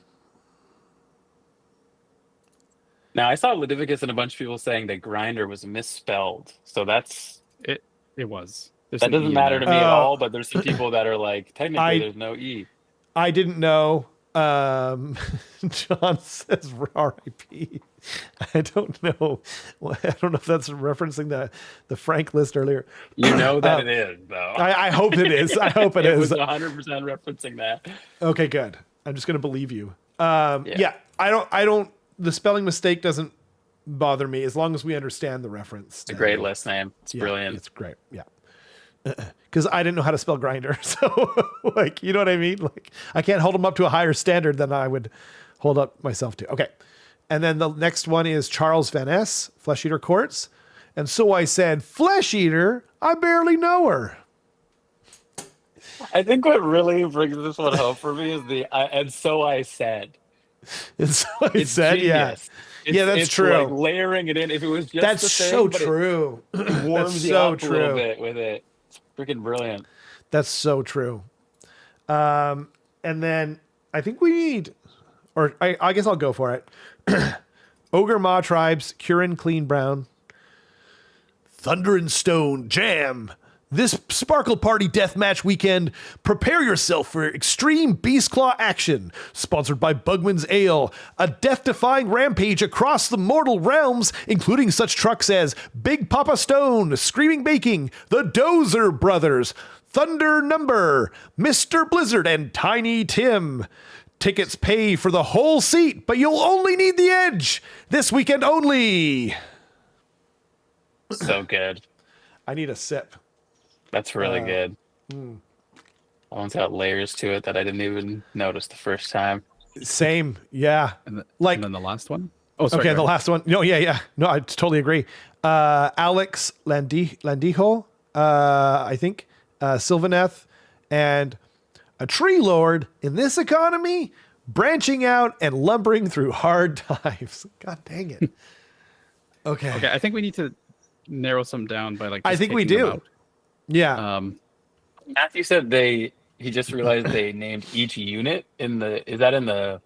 Now, I saw Ludovicus and a bunch of people saying that Grinder was misspelled. So that's... It was. That doesn't matter to me at all, but there's some people that are like, technically, there's no E. I didn't know. John says R.I.P. I don't know. I don't know if that's referencing the Frank list earlier. You know that it is, though. I hope it is. I hope it is. It was 100% referencing that. Okay, good. I'm just going to believe you. Yeah, I don't. The spelling mistake doesn't bother me as long as we understand the reference. It's a great list name. It's brilliant. It's great. Yeah. Because I didn't know how to spell Grinder. So, you know what I mean? I can't hold them up to a higher standard than I would hold up myself to. Okay. And then the next one is Charles Van Ness, Flesh Eater Courts. And so I said, Flesh Eater, I barely know her. I think what really brings this one home for me is and so I said. And so I said, genius. Yeah, that's true. Layering it in. If it was just that's the thing, so true. It warms you up a little bit with it. It's freaking brilliant. That's so true. And then I think we need, or I guess I'll go for it. Ogre Maw Tribes, Curran Clean Brown, Thunder and Stone Jam. This Sparkle Party Deathmatch weekend, prepare yourself for extreme Beast Claw action. Sponsored by Bugman's Ale, a death-defying rampage across the mortal realms, including such trucks as Big Papa Stone, Screaming Baking, the Dozer Brothers, Thunder Number, Mr. Blizzard, and Tiny Tim. Tickets pay for the whole seat, but you'll only need the edge. This weekend only. So good. I need a sip. That's really good. Hmm. That one's got layers to it that I didn't even notice the first time. Same, yeah. And, Like, and then the last one. Oh, sorry. okay, go the ahead. last one. No, yeah. No, I totally agree. Alex Landijo, I think, Sylvaneth, and a tree lord in this economy, branching out and lumbering through hard times. God dang it. Okay. Okay, I think we need to narrow some down by like. I just think we taking them do. Yeah. out. Matthew said he just realized they named each unit in the is that in the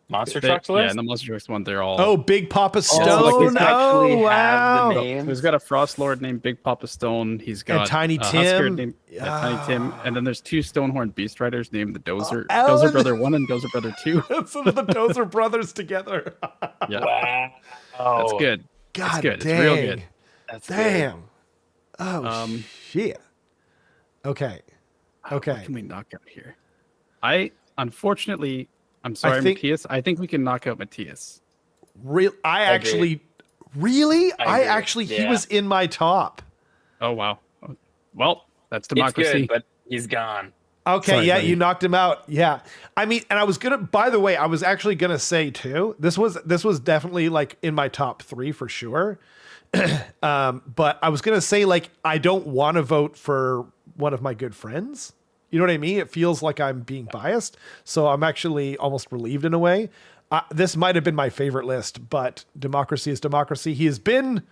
monster trucks list? Yeah, in the monster trucks one, they're all. Oh, Big Papa so, Stone. like, actually Oh, have wow. the name. So he's got a Frost Lord named Big Papa Stone. He's got Tiny Husker Tim. named Tiny Tim, and then there's 2 Stonehorn Beast Riders named the Dozer, Alan. Dozer Brother 1 and Dozer Brother 2. So the Dozer brothers together. Yeah, Wow. that's good. God That's good. dang. It's real good. That's good. Damn. Oh, shit. Okay. What can we knock out here? Unfortunately, I'm sorry, think- Matthias. I think we can knock out Matthias. Real. I agree. actually, really? I agree. actually, he Yeah. was in my top. Oh wow. Well, that's It's democracy. good, but he's gone. Okay, Sorry, yeah, buddy. you knocked him out. Yeah. I mean, and I was gonna, by the way, I was actually gonna say too, this was definitely like in my top 3 for sure. But I was gonna say, like, I don't want to vote for one of my good friends. You know what I mean? It feels like I'm being biased. So I'm actually almost relieved in a way. This might have been my favorite list, but democracy is democracy. He has been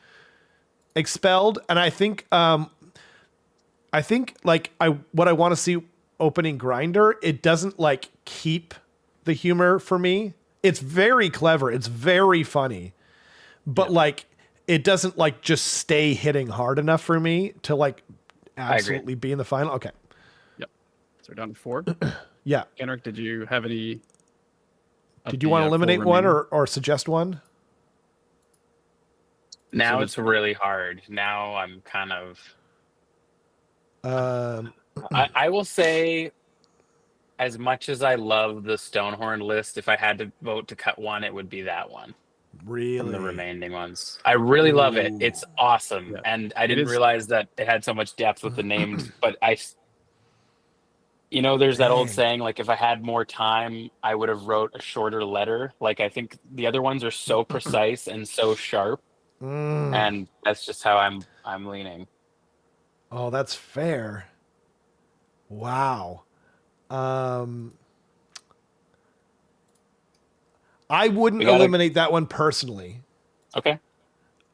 expelled, and I think like what I want to see opening Grinder, it doesn't like keep the humor for me. It's very clever. It's very funny, but like it doesn't like just stay hitting hard enough for me to like absolutely be in the final. Okay. Yep. So we're down to 4. Yeah. Kenrick, did you have any? Did you want to eliminate one or suggest one? Now So it's really hard. Now I'm kind of Um, I will say, as much as I love the Stonehorn list, if I had to vote to cut one, it would be that one from really? the remaining ones. I really love it. It's awesome. Yeah. And I didn't is. realize that it had so much depth with the names, but there's that old Dang. saying, like, if I had more time, I would have wrote a shorter letter. Like, I think the other ones are so precise and so sharp. Mm. And that's just how I'm leaning. Oh, that's fair. Wow. I wouldn't We gotta- eliminate that one personally. Okay.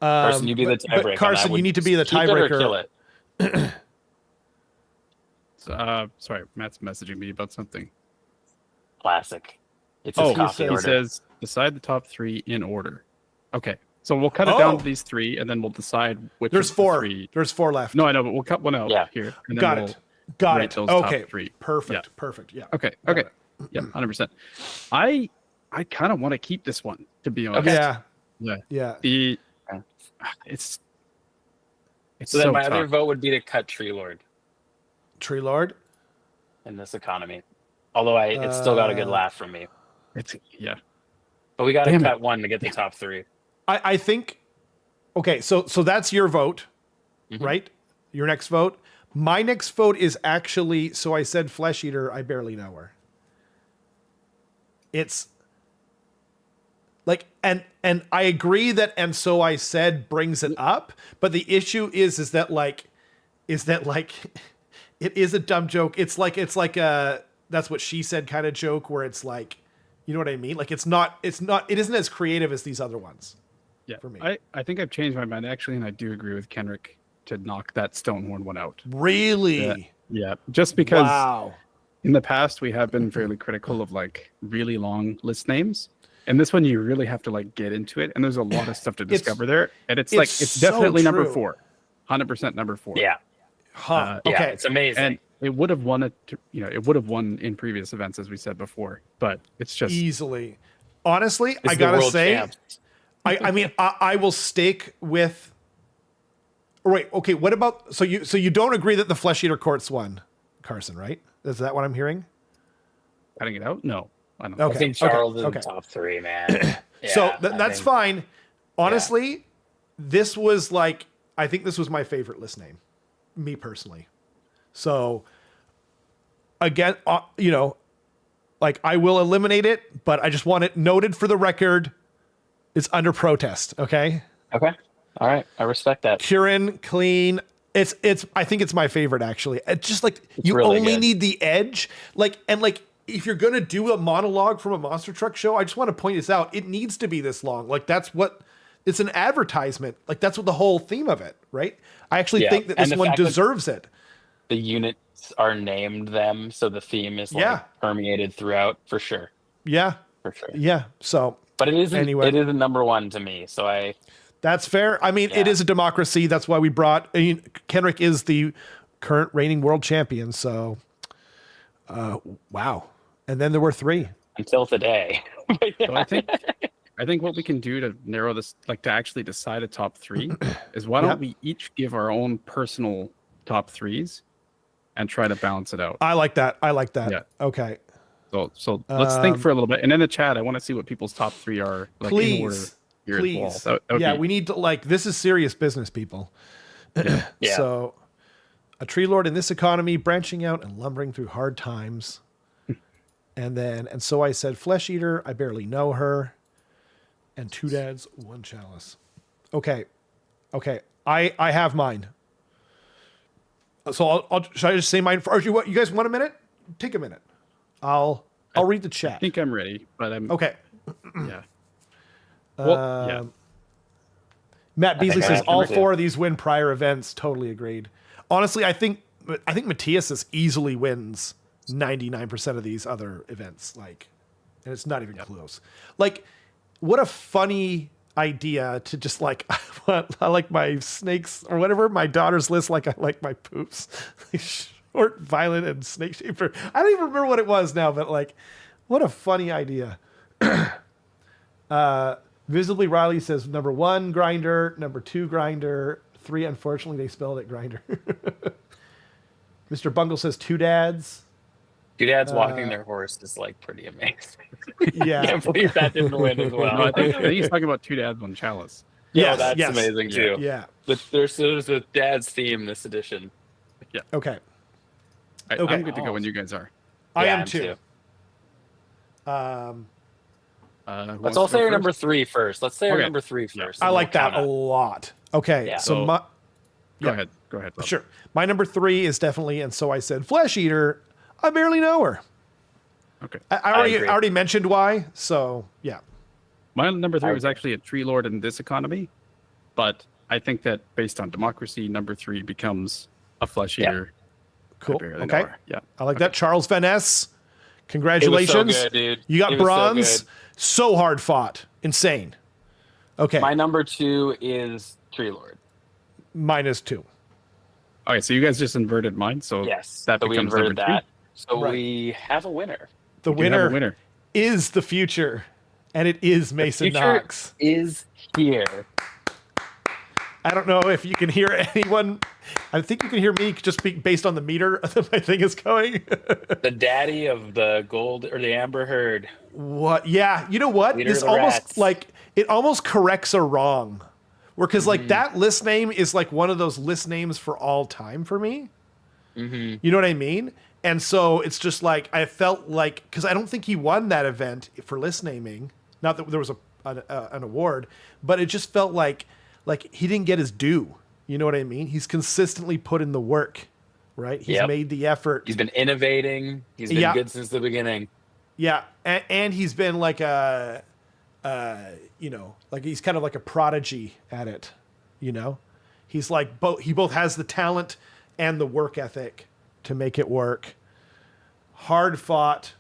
Carson, you be the but tiebreaker. on that. Carson, you Would need to be the keep it or tiebreaker. kill it. Sorry, Matt's messaging me about something. Classic. It's his coffee he order. says decide the top 3 in order. Okay, so we'll cut it down Oh. to these 3, and then we'll decide which. There's of the 4. 3. There's 4 left. No, I know, but we'll cut one out Yeah. here. And then Got we'll it. Got rate it. those top Okay. 3. Perfect. Yeah. Perfect. Yeah. Okay. Okay. Yeah, 100%. I kind of want to keep this one, to be honest. Yeah. Yeah. Yeah. The Okay. it's So then my tough. other vote would be to cut Tree Lord Tree Lord. in this economy. Although it's still got a good laugh from me. It's But we got to Damn cut one to get the top 3. I think. Okay. So that's your vote, Mhm. right? Your next vote. My next vote is actually. So I said Flesh Eater. I barely know her. It's like, and I agree that, and so I said brings it up, but the issue is that it is a dumb joke. It's like a, that's what she said kind of joke where it's like, you know what I mean? Like it isn't as creative as these other ones. Yeah. For me. I think I've changed my mind actually, and I do agree with Kenrick to knock that Stonehorn one out. Really? Yeah. Just because Wow. in the past we have been fairly critical of like really long list names. And this one you really have to like get into it, and there's a lot of stuff to discover there. And it's so definitely number true. 4. 100% number 4. Yeah. Huh. Yeah, Okay. it's amazing. And it would have won it would have won in previous events, as we said before, but it's just Easily. Honestly, It's I the gotta world say, champs. I mean, I will stake with. Oh, wait, okay. What about so you don't agree that the Flesh Eater Courts won, Carson? Right? Is that what I'm hearing? cutting it out. No, I don't. Okay. I think Charles is okay. in top 3, man. So Yeah, I that's think- fine. Honestly, this was like I think this was my favorite list name, me personally. So again, like I will eliminate it, but I just want it noted for the record. It's under protest. Okay. Okay. All right. I respect that. Kieran, clean. I think it's my favorite actually. It's just like It's you really only good. need the edge. Like if you're gonna do a monologue from a monster truck show, I just want to point this out. It needs to be this long. Like it's an advertisement. Like that's what the whole theme of it, right? I actually think that And this the one fact that deserves it. the units are named them, so the theme is like permeated throughout for sure. Yeah. For sure. Yeah. So But it is anyway. it is a number one to me. So that's fair. I mean, it is a democracy. That's why we brought Kenrick is the current reigning world champion. So wow. And then there were 3. until today. So I think what we can do to narrow this, like to actually decide a top 3, is why don't we each give our own personal top 3s and try to balance it out. I like that. Yeah. Okay. So let's think for a little bit. And in the chat, I want to see what people's top 3 are. Like in order here please. as well. That would be, We need to this is serious business, people. Yeah. So a tree lord in this economy, branching out and lumbering through hard times. And so I said, flesh eater, I barely know her. And 2 dads, 1 chalice. Okay. I have mine. So should I just say mine first? You guys want a minute? Take a minute. I'll read the chat. I think I'm ready, but I'm Okay. Yeah. Well, yeah. Matt Beasley I says have to all agree. 4 of these win prior events. Totally agreed. Honestly, I think Matthias easily wins 99% of these other events. Like, and it's not even close. Like, what a funny idea to just like, I like my snakes or whatever. My daughter's list, like I like my poops. Short, violent, and snake shaper. I don't even remember what it was now, but like, what a funny idea. Visibly Riley says number 1 grinder, number 2 grinder, 3 unfortunately they spelled it grinder. Mr. Bungle says 2 dads. 2 dads walking their horse is like pretty amazing. Yeah. Can't believe that didn't win as well. No, I think he's talking about 2 dads, 1 chalice. Yeah, that's amazing too. Yeah. But there's a dad's theme this edition. Okay. I'm good to go when you guys are. I Yeah, am too. Who Let's wants all to say go our first? number 3 first. Let's say our Okay. number 3 first. I and like we'll that a kinda- lot. Okay. Yeah. So Go yeah. ahead. Go ahead. Rob. Sure. My number 3 is definitely, and so I said flesh eater. I barely know her. Okay. I agree. already mentioned why. So yeah. My number 3 I was agree. actually a tree lord in this economy, but I think that based on democracy, number 3 becomes a flesh eater. Cool. I barely know Okay. her. Yeah. I like that. Charles Van Ness. It was Congratulations. so good, dude. You got It was so bronze. good. So hard fought. Insane. Okay. My number 2 is Tree Lord. -2. Okay, so you guys just inverted mine, so Yes. that so we becomes inverted number 2. that. So Right. we have a winner. The We do have a winner, winner. is the future, and it is Mason Future Knox. is here. I don't know if you can hear anyone. I think you can hear me just based on the meter that my thing is going. The daddy of the gold or the amber herd. What? Yeah. You know what? Leader This of the almost rats. like it almost corrects a wrong. Because like that list name is like one of those list names for all time for me. Mm-hmm. You know what I mean? And so it's just like I felt like because I don't think he won that event for list naming. Not that there was an award, but it just felt like he didn't get his due. You know what I mean? He's consistently put in the work, right? He's Yep. made the effort. He's been innovating. He's been Yeah. good since the beginning. Yeah, and he's been like a, like he's kind of like a prodigy at it. You know, he's like he both has the talent and the work ethic to make it work. Hard fought.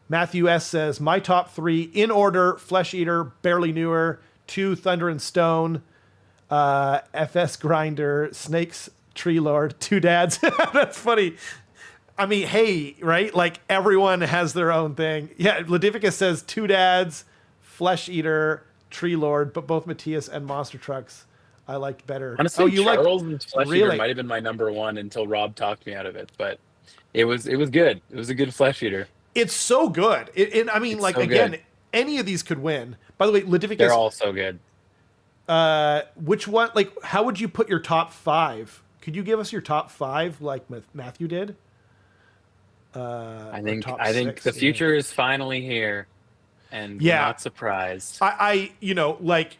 Matthew S says my top 3 in order: Flesh Eater, barely newer, 2 Thunder and Stone, FS Grinder, Snakes, Tree Lord, 2 dads. That's funny. I mean, hey, right? Like everyone has their own thing. Yeah, Ladivicus says 2 dads, Flesh Eater, Tree Lord, but both Matthias and Monster Trucks I liked better. Honestly, you Charles and Flesh Eater really? might have been my number 1 until Rob talked me out of it. But it was good. It was a good Flesh Eater. It's so good. I mean, It's like so again, good. any of these could win. By the way, They're Ladivicus, all so good. which one? Like, how would you put your top 5? Could you give us your top 5 like Matthew did? I think the future is finally here, and we're not surprised. I you know, like,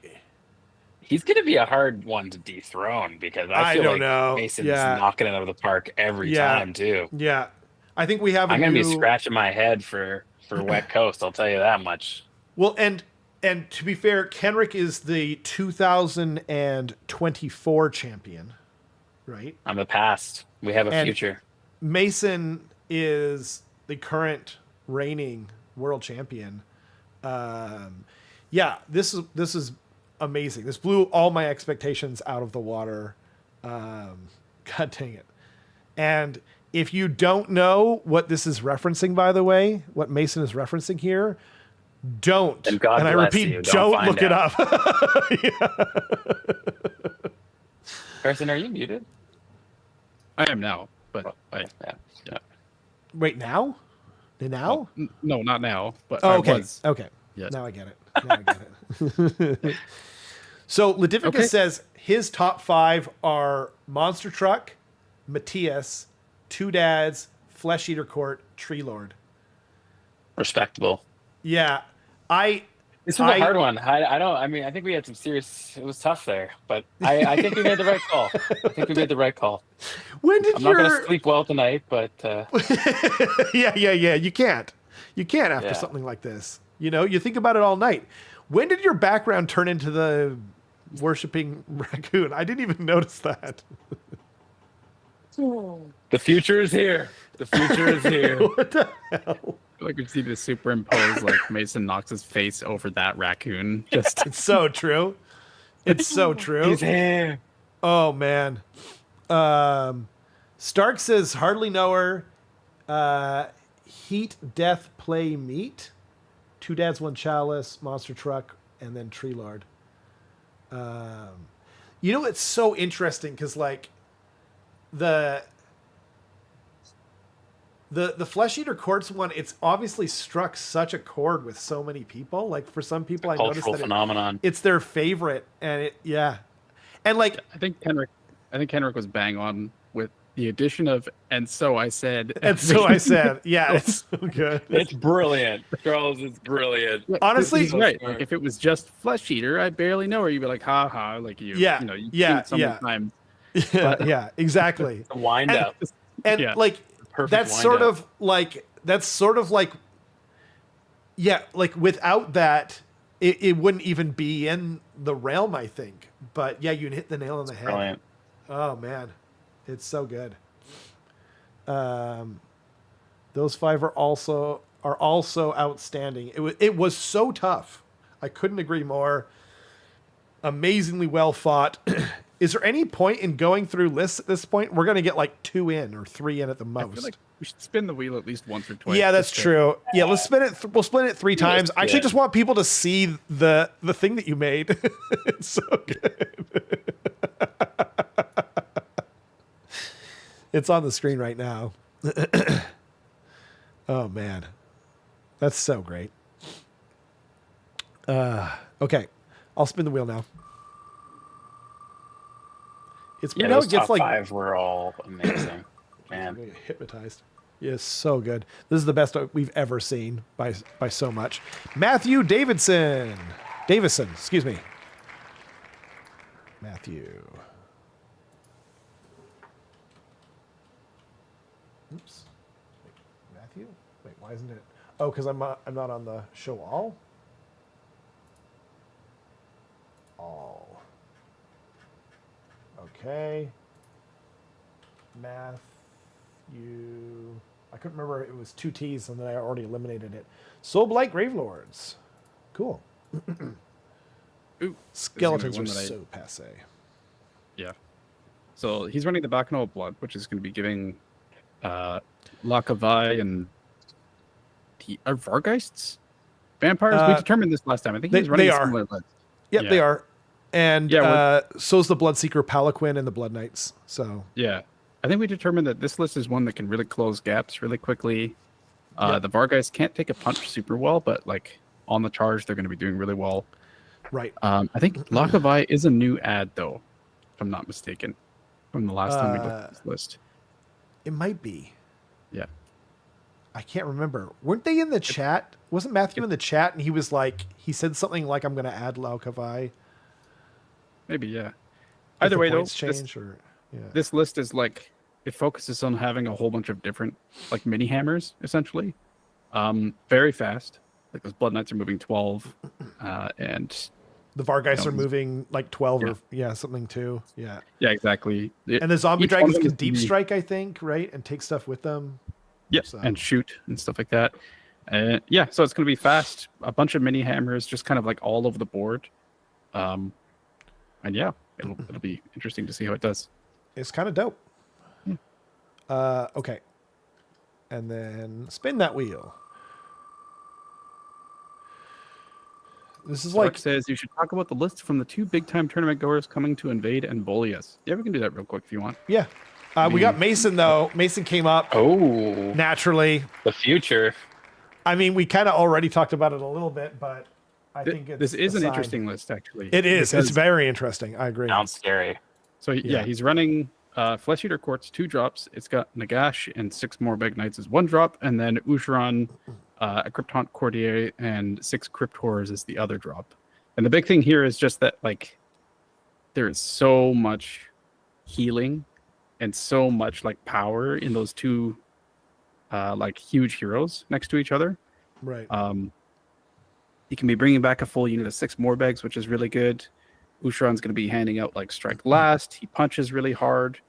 he's going to be a hard one to dethrone because I feel like Mason's knocking it out of the park every time too. Yeah, I think we have. I'm going to be scratching my head for Wet Coast. I'll tell you that much. Well, and to be fair, Kenrick is the 2024 champion, right? I'm the past. We have a future. Mason is the current reigning world champion. This is amazing. This blew all my expectations out of the water. God dang it. And if you don't know what this is referencing, by the way, what Mason is referencing here, don't. And I repeat, don't look it up. Carson, are you muted? I am now, but yeah. Wait, now? Now? Oh, no, not now. But okay. I was. Okay. Yes. Now I get it. So Ladificus says his top 5 are Monster Truck, Matthias, Two Dads, Flesh Eater Court, Tree Lord. Respectable. Yeah. This was a hard one. I think we had some serious. It was tough there, but I think we made the right call. When did I'm not going to sleep well tonight, but yeah. You can't after something like this. You know, you think about it all night. When did your background turn into the worshiping raccoon? I didn't even notice that. The future is here. What the hell? Like we see this superimpose, like Mason knocks his face over that raccoon. Just It's so true. It's so true. He's here. Oh man. Stark says hardly know her. Heat, Death, Play, Meat. Two Dads, One Chalice, Monster Truck, and then Tree Lord. You know, it's so interesting because like the Flesh Eater Courts one, it's obviously struck such a chord with so many people. Like for some people, I noticed that phenomenon. It's their favorite, and and like I think Kenrick was bang on with the addition of "and so I said." And so I said, yeah, it's so good. It's brilliant, Charles. It's brilliant. Yeah, honestly, he's right. Like, if it was just Flesh Eater, I barely know her. You'd be like, "Ha ha!" Like you've seen it so many times. Yeah, exactly. Wind up, and like. That's sort of like without that it wouldn't even be in the realm, I think. But yeah, you hit the nail on the head. Brilliant. Oh man, it's so good. Those 5 are also outstanding. It was so tough. I couldn't agree more. Amazingly well fought. Is there any point in going through lists at this point? We're going to get like 2 in or 3 in at the most. I feel like we should spin the wheel at least once or twice. Yeah, that's true. Yeah, let's spin it. We'll spin it 3 times. I actually just want people to see the thing that you made. It's so good. It's on the screen right now. Oh man, that's so great. Okay, I'll spin the wheel now. It's those top 5 were all amazing. Man, hypnotized. Yes, so good. This is the best we've ever seen by so much. Matthew Davison, excuse me. Matthew. Oops. Wait, Matthew? Wait, why isn't it? Oh, because I'm not on the show all. All. Okay. Matthew. I couldn't remember. It was 2 T's, and then I already eliminated it. Soul Blight Gravelords. Cool. Ooh, Skeletons are so passe. Yeah. So he's running the Bacchanal Blood, which is going to be giving Lakavai and the Vargeists vampires. We determined this last time. I think he's running a similar list. Yep, they are. And so's the Bloodseeker Palanquin and the Blood Knights. So yeah, I think we determined that this list is one that can really close gaps really quickly. The Vargeists can't take a punch super well, but like on the charge, they're going to be doing really well. Right. I think Lakavai is a new ad though, if I'm not mistaken. from the last time we looked at this list. It might be. Yeah. I can't remember. Weren't they in the chat? Wasn't Matthew in the chat and he said something like, I'm going to add Lau Kavai? Maybe, yeah. If Either the way, though, points change this list is like, it focuses on having a whole bunch of different like mini hammers, essentially. Very fast. Like those Blood Knights are moving 12. And the Vargeist are moving like 12 or something too. Yeah. Yeah, exactly. And the zombie dragons can deep strike, I think, right? And take stuff with them. Yeah, so. And shoot and stuff like that. So it's going to be fast. A bunch of mini hammers, just kind of like all over the board. And yeah, it'll be interesting to see how it does. It's kind of dope. Yeah. Okay. And then spin that wheel. This is Stark says you should talk about the list from the 2 big-time tournament goers coming to invade and bully us. Yeah, we can do that real quick if you want. Yeah. We got Mason, though. Mason came up. Oh. Naturally. The future. I mean, we kind of already talked about it a little bit, but I think this is an interesting list, actually. It is. It's very interesting. I agree. Sounds scary. So, yeah, he's running Flesh Eater Quartz 2 drops. It's got Nagash and 6 more Big Knights as 1 drop, and then Usharan, a Cryptont Courtier, and 6 Crypt Horrors is the other drop. And the big thing here is just that, like, there is so much healing and so much like power in those 2 like huge heroes next to each other. Right. You can be bringing back a full unit of 6 Morbegs, which is really good. Usharan's going to be handing out like Strike Last. He punches really hard.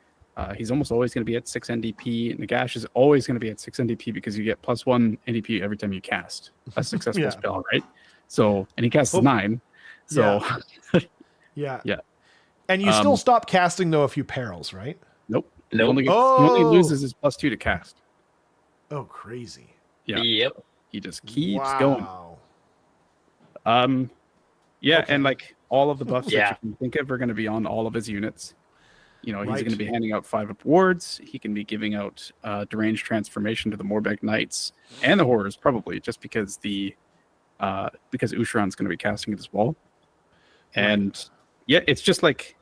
He's almost always going to be at 6 NDP. Nagash is always going to be at 6 NDP because you get +1 NDP every time you cast a successful spell, right? So, and he casts 9. So, yeah. Yeah. And you still stop casting though a few perils, right? Nope. He only loses his +2 to cast. Oh, crazy. Yeah. Yep. He just keeps going. Yeah, and like all of the buffs that you can think of are going to be on all of his units. You know, he's going to be handing out 5 up wards. He can be giving out deranged transformation to the Morbeg Knights and the Horrors, probably, just because because Usharan's going to be casting it as well. And yeah, it's just like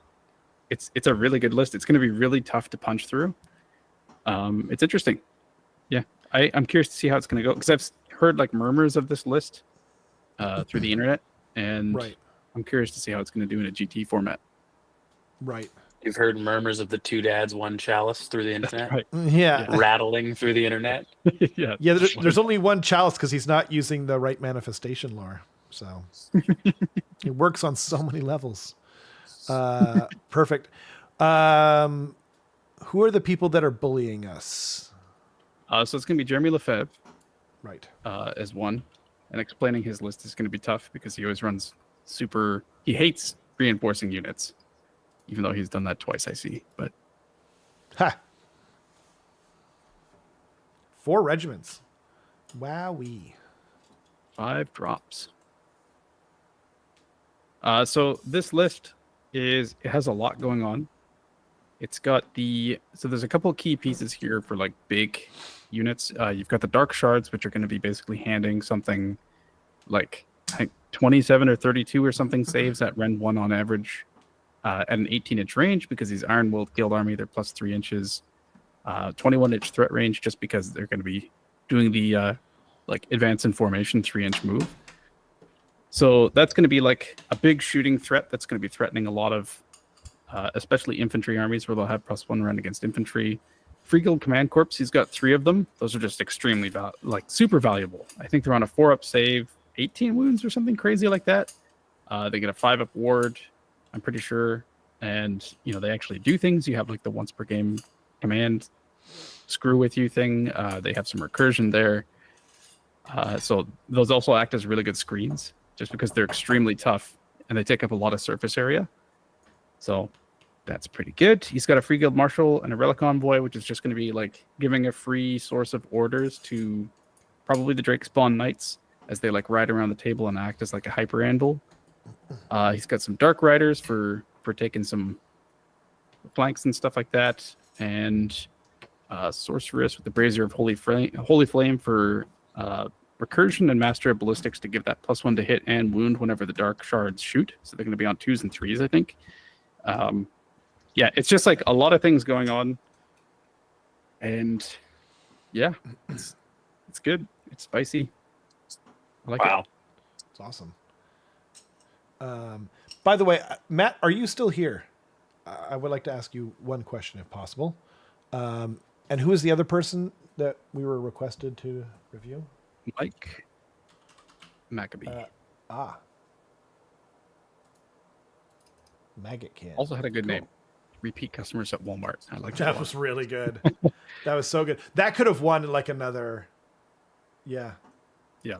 it's a really good list. It's going to be really tough to punch through. It's interesting. Yeah, I'm curious to see how it's going to go because I've heard like murmurs of this list through the internet, and I'm curious to see how it's going to do in a GT format. Right. You've heard murmurs of the 2 dads, 1 chalice through the internet. Right. Yeah. Rattling through the internet. Yeah. There's only 1 chalice because he's not using the right manifestation lore. So it works on so many levels. Perfect. Who are the people that are bullying us? So it's going to be Jeremy Lefebvre. Right. As 1. And explaining his list is going to be tough because he always runs he hates reinforcing units. Even though he's done that twice, I see. But 4 regiments. Wowee. 5 drops. So this list it has a lot going on. It's got so there's a couple of key pieces here for like big units. You've got the Dark Shards, which are going to be basically handing something like I think 27 or 32 or something saves at Ren 1 on average. At an 18-inch range because these Iron Willed Guild Army, they're +3 inches, 21-inch threat range just because they're going to be doing the like advance in formation 3-inch move. So that's going to be like a big shooting threat that's going to be threatening a lot of especially infantry armies where they'll have +1 run against infantry. Free Guild Command Corps, he's got 3 of them. Those are just extremely super valuable. I think they're on a 4-up save, 18 wounds or something crazy like that. They get a 5-up ward, I'm pretty sure, and they actually do things. You have like the once per game command screw with you thing. They have some recursion there, so those also act as really good screens just because they're extremely tough and they take up a lot of surface area. So that's pretty good. He's got a Free Guild Marshal and a Relic Envoy, which is just going to be like giving a free source of orders to probably the Drake Spawn Knights as they like ride around the table and act as like a hyper anvil. He's got some Dark Riders for taking some flanks and stuff like that, and Sorceress with the Brazier of Holy Flame for recursion and Master of Ballistics to give that +1 to hit and wound whenever the Dark Shards shoot. So they're going to be on 2s and 3s, I think. yeah, it's just like a lot of things going on, and yeah, it's good. It's spicy. I like Wow. it. It's awesome. By the way, Matt, are you still here? I would like to ask you one question, if possible. And who is the other person that we were requested to review? Mike Maccabee Maggot Can. also had a good Cool. name. Repeat customers at Walmart. I like That was really good. That was so good. That could have won like another. Yeah. Yeah.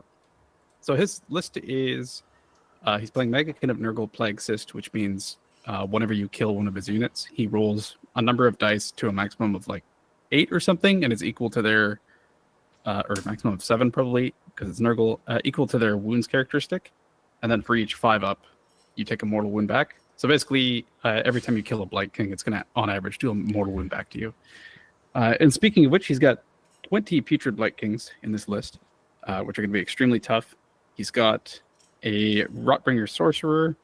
So his list is he's playing Megakin of Nurgle Plague Cyst, which means whenever you kill one of his units, he rolls a number of dice to a maximum of like 8 or something, and it's equal to their or a maximum of 7 probably, because it's Nurgle, equal to their wounds characteristic. And then for each 5 up, you take a mortal wound back. So basically, every time you kill a Blight King, it's going to, on average, do a mortal wound back to you. And speaking of which, he's got 20 Putrid Blight Kings in this list, which are going to be extremely tough. He's got a Rotbringer Sorcerer,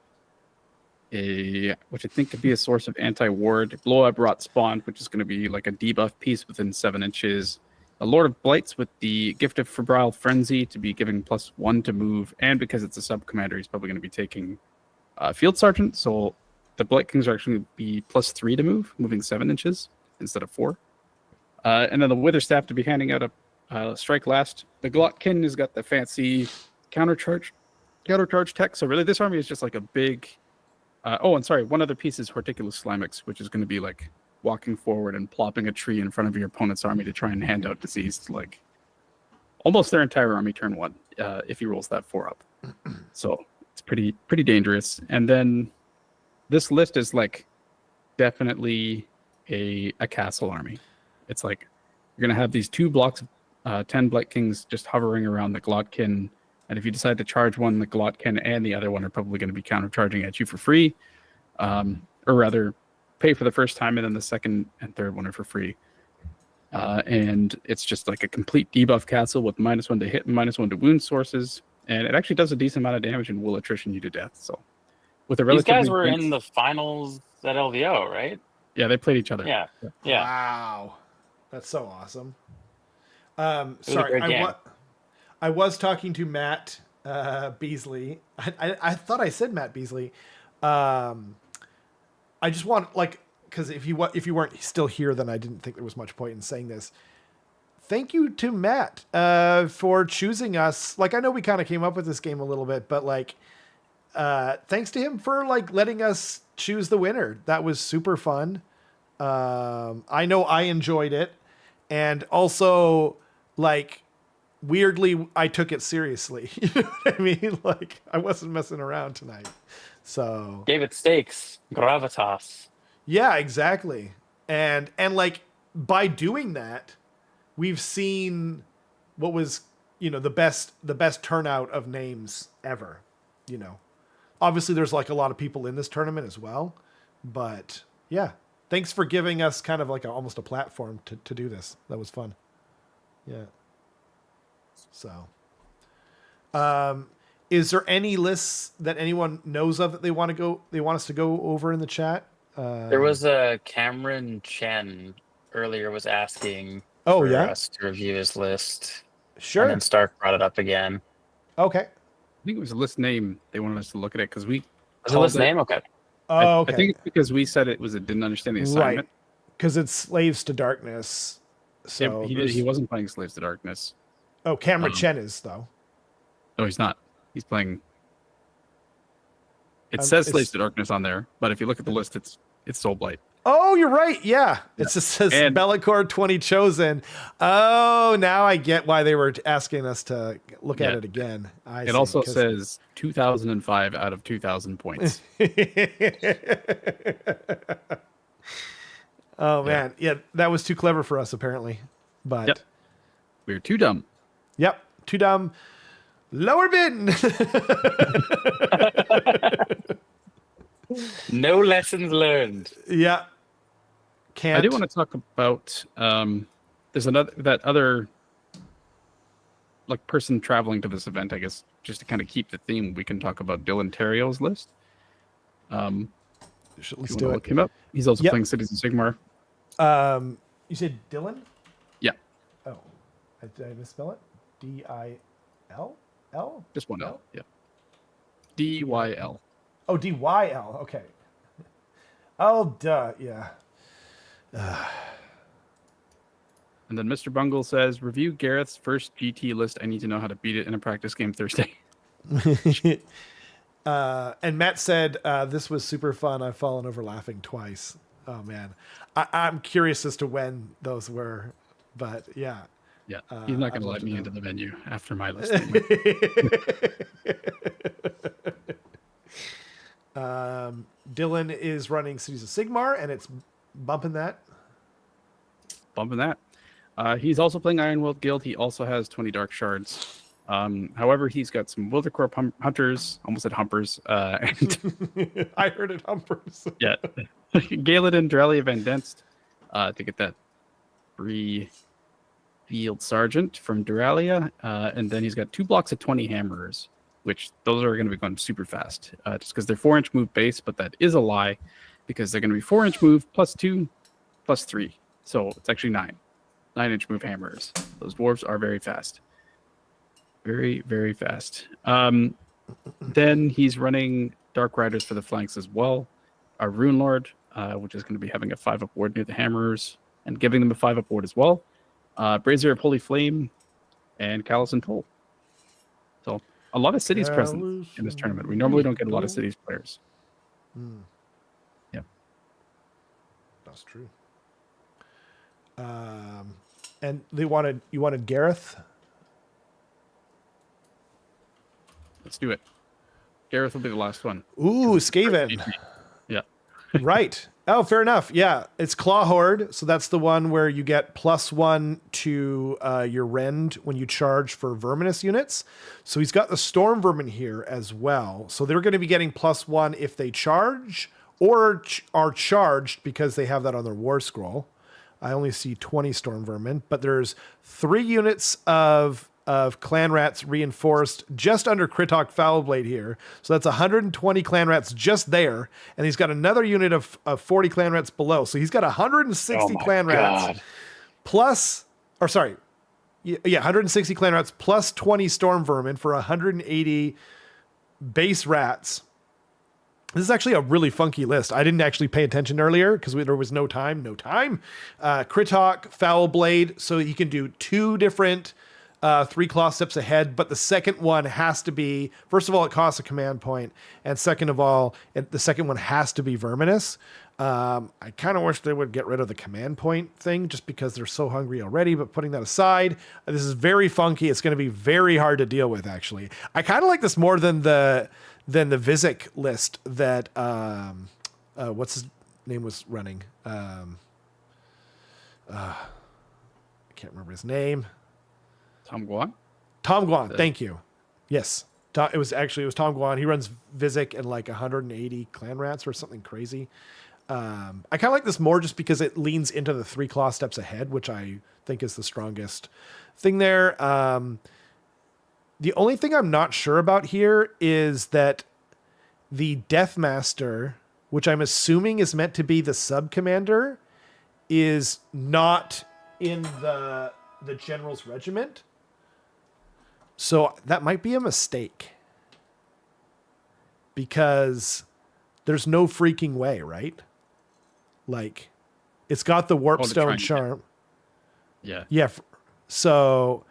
which I think could be a source of anti-ward, Blow Up Rot Spawn, which is going to be like a debuff piece within 7 inches, a Lord of Blights with the Gift of Febrile Frenzy to be giving +1 to move, and because it's a sub-commander, he's probably going to be taking Field Sergeant, so the Blight Kings are actually going to be +3 to move, moving 7 inches instead of 4. And then the Witherstaff to be handing out a Strike Last. The Glotkin has got the fancy countercharge tech, so really this army is just like a big... and sorry, one other piece is Horticulus Slimix, which is going to be like walking forward and plopping a tree in front of your opponent's army to try and hand out disease to like almost their entire army turn 1 if he rolls that 4 up. So it's pretty dangerous. And then this list is like definitely a castle army. It's like you're going to have these 2 blocks of 10 Blight Kings just hovering around the Glotkin. And if you decide to charge one, the Glotkin and the other one are probably going to be countercharging at you for free. Or rather, pay for the first time, and then the second and third one are for free. And it's just like a complete debuff castle with -1 to hit and -1 to wound sources. And it actually does a decent amount of damage and will attrition you to death. So, with a These relatively guys were in the finals at LVO, right? Yeah, they played each other. Yeah. Wow. That's so awesome. was a Sorry, great game. I was talking to Matt Beasley. I thought I said Matt Beasley. I just want, like, because if you weren't still here, then I didn't think there was much point in saying this. Thank you to Matt for choosing us. Like, I know we kind of came up with this game a little bit, but like, thanks to him for like letting us choose the winner. That was super fun. I know I enjoyed it, and also like weirdly I took it seriously. You know what I mean? Like I wasn't messing around tonight. So Gave it stakes, gravitas. yeah, exactly. And like by doing that, we've seen what was, you know, the best turnout of names ever, you know. Obviously there's like a lot of people in this tournament as well, but yeah, thanks for giving us kind of like almost a platform to do this. That was fun. Yeah. So, is there any lists that anyone knows of that they want us to go over in the chat? There was a Cameron Chen earlier was asking Oh, for yeah? us to review his list. Sure. And then Stark brought it up again. Okay. I think it was a list name. They wanted us to look at it because we Was it called list name? Okay. Oh, okay. I think it's because we said it didn't understand the assignment. Right. Because it's Slaves to Darkness. So He wasn't playing Slaves to Darkness. Oh, Cameron Chen is though. No, he's not. He's playing. It says it's- Slaves to Darkness on there, but if you look at the list, it's Soul Blight. Oh, you're right. Yeah. It just says And- Bellicor 20 chosen. Oh, now I get why they were asking us to look at Yeah. it again. I It see, also 'cause- says 2005 out of 2000 points. Oh man. Yeah, that was too clever for us apparently. But Yep. We're too dumb. Yep, too dumb. Lower bin. No lessons learned. Yeah. Can't. I do want to talk about there's that other like person traveling to this event, I guess, just to kind of keep the theme. We can talk about Dylan Terrio's list. should at least You do wanna it. look him up? He's also Yep. playing Cities of Sigmar. You said Dylan? Yeah, Oh, did I misspell it? D-I-L? L? just one L. L? Yeah. DYL. Oh, D-Y-L. Okay. Oh, duh. Yeah. And then Mr. Bungle says, review Gareth's first GT list. I need to know how to beat it in a practice game Thursday. And Matt said, this was super fun. I've fallen over laughing twice. Oh, man. I'm curious as to when those were, but yeah. Yeah, he's not going to I'd love let to me know. into the venue after my list. Dylan is running Cities of Sigmar, and it's bumping that. Bumping that. He's also playing Iron World Guild. He also has 20 Dark Shards. However, he's got some Wildercorp Hunters, almost at Humpers. And I heard it Humpers. yeah, Galadin, Dralia Van Denst to get that free Field Sergeant from Duralia. And then he's got 2 blocks of 20 Hammerers, which those are going to be going super fast just because they're 4-inch move base, but that is a lie because they're going to be 4-inch move plus 2 plus 3. So it's actually 9-inch move Hammerers. Those dwarves are very fast. Very, very fast. Then he's running Dark Riders for the flanks as well. Our Rune Lord, which is going to be having a 5-up ward near the Hammerers and giving them a 5-up ward as well. Brazier of Holy Flame and Callous and Toll. So a lot of cities present in this tournament. We normally don't get a lot of cities players. Yeah. That's true. And you wanted Gareth? Let's do it. Gareth will be the last one. Ooh, Skaven. Yeah. Right. Oh, fair enough. Yeah, it's Claw Horde. So that's the one where you get +1 to your rend when you charge for Verminous units. So he's got the Storm Vermin here as well. So they're going to be getting +1 if they charge or are charged because they have that on their War Scroll. I only see 20 Storm Vermin, but there's 3 units of Clan Rats reinforced just under Kritok Foulblade here. So that's 120 Clan Rats just there. And he's got another unit of 40 Clan Rats below. So he's got 160 Clan Rats plus, or sorry, yeah, 160 Clan Rats plus 20 Storm Vermin for 180 base rats. This is actually a really funky list. I didn't actually pay attention earlier because there was no time. Kritok, Foulblade. So he can do 2 different 3 claw steps ahead, but the second one has to be, first of all, it costs a command point, and second of all, the second one has to be Verminous. I kind of wish they would get rid of the command point thing just because they're so hungry already, but putting that aside, this is very funky. It's going to be very hard to deal with, actually. I kind of like this more than the Vizek list that, what's his name was running? I can't remember his name. Tom Guan? Tom Guan, thank you. Yes. It was Tom Guan. He runs Vizek and like 180 Clan Rats or something crazy. I kind of like this more just because it leans into the 3 claw steps ahead, which I think is the strongest thing there. The only thing I'm not sure about here is that the Deathmaster, which I'm assuming is meant to be the sub-commander, is not in the general's regiment. So that might be a mistake because there's no freaking way, right? Like, it's got the Warpstone charm. Yeah. Yeah. So,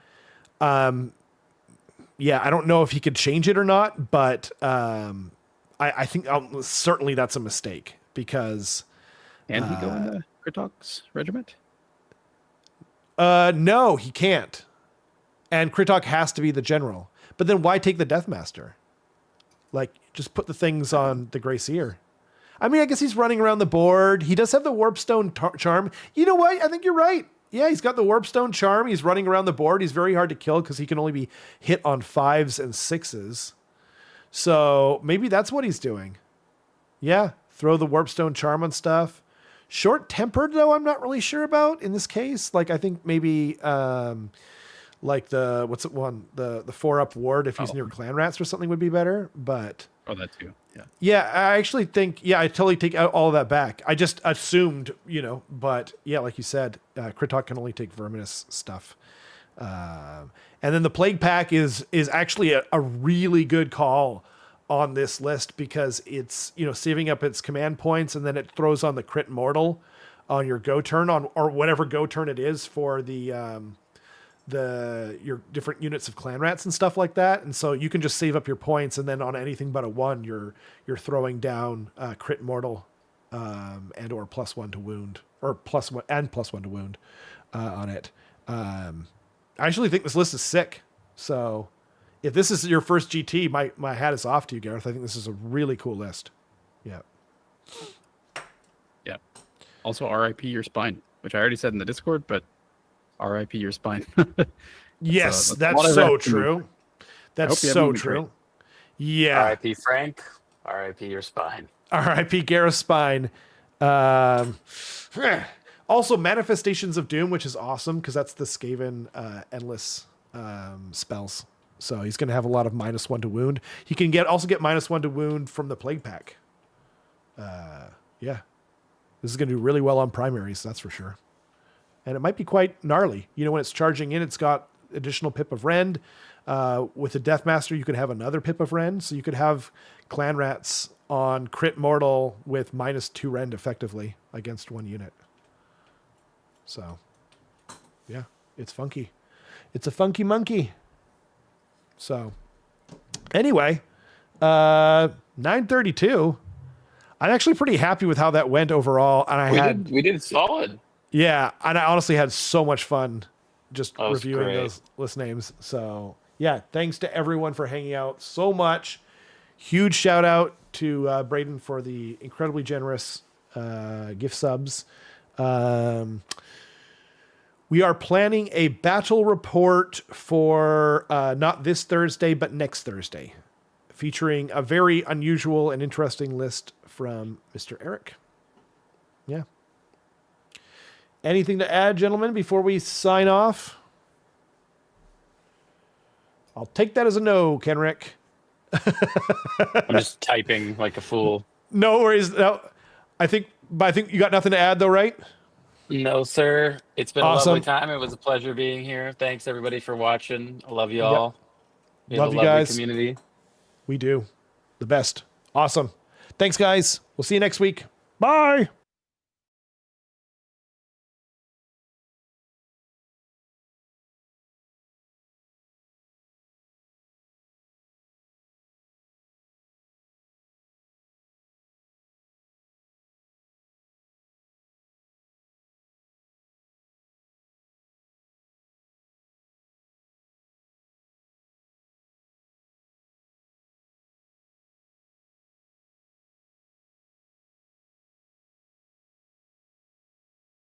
yeah, I don't know if he could change it or not, but I think certainly that's a mistake because. Can he go in the Kritok's regiment? No, he can't. And Kritok has to be the general. But then why take the Deathmaster? Like, just put the things on the Grey Seer. I mean, I guess he's running around the board. He does have the Warpstone charm. You know what? I think you're right. Yeah, he's got the Warpstone charm. He's running around the board. He's very hard to kill because he can only be hit on 5s and 6s. So maybe that's what he's doing. Yeah, throw the Warpstone charm on stuff. Short-tempered, though, I'm not really sure about in this case. Like, I think maybe like the what's it one the 4-up ward if he's near clan rats or something would be better. But that too. Yeah. yeah, I actually think I totally take all of that back. I just assumed, but yeah, like you said, Kritok can only take verminous stuff. And then the plague pack is actually a really good call on this list because it's saving up its command points, and then it throws on the crit mortal on your go turn or whatever go turn it is for your different units of clan rats and stuff like that. And so you can just save up your points, and then on anything but a 1, you're throwing down crit mortal and or +1 to wound, or +1 and +1 to wound on it. I actually think this list is sick. So if this is your first GT, my hat is off to you, Gareth. I think this is a really cool list. Yeah. Yeah. Also, RIP your spine, which I already said in the Discord, but RIP your spine. Yes, that's so true. That's so true. Yeah. RIP Frank. RIP your spine. RIP Gareth's spine. Also, Manifestations of Doom, which is awesome because that's the Skaven endless spells. So he's going to have a lot of -1 to wound. He can also get -1 to wound from the Plague Pack. Yeah. This is going to do really well on primaries, that's for sure. And it might be quite gnarly. When it's charging in, it's got additional Pip of Rend. With the Deathmaster, you could have another Pip of Rend. So you could have Clan Rats on crit mortal with -2 Rend effectively against one unit. So, yeah, it's funky. It's a funky monkey. So, anyway, 932. I'm actually pretty happy with how that went overall. And we did solid. Yeah, and I honestly had so much fun just reviewing great. those list names. So, yeah, thanks to everyone for hanging out so much. Huge shout out to Braden for the incredibly generous gift subs. We are planning a battle report for not this Thursday, but next Thursday, featuring a very unusual and interesting list from Mr. Eric. Yeah. Anything to add, gentlemen, before we sign off? I'll take that as a no, Kenrick. I'm just typing like a fool. No worries. No, I think you got nothing to add, though, right? No, sir. It's been Awesome. a lovely time. It was a pleasure being here. Thanks, everybody, for watching. I love you all. We have Love a you lovely guys. community. We do. The best. Awesome. Thanks, guys. We'll see you next week. Bye.